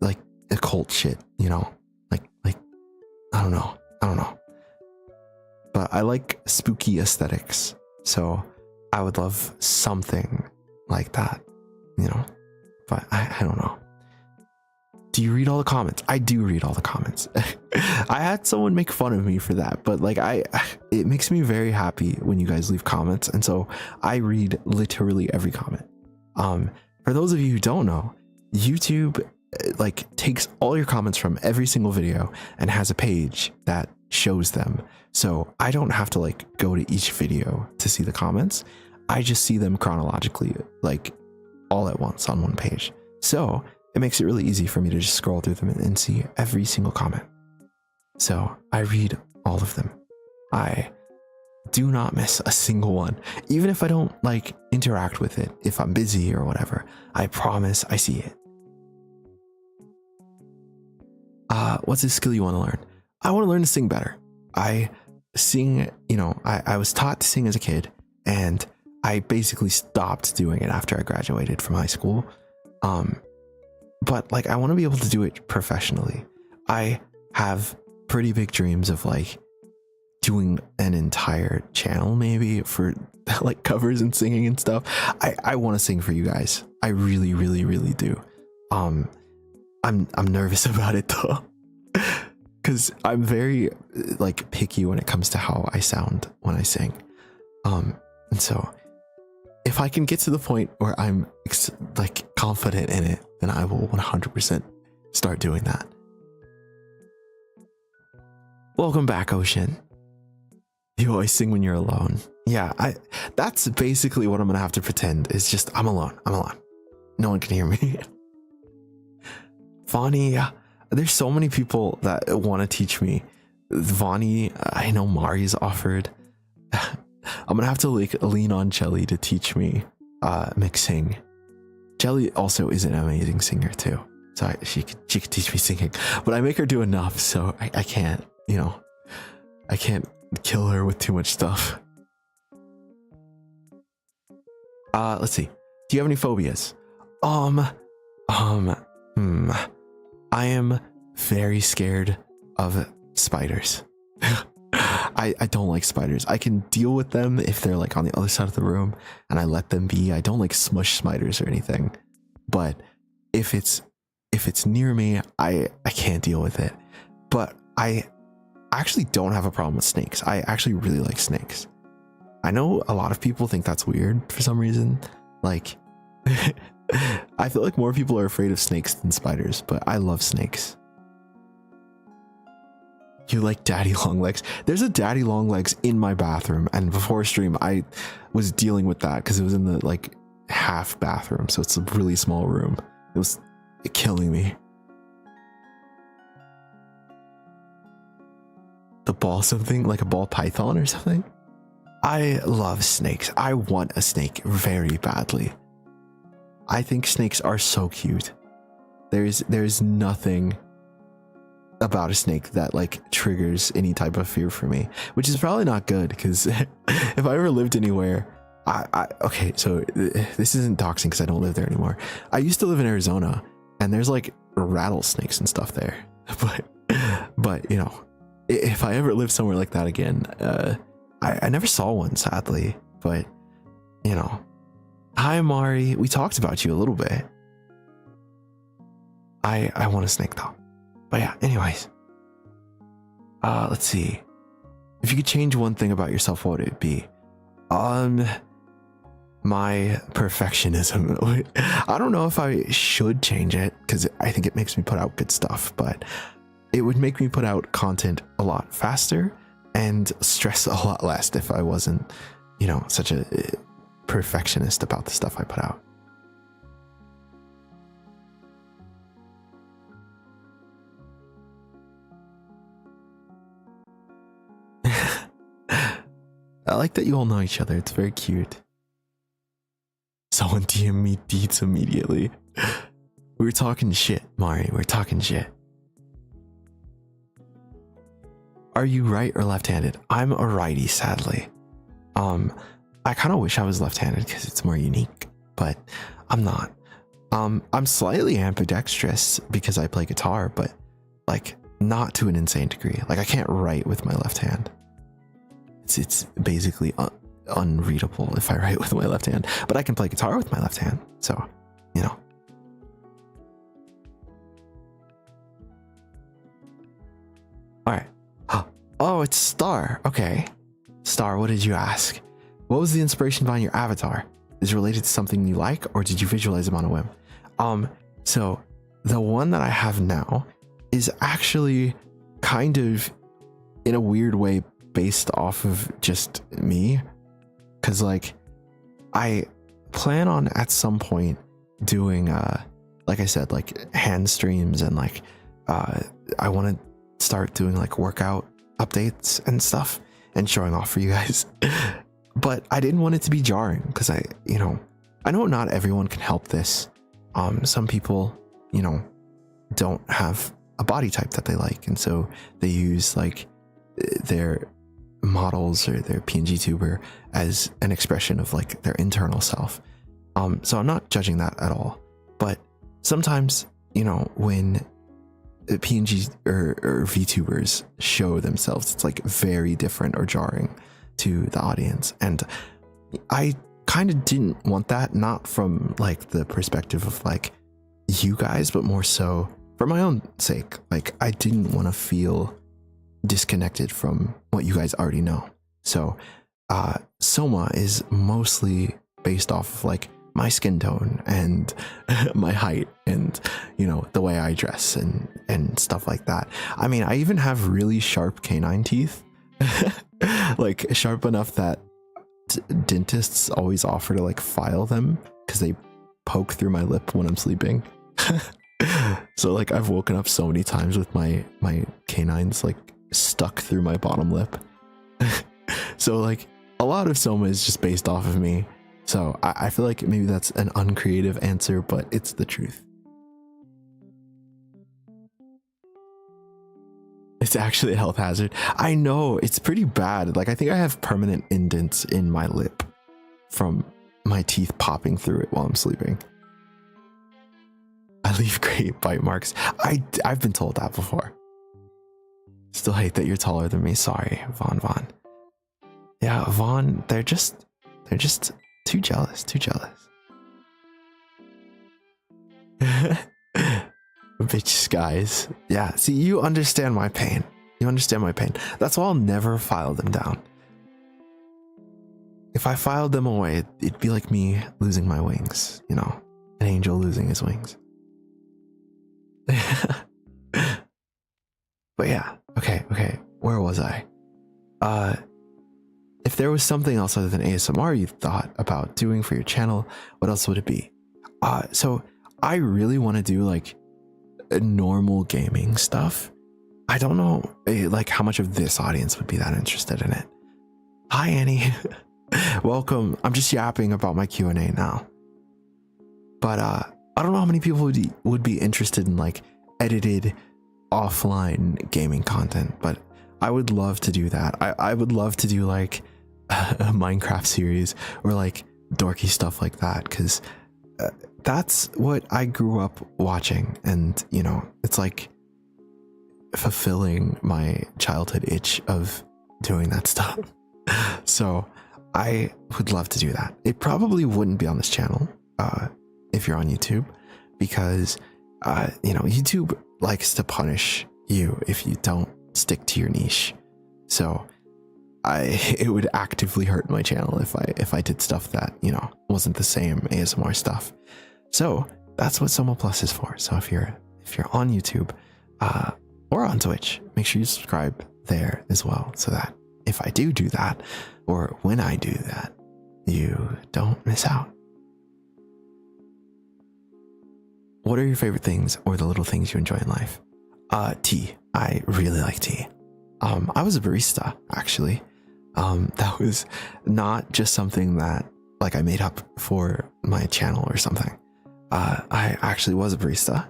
like occult shit, you know, like I don't know. But I like spooky aesthetics, so I would love something like that, you know. But I don't know. Do you read all the comments? I do read all the comments. I had someone make fun of me for that, but like it makes me very happy when you guys leave comments, and so I read literally every comment. For those of you who don't know, YouTube like takes all your comments from every single video and has a page that shows them. So I don't have to like go to each video to see the comments. I just see them chronologically, like all at once on one page. So it makes it really easy for me to just scroll through them and see every single comment. So I read all of them. I do not miss a single one, even if I don't like interact with it, if I'm busy or whatever. I promise I see it. What's a skill you want to learn? I want to learn to sing better. I sing, you know, I was taught to sing as a kid, and I basically stopped doing it after I graduated from high school. But like I want to be able to do it professionally. I have pretty big dreams of like doing an entire channel maybe for like covers and singing and stuff. I want to sing for you guys. I really do. I'm nervous about it though, because I'm very like picky when it comes to how I sound when I sing. And so if I can get to the point where I'm like confident in it, then I will 100% start doing that. Welcome back, Ocean. You always sing when you're alone. Yeah, that's basically what I'm gonna have to pretend. It's just I'm alone. No one can hear me. Vani, there's so many people that want to teach me. Vani, I know Mari's offered. I'm gonna have to like lean on Jelly to teach me mixing. Jelly also is an amazing singer too, so she could teach me singing, but I make her do enough, so I can't, you know, I can't kill her with too much stuff. Let's see. Do you have any phobias? I am very scared of spiders. I don't like spiders. I can deal with them if they're like on the other side of the room and I let them be. I don't like smush spiders or anything, but if it's near me, I can't deal with it. But I actually don't have a problem with snakes. I actually really like snakes. I know a lot of people think that's weird for some reason. Like, I feel like more people are afraid of snakes than spiders, but I love snakes. You like daddy long legs? There's a daddy long legs in my bathroom, and before stream I was dealing with that because it was in the like half bathroom, so it's a really small room. It was killing me. The ball something, like a ball python or something? I love snakes. I want a snake very badly. I think snakes are so cute. There's nothing about a snake that like triggers any type of fear for me, which is probably not good, because if I ever lived anywhere, okay, so this isn't doxing because I don't live there anymore. I used to live in Arizona, and there's like rattlesnakes and stuff there, but you know, if I ever live somewhere like that again, I never saw one, sadly, but you know, Hi, Mari. We talked about you a little bit. I want a snake though. But yeah, anyways. Let's see. If you could change one thing about yourself, what would it be? My perfectionism. I don't know if I should change it because I think it makes me put out good stuff, but it would make me put out content a lot faster and stress a lot less if I wasn't, you know, such a perfectionist about the stuff I put out. I like that you all know each other. It's very cute. Someone DM me deets immediately. We were talking shit, Mari. We're talking shit. Are you right or left-handed? I'm a righty, sadly. I kind of wish I was left-handed because it's more unique, but I'm not. I'm slightly ambidextrous because I play guitar, but like not to an insane degree. Like I can't write with my left hand. It's basically unreadable if I write with my left hand, but I can play guitar with my left hand. So, you know. All right. Oh, it's Star. Okay. Star, what did you ask? What was the inspiration behind your avatar? Is it related to something you like, or did you visualize them on a whim? So the one that I have now is actually kind of in a weird way based off of just me, because like I plan on at some point doing like I said, like hand streams, and like I want to start doing like workout updates and stuff and showing off for you guys. But I didn't want it to be jarring because I know not everyone can help this. Some people, you know, don't have a body type that they like, and so they use like their models or their PNG tuber as an expression of like their internal self. So I'm not judging that at all, but sometimes, you know, when PNG or VTubers show themselves, it's like very different or jarring to the audience, and I kind of didn't want that, not from like the perspective of like you guys, but more so for my own sake. Like I didn't want to feel disconnected from what you guys already know. So Soma is mostly based off of like my skin tone and my height and, you know, the way I dress and stuff like that. I mean, I even have really sharp canine teeth, like sharp enough that dentists always offer to like file them because they poke through my lip when I'm sleeping. So like I've woken up so many times with my canines like stuck through my bottom lip. So like a lot of Soma is just based off of me. So I feel like maybe that's an uncreative answer, but it's the truth. It's actually a health hazard. I know, it's pretty bad. Like I think I have permanent indents in my lip from my teeth popping through it while I'm sleeping. I leave great bite marks. I've been told that before. Still hate that you're taller than me. Sorry, Vaughn. Yeah, Vaughn, they're just too jealous. Bitch guys. Yeah, see, you understand my pain. That's why I'll never file them down. If I filed them away, it'd be like me losing my wings, you know, an angel losing his wings. But yeah, okay, where was I? If there was something else other than ASMR you thought about doing for your channel, what else would it be? So I really want to do like normal gaming stuff. I don't know like how much of this audience would be that interested in it. Hi Annie. Welcome. I'm just yapping about my Q&A now. But I don't know how many people would be interested in like edited offline gaming content, but I would love to do that. I would love to do like a Minecraft series or like dorky stuff like that, because that's what I grew up watching, and you know, it's like fulfilling my childhood itch of doing that stuff. So I would love to do that. It probably wouldn't be on this channel if you're on YouTube, because YouTube likes to punish you if you don't stick to your niche. So it would actively hurt my channel if I did stuff that, wasn't the same ASMR stuff. So that's what Soma Plus is for. So if you're on YouTube or on Twitch, make sure you subscribe there as well, so that if I do that, or when I do that, you don't miss out. What are your favorite things or the little things you enjoy in life? Tea. I really like tea. I was a barista, actually. That was not just something that I made up for my channel or something. I actually was a barista,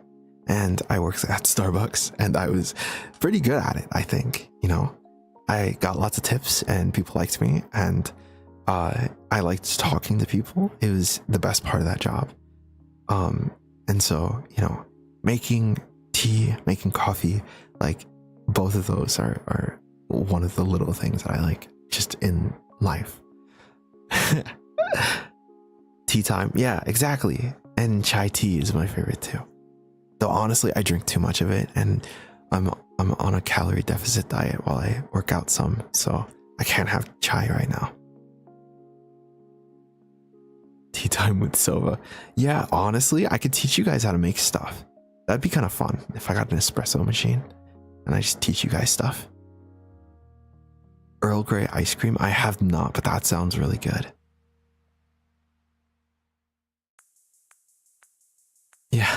and I worked at Starbucks, and I was pretty good at it, I think. I got lots of tips and people liked me, and I liked talking to people. It was the best part of that job. And so, making tea, making coffee, both of those are one of the little things that I like just in life. Tea time. Yeah, exactly. And chai tea is my favorite too. Though honestly, I drink too much of it, and I'm on a calorie deficit diet while I work out some, so I can't have chai right now. Tea time with Sova. Yeah, honestly, I could teach you guys how to make stuff. That'd be kind of fun if I got an espresso machine and I just teach you guys stuff. Earl Grey ice cream. I have not, but that sounds really good. Yeah.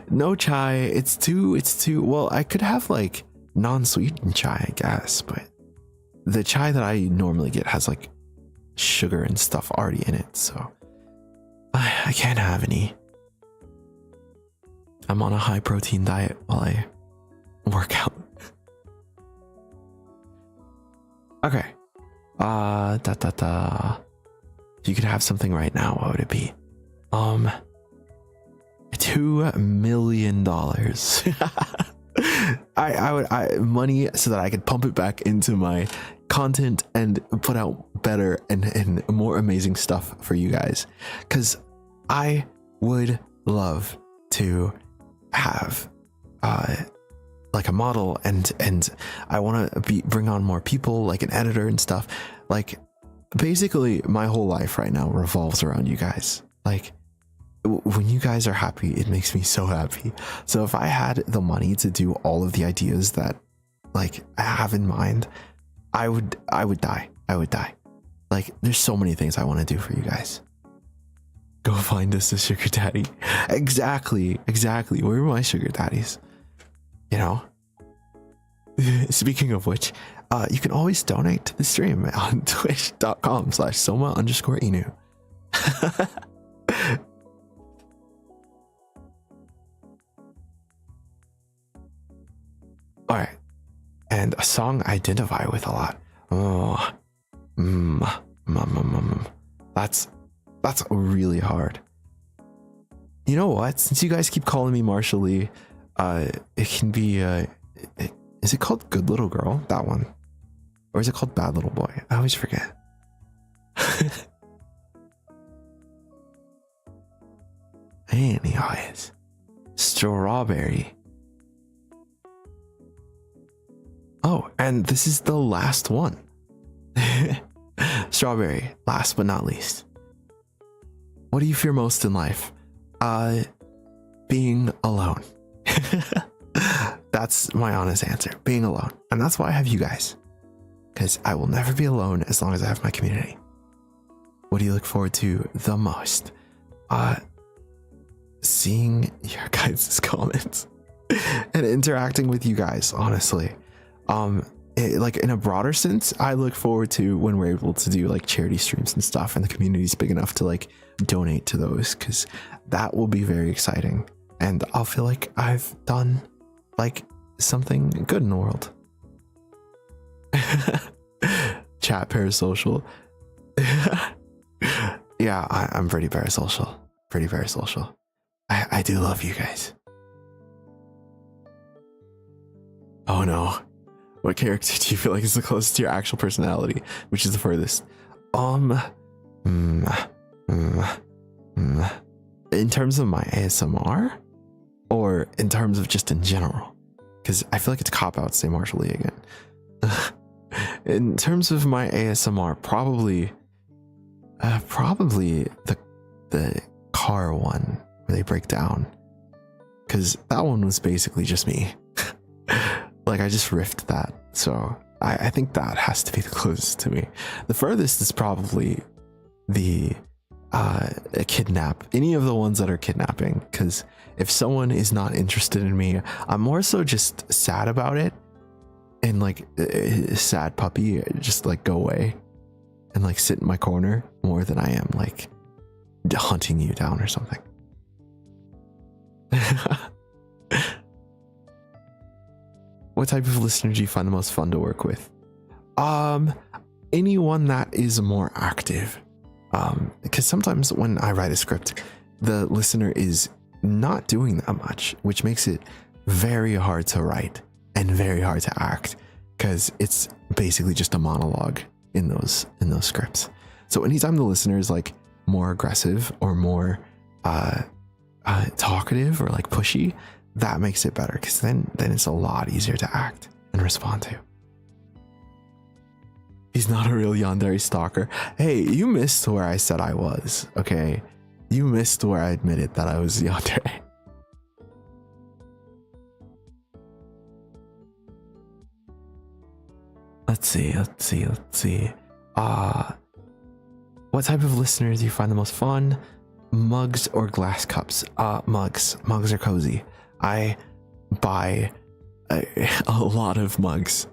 No chai. It's too well, I could have non-sweetened chai, I guess, but the chai that I normally get has sugar and stuff already in it, so I can't have any. I'm on a high protein diet while I work out. Okay. If you could have something right now, what would it be? $2 million. I money so that I could pump it back into my content and put out better and more amazing stuff for you guys, because I would love to have a model, and I want to bring on more people, like an editor and stuff. Basically my whole life right now revolves around you guys. When you guys are happy, it makes me so happy. So if I had the money to do all of the ideas that I have in mind, I would die. I would die. There's so many things I want to do for you guys. Go find us a sugar daddy. Exactly. Where are my sugar daddies? Speaking of which, you can always donate to the stream on twitch.com/soma_inu. All right, and a song I identify with a lot. That's really hard. You know what? Since you guys keep calling me Marshall Lee, it can be is it called Good Little Girl? That one, or is it called Bad Little Boy? I always forget. Anyways, Strawberry. Oh, and this is the last one. Strawberry, last but not least. What do you fear most in life? Being alone. That's my honest answer. Being alone. And that's why I have you guys. Because I will never be alone as long as I have my community. What do you look forward to the most? Seeing your guys' comments and interacting with you guys, honestly. In a broader sense, I look forward to when we're able to do charity streams and stuff, and the community's big enough to donate to those, because that will be very exciting, and I'll feel like I've done something good in the world. Chat parasocial. Yeah, I'm pretty parasocial. I do love you guys. Oh no. What character do you feel like is the closest to your actual personality? Which is the furthest? Um, mm, mm, in terms of my ASMR, or in terms of just in general, because I feel like it's a cop out to say Marshall Lee again. In terms of my ASMR, probably the car one where they break down, because that one was basically just me. Like I just riffed that, so I think that has to be the closest to me. The furthest is probably the kidnap, any of the ones that are kidnapping, because if someone is not interested in me, I'm more so just sad about it, and like sad puppy, just like go away and like sit in my corner more than I am like hunting you down or something. What type of listener do you find the most fun to work with? Anyone that is more active. Because sometimes when I write a script, the listener is not doing that much, which makes it very hard to write and very hard to act, because it's basically just a monologue in those scripts. So anytime the listener is like more aggressive or more talkative or like pushy, that makes it better, because then it's a lot easier to act and respond to. He's not a real yandere stalker. Hey, you missed where I said I was, okay? You missed where I admitted that I was yandere. Let's see. What type of listeners do you find the most fun? Mugs or glass cups? Mugs. Mugs are cozy. I buy a lot of mugs.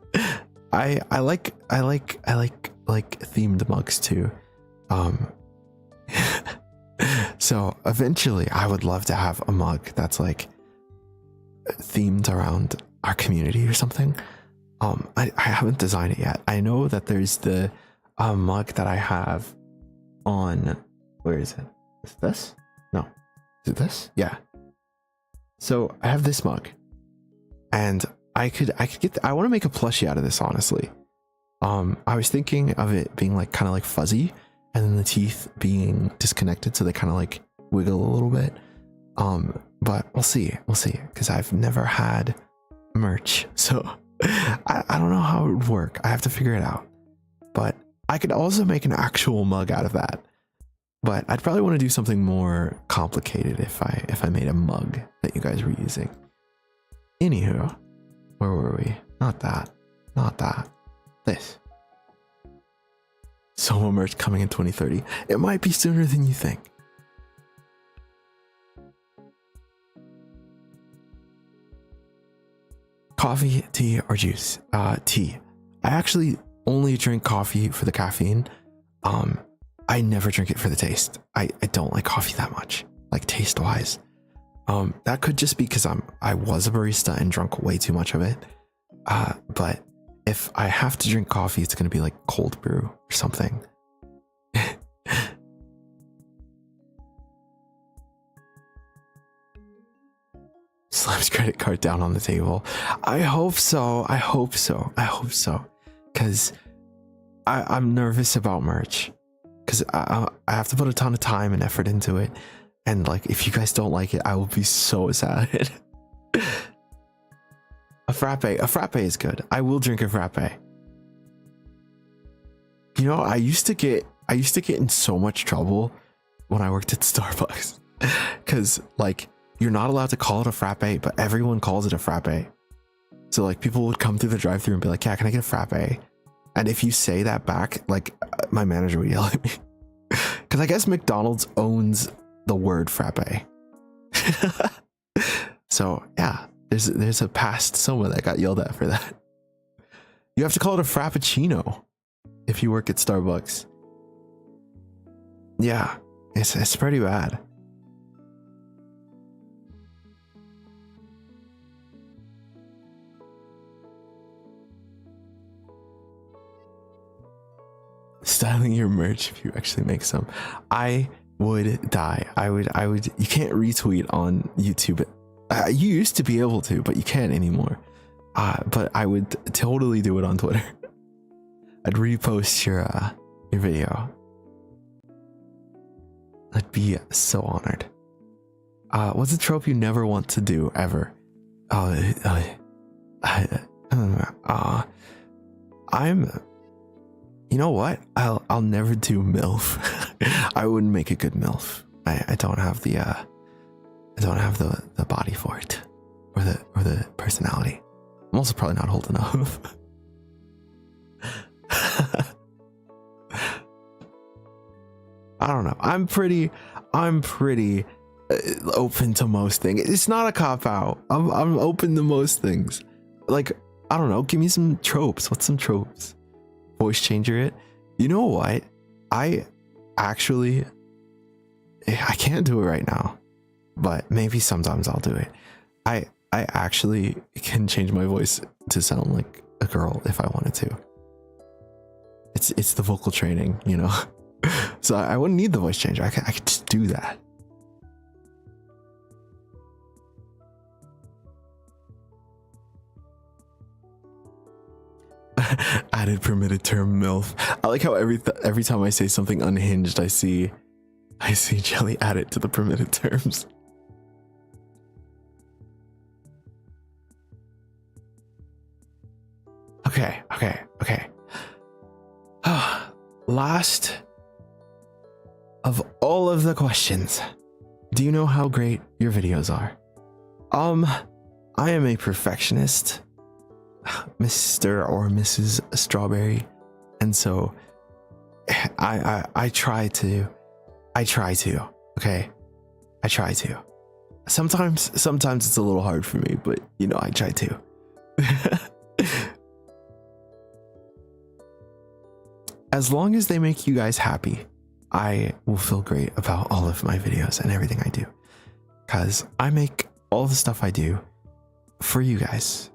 I like themed mugs too. So eventually I would love to have a mug that's like themed around our community or something. I haven't designed it yet. I know that there's the mug that I have on, where is it? Is it this? No. Is it this? Yeah. So I have this mug, and I could get, I want to make a plushie out of this, honestly. I was thinking of it being like kind of like fuzzy, and then the teeth being disconnected, so they kind of like wiggle a little bit. But we'll see, because I've never had merch, so I don't know how it would work. I have to figure it out. But I could also make an actual mug out of that. But I'd probably want to do something more complicated if I made a mug that you guys were using. Anywho, where were we? Not that. This. Solo merch coming in 2030. It might be sooner than you think. Coffee, tea, or juice? Tea. I actually only drink coffee for the caffeine. I never drink it for the taste. I don't like coffee that much, like taste wise. That could just be because I was a barista and drunk way too much of it. But if I have to drink coffee, it's gonna be like cold brew or something. Slam's credit card down on the table. I hope so. Because I'm nervous about merch. Because I have to put a ton of time and effort into it. And like, if you guys don't like it, I will be so sad. A frappe is good. I will drink a frappe. You know, I used to get in so much trouble when I worked at Starbucks. Because like, you're not allowed to call it a frappe, but everyone calls it a frappe. So like, people would come through the drive-thru and be like, yeah, can I get a frappe? And if you say that back, like, my manager would yell at me. Because I guess McDonald's owns the word frappe. So yeah, there's a past someone that got yelled at for that. You have to call it a frappuccino if you work at Starbucks. Yeah, it's pretty bad. Styling your merch if you actually make some. I would die. I would. You can't retweet on YouTube. You used to be able to, but you can't anymore. But I would totally do it on Twitter. I'd repost your video. I'd be so honored. What's a trope you never want to do ever? You know what? I'll never do MILF. I wouldn't make a good MILF. I don't have the body for it, or the personality. I'm also probably not old enough. I don't know. I'm pretty open to most things. It's not a cop out. I'm open to most things. Like, I don't know. Give me some tropes. What's some tropes? Voice changer it. You know what? I can't do it right now, but maybe sometimes I'll do it. I actually can change my voice to sound like a girl if I wanted to. It's the vocal training, you know. So I wouldn't need the voice changer. I could just do that. Added permitted term MILF. I like how every time I say something unhinged, I see Jelly add it to the permitted terms. Okay. Last of all of the questions. Do you know how great your videos are? I am a perfectionist, Mr. or Mrs. Strawberry, and so I try to. Okay, I try to. Sometimes it's a little hard for me, but you know, I try to. As long as they make you guys happy, I will feel great about all of my videos and everything I do, because I make all the stuff I do for you guys.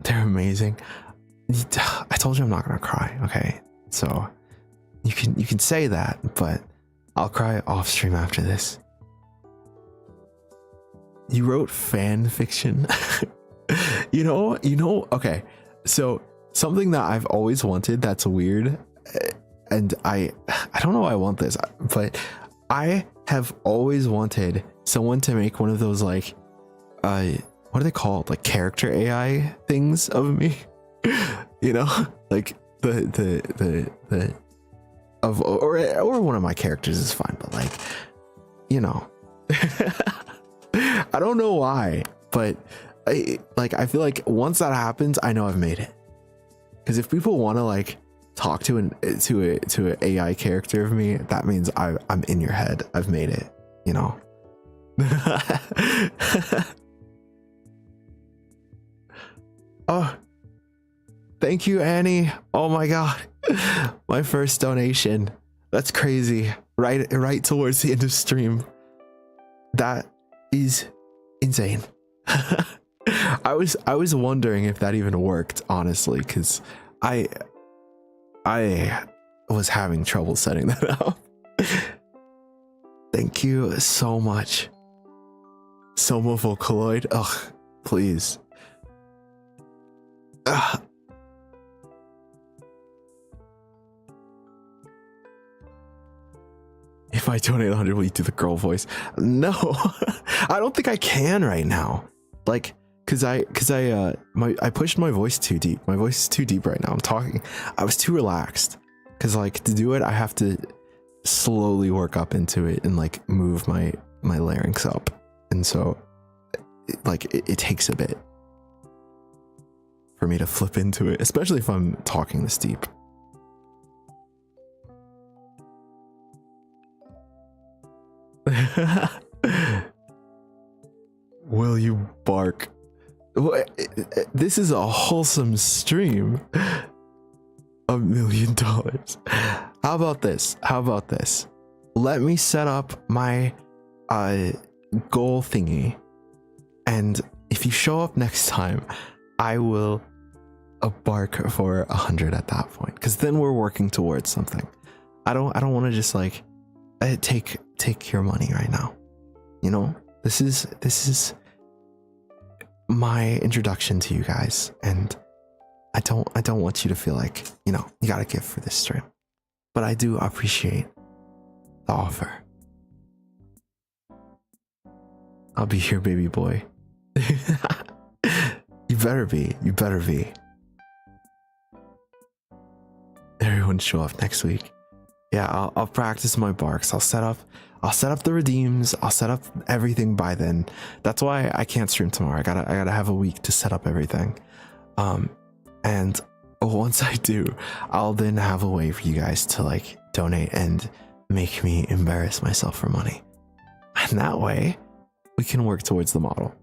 They're amazing. I told you I'm not gonna cry, okay? So you can say that, but I'll cry off stream after this. You wrote fan fiction. you know, okay. So something that I've always wanted that's weird, and I don't know why I want this, but I have always wanted someone to make one of those, like, what are they called? Like character AI things of me. You know, like the or one of my characters is fine, but like, you know, I don't know why, but I feel like once that happens, I know I've made it. Because if people want to like talk to an AI character of me, that means I'm in your head. I've made it, you know. Oh, thank you, Annie. Oh my god, my first donation. That's crazy. Right towards the end of stream. That is insane. I was wondering if that even worked, honestly, because I was having trouble setting that up. Thank you so much. Soma Vocaloid. Ugh, please. Ugh. If I donate 100, will you do the girl voice? No, I don't think I can right now. Like, cause I pushed my voice too deep. My voice is too deep right now. I'm talking. I was too relaxed. Cause like to do it, I have to slowly work up into it and like move my larynx up. And so, it takes a bit for me to flip into it, especially if I'm talking this deep. Will you bark? This is a wholesome stream. $1 million. How about this? Let me set up my goal thingy, and if you show up next time, I will bark for 100 at that point, because then we're working towards something. I don't want to just like take your money right now. You know, this is my introduction to you guys, and I don't want you to feel like, you know, you gotta give for this stream. But I do appreciate the offer. I'll be here, baby boy. You better be. You better be. Everyone show up next week. Yeah, I'll practice my barks. I'll set up the redeems. I'll set up everything by then. That's why I can't stream tomorrow. I gotta have a week to set up everything. And once I do, I'll then have a way for you guys to like donate and make me embarrass myself for money. And that way we can work towards the model.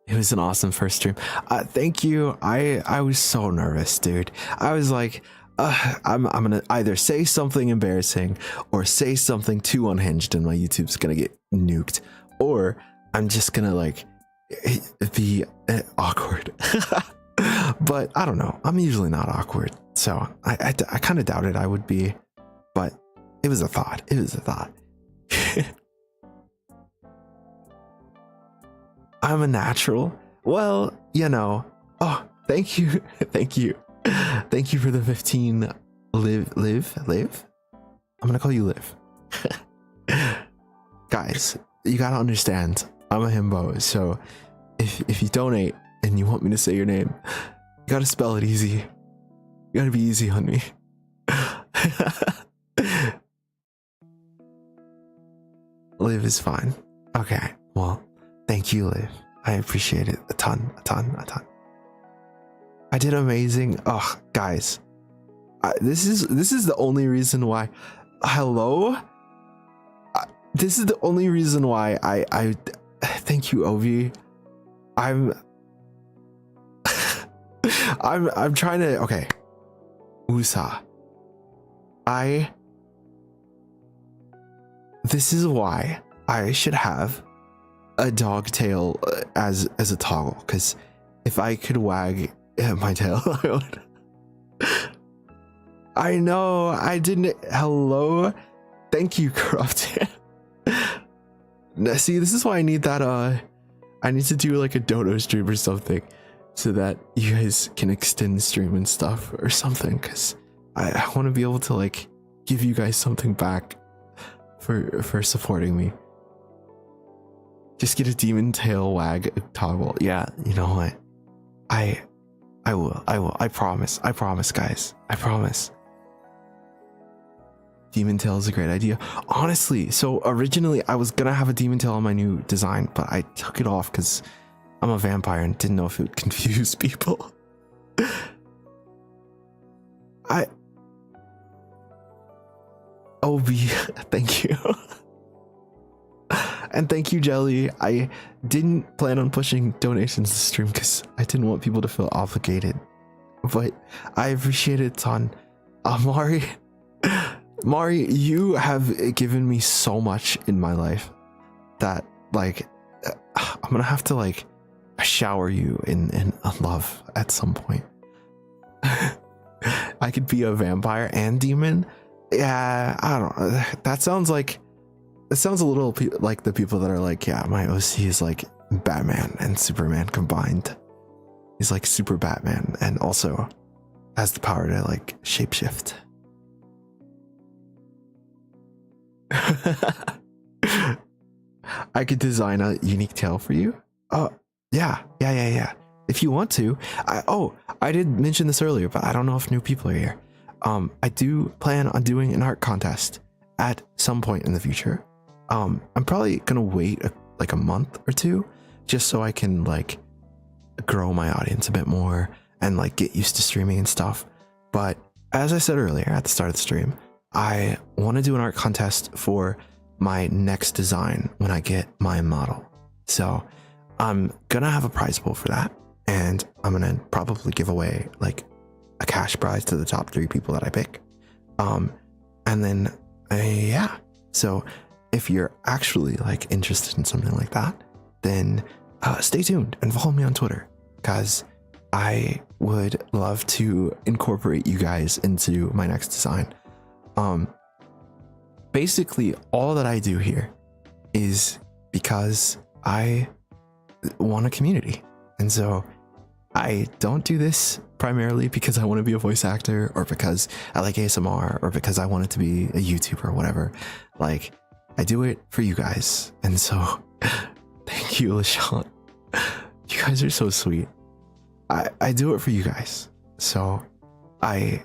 It was an awesome first stream. Thank you. I was so nervous, dude. I was like, I'm gonna either say something embarrassing or say something too unhinged and my YouTube's gonna get nuked, or I'm just gonna like be awkward. But I don't know. I'm usually not awkward, so I kind of doubted I would be, but it was a thought. It was a thought. I'm a natural. Well, you know. Oh, thank you. Thank you. Thank you for the 15 live. I'm gonna call you Liv. Guys, you gotta understand, I'm a himbo, so if you donate and you want me to say your name, you gotta spell it easy. You gotta be easy on me. Liv is fine. Okay, well, thank you, Liv. I appreciate it a ton. I did amazing. Oh, guys, this is the only reason why. Hello. This is the only reason why I thank you, Ovi. I'm trying to. Okay, Usa. This is why I should have a dog tail as a toggle, because if I could wag my tail, I would. I know I didn't. Hello, thank you, Corrupt. See, this is why I need that. I need to do like a dodo stream or something, so that you guys can extend stream and stuff or something, because I want to be able to like give you guys something back for supporting me. Just get a demon tail wag toggle. Yeah, you know what? I will. I promise, guys. I promise. Demon tail is a great idea. Honestly, so originally I was gonna have a demon tail on my new design, but I took it off because I'm a vampire and didn't know if it would confuse people. OB, thank you. And thank you, Jelly. I didn't plan on pushing donations this stream because I didn't want people to feel obligated, but I appreciate it a ton. Mari, you have given me so much in my life that like I'm gonna have to like shower you in love at some point. I could be a vampire and demon. Yeah, I don't know. That sounds a little like the people that are like, yeah, my OC is like Batman and Superman combined. He's like super Batman and also has the power to like shapeshift. I could design a unique tail for you. Yeah. If you want to. I did mention this earlier, but I don't know if new people are here. I do plan on doing an art contest at some point in the future. I'm probably gonna wait like a month or two just so I can like grow my audience a bit more and like get used to streaming and stuff. But as I said earlier at the start of the stream, I want to do an art contest for my next design when I get my model. So I'm gonna have a prize pool for that, and I'm gonna probably give away like a cash prize to the top 3 people that I pick. And then yeah, so if you're actually like interested in something like that, then stay tuned and follow me on Twitter, because I would love to incorporate you guys into my next design. Basically all that I do here is because I want a community, and so I don't do this primarily because I want to be a voice actor or because I like ASMR or because I wanted to be a YouTuber or whatever. Like, I do it for you guys. And so thank you, LaShawn. You guys are so sweet. I do it for you guys. So I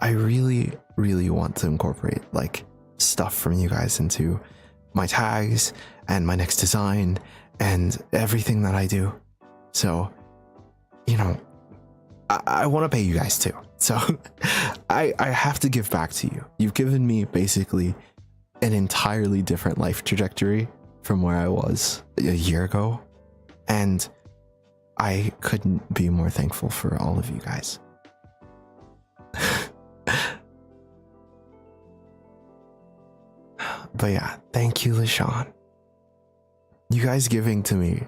really, really want to incorporate like stuff from you guys into my tags and my next design and everything that I do. So, you know, I want to pay you guys too. So I have to give back to you. You've given me basically an entirely different life trajectory from where I was a year ago. And I couldn't be more thankful for all of you guys. But yeah, thank you, LaShawn. You guys giving to me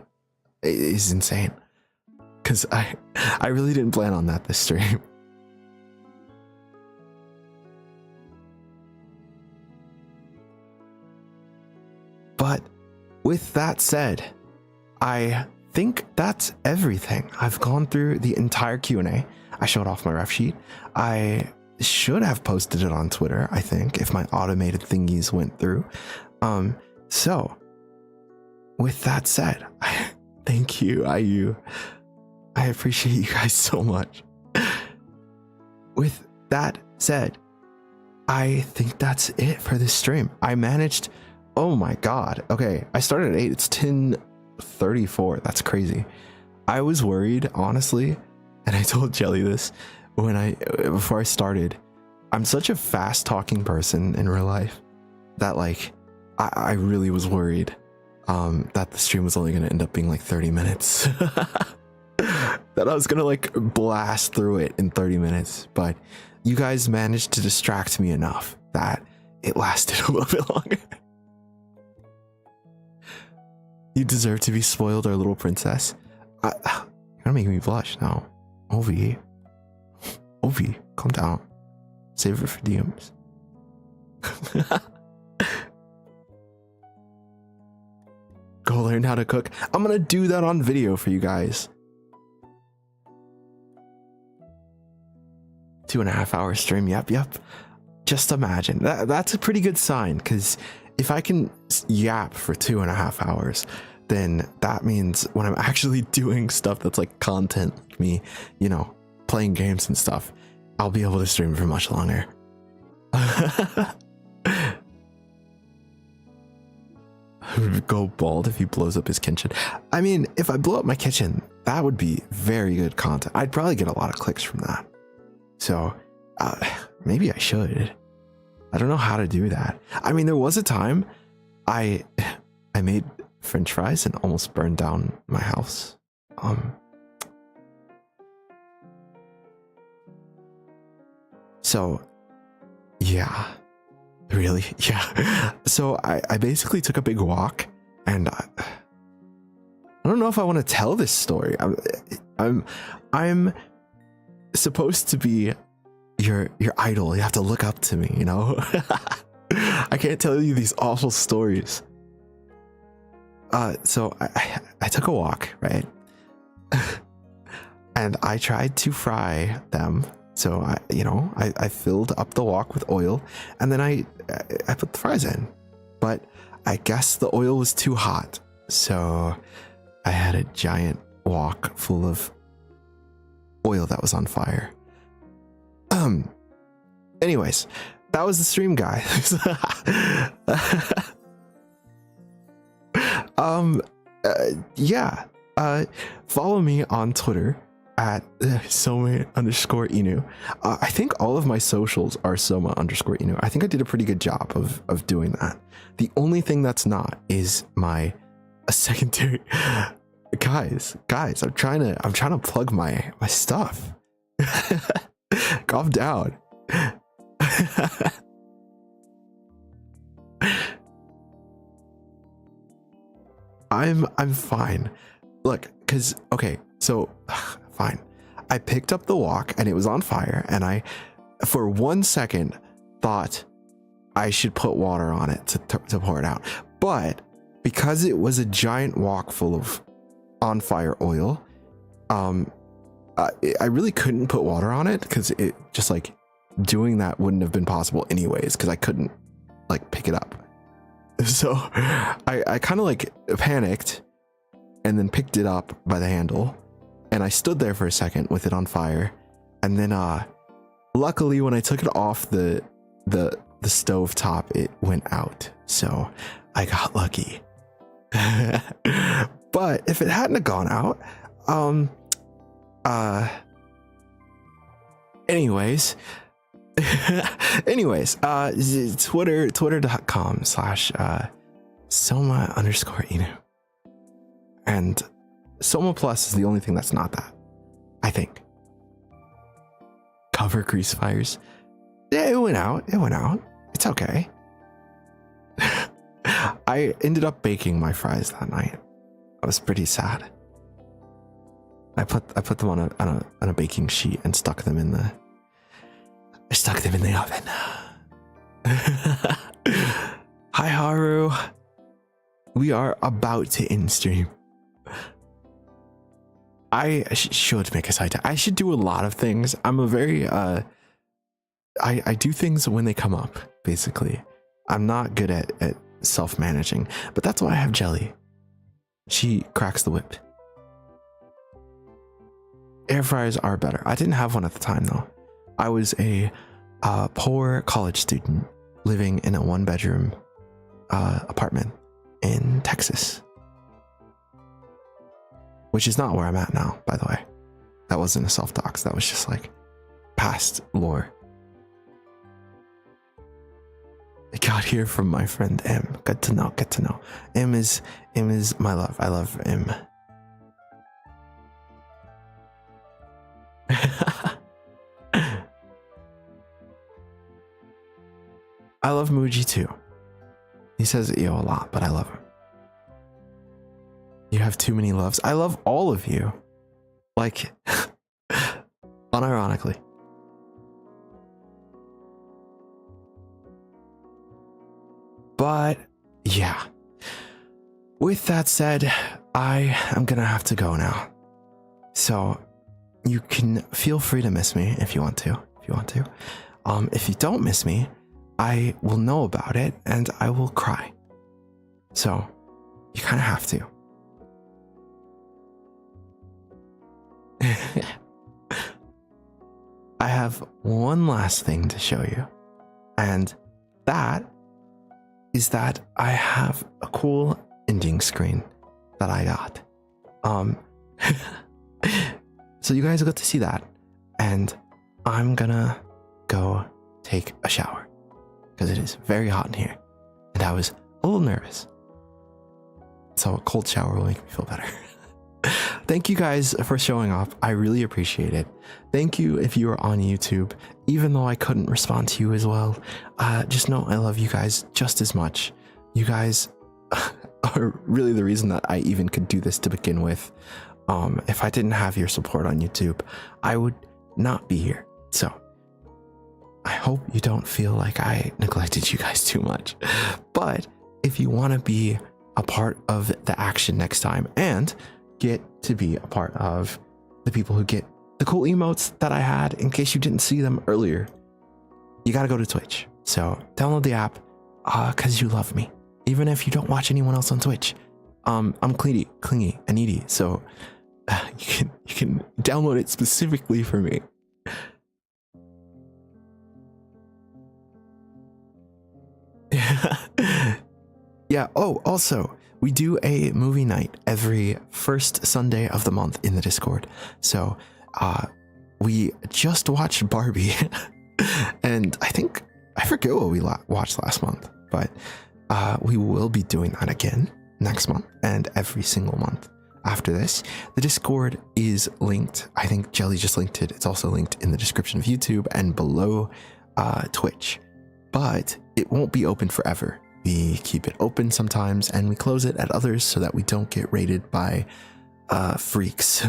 is insane. Because I really didn't plan on that this stream. But with that said, I think that's everything. I've gone through the entire Q&A. I showed off my ref sheet. I should have posted it on Twitter, I think, if my automated thingies went through. So with that said, thank you, IU. I appreciate you guys so much. With that said, I think that's it for this stream. I managed, oh my god. Okay, I started at 8, it's 10:34. That's crazy. I was worried, honestly, and I told Jelly this before I started. I'm such a fast talking person in real life that like I really was worried that the stream was only going to end up being like 30 minutes. That I was gonna like blast through it in 30 minutes, but you guys managed to distract me enough that it lasted a little bit longer. You deserve to be spoiled, our little princess. You're gonna make me blush now. Ovi, calm down. Save it for DMs. Go learn how to cook. I'm gonna do that on video for you guys. 2.5 hour stream. Yep. Just imagine that's a pretty good sign, because if I can yap for 2.5 hours, then that means when I'm actually doing stuff that's like content, like me, you know, playing games and stuff, I'll be able to stream for much longer. Go bald if he blows up his kitchen. I mean, if I blow up my kitchen, that would be very good content. I'd probably get a lot of clicks from that. So maybe I should. I don't know how to do that. I mean, there was a time I made French fries and almost burned down my house. So yeah, really, yeah. So I basically took a big walk, and I don't know if I want to tell this story. I'm supposed to be your idol. You have to look up to me, you know. I can't tell you these awful stories. So I took a walk, right? And I tried to fry them. So I filled up the wok with oil, and then I put the fries in. But I guess the oil was too hot, so I had a giant wok full of oil that was on fire. Anyways, that was the stream, guys. Yeah. Follow me on Twitter at Soma_Inu. I think all of my socials are Soma_Inu. I think I did a pretty good job of doing that. The only thing that's not is my secondary. Guys, I'm trying to plug my stuff. Calm down. I'm fine. Look, okay, so fine. I picked up the wok and it was on fire, and I for 1 second thought I should put water on it to pour it out. But because it was a giant wok full of on fire oil, I really couldn't put water on it because it just like doing that wouldn't have been possible anyways because I couldn't like pick it up. So I kind of like panicked and then picked it up by the handle, and I stood there for a second with it on fire, and then luckily when I took it off the stove top, it went out, so I got lucky. But if it hadn't have gone out, anyways, twitter.com/Soma_Inu. And Soma Plus is the only thing that's not that, I think. Cover grease fires. Yeah, it went out. It's okay. I ended up baking my fries that night. I was pretty sad. I put them on a baking sheet and stuck them in the oven. Hi Haru. We are about to end stream. I should make a side tag. I should do a lot of things. I'm a very I do things when they come up, basically. I'm not good at self-managing, but that's why I have Jelly. She cracks the whip. Air fryers are better. I didn't have one at the time though. I was a poor college student living in a one-bedroom apartment in Texas, which is not where I'm at now, by the way. That wasn't a self-dox. That was just like past lore. I got here from my friend M. Good to know. M is my love. I love M. I love Muji too. He says EO a lot, but I love him. You have too many loves. I love all of you. Like, unironically. But yeah. With that said, I am gonna have to go now. So you can feel free to miss me if you want to. If you don't miss me, I will know about it and I will cry. So you kind of have to. I have one last thing to show you, and that is that I have a cool ending screen that I got. So you guys got to see that, and I'm gonna go take a shower because it is very hot in here and I was a little nervous. So a cold shower will make me feel better. Thank you guys for showing up. I really appreciate it. Thank you if you are on YouTube, even though I couldn't respond to you as well. Just know I love you guys just as much. You guys are really the reason that I even could do this to begin with. If I didn't have your support on YouTube, I would not be here. So I hope you don't feel like I neglected you guys too much. But if you want to be a part of the action next time and get to be a part of the people who get the cool emotes that I had in case you didn't see them earlier, you got to go to Twitch. So download the app because you love me. Even if you don't watch anyone else on Twitch. I'm clingy and needy. So you can download it specifically for me. Yeah. Oh, also, we do a movie night every first Sunday of the month in the Discord. So we just watched Barbie and I forget what we watched last month, but we will be doing that again next month and every single month after this. The Discord is linked. I think Jelly just linked it. It's also linked in the description of YouTube and below Twitch, but it won't be open forever. We keep it open sometimes and we close it at others so that we don't get raided by freaks.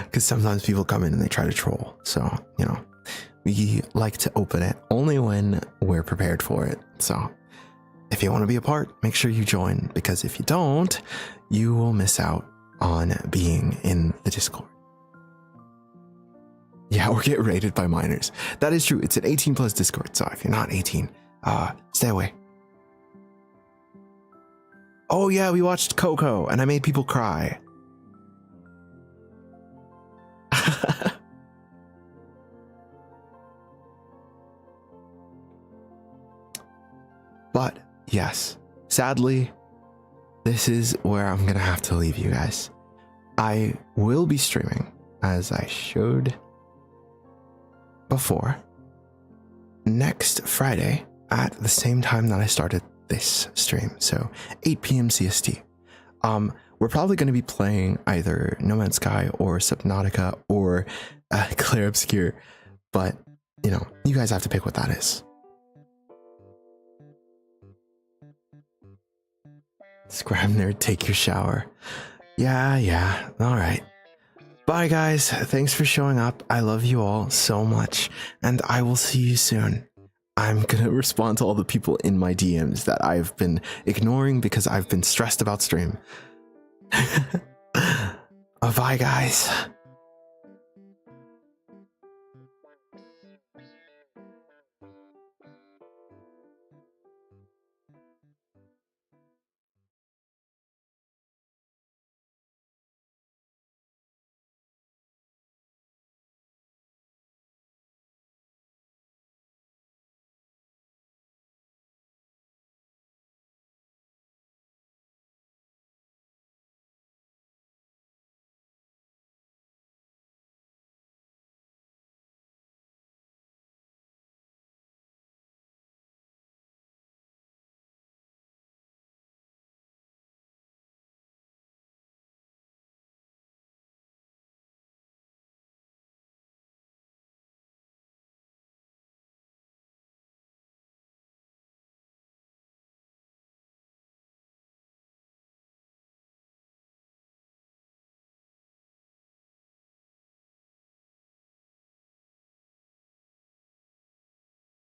Because sometimes people come in and they try to troll. So, you know, we like to open it only when we're prepared for it. So if you want to be a part, make sure you join, because if you don't, you will miss out on being in the Discord. Yeah, or get raided by minors. That is true. It's an 18 plus Discord, so if you're not 18, stay away. Oh yeah, we watched Coco and I made people cry. But yes, sadly, this is where I'm gonna have to leave you guys. I will be streaming, as I showed before, next Friday at the same time that I started this stream, so 8 p.m. CST. We're probably going to be playing either No Man's Sky or Subnautica or Clair Obscure, but you know, you guys have to pick what that is. Scram nerd, take your shower. Yeah, alright. Bye guys, thanks for showing up. I love you all so much, and I will see you soon. I'm gonna respond to all the people in my DMs that I've been ignoring because I've been stressed about stream. Bye guys.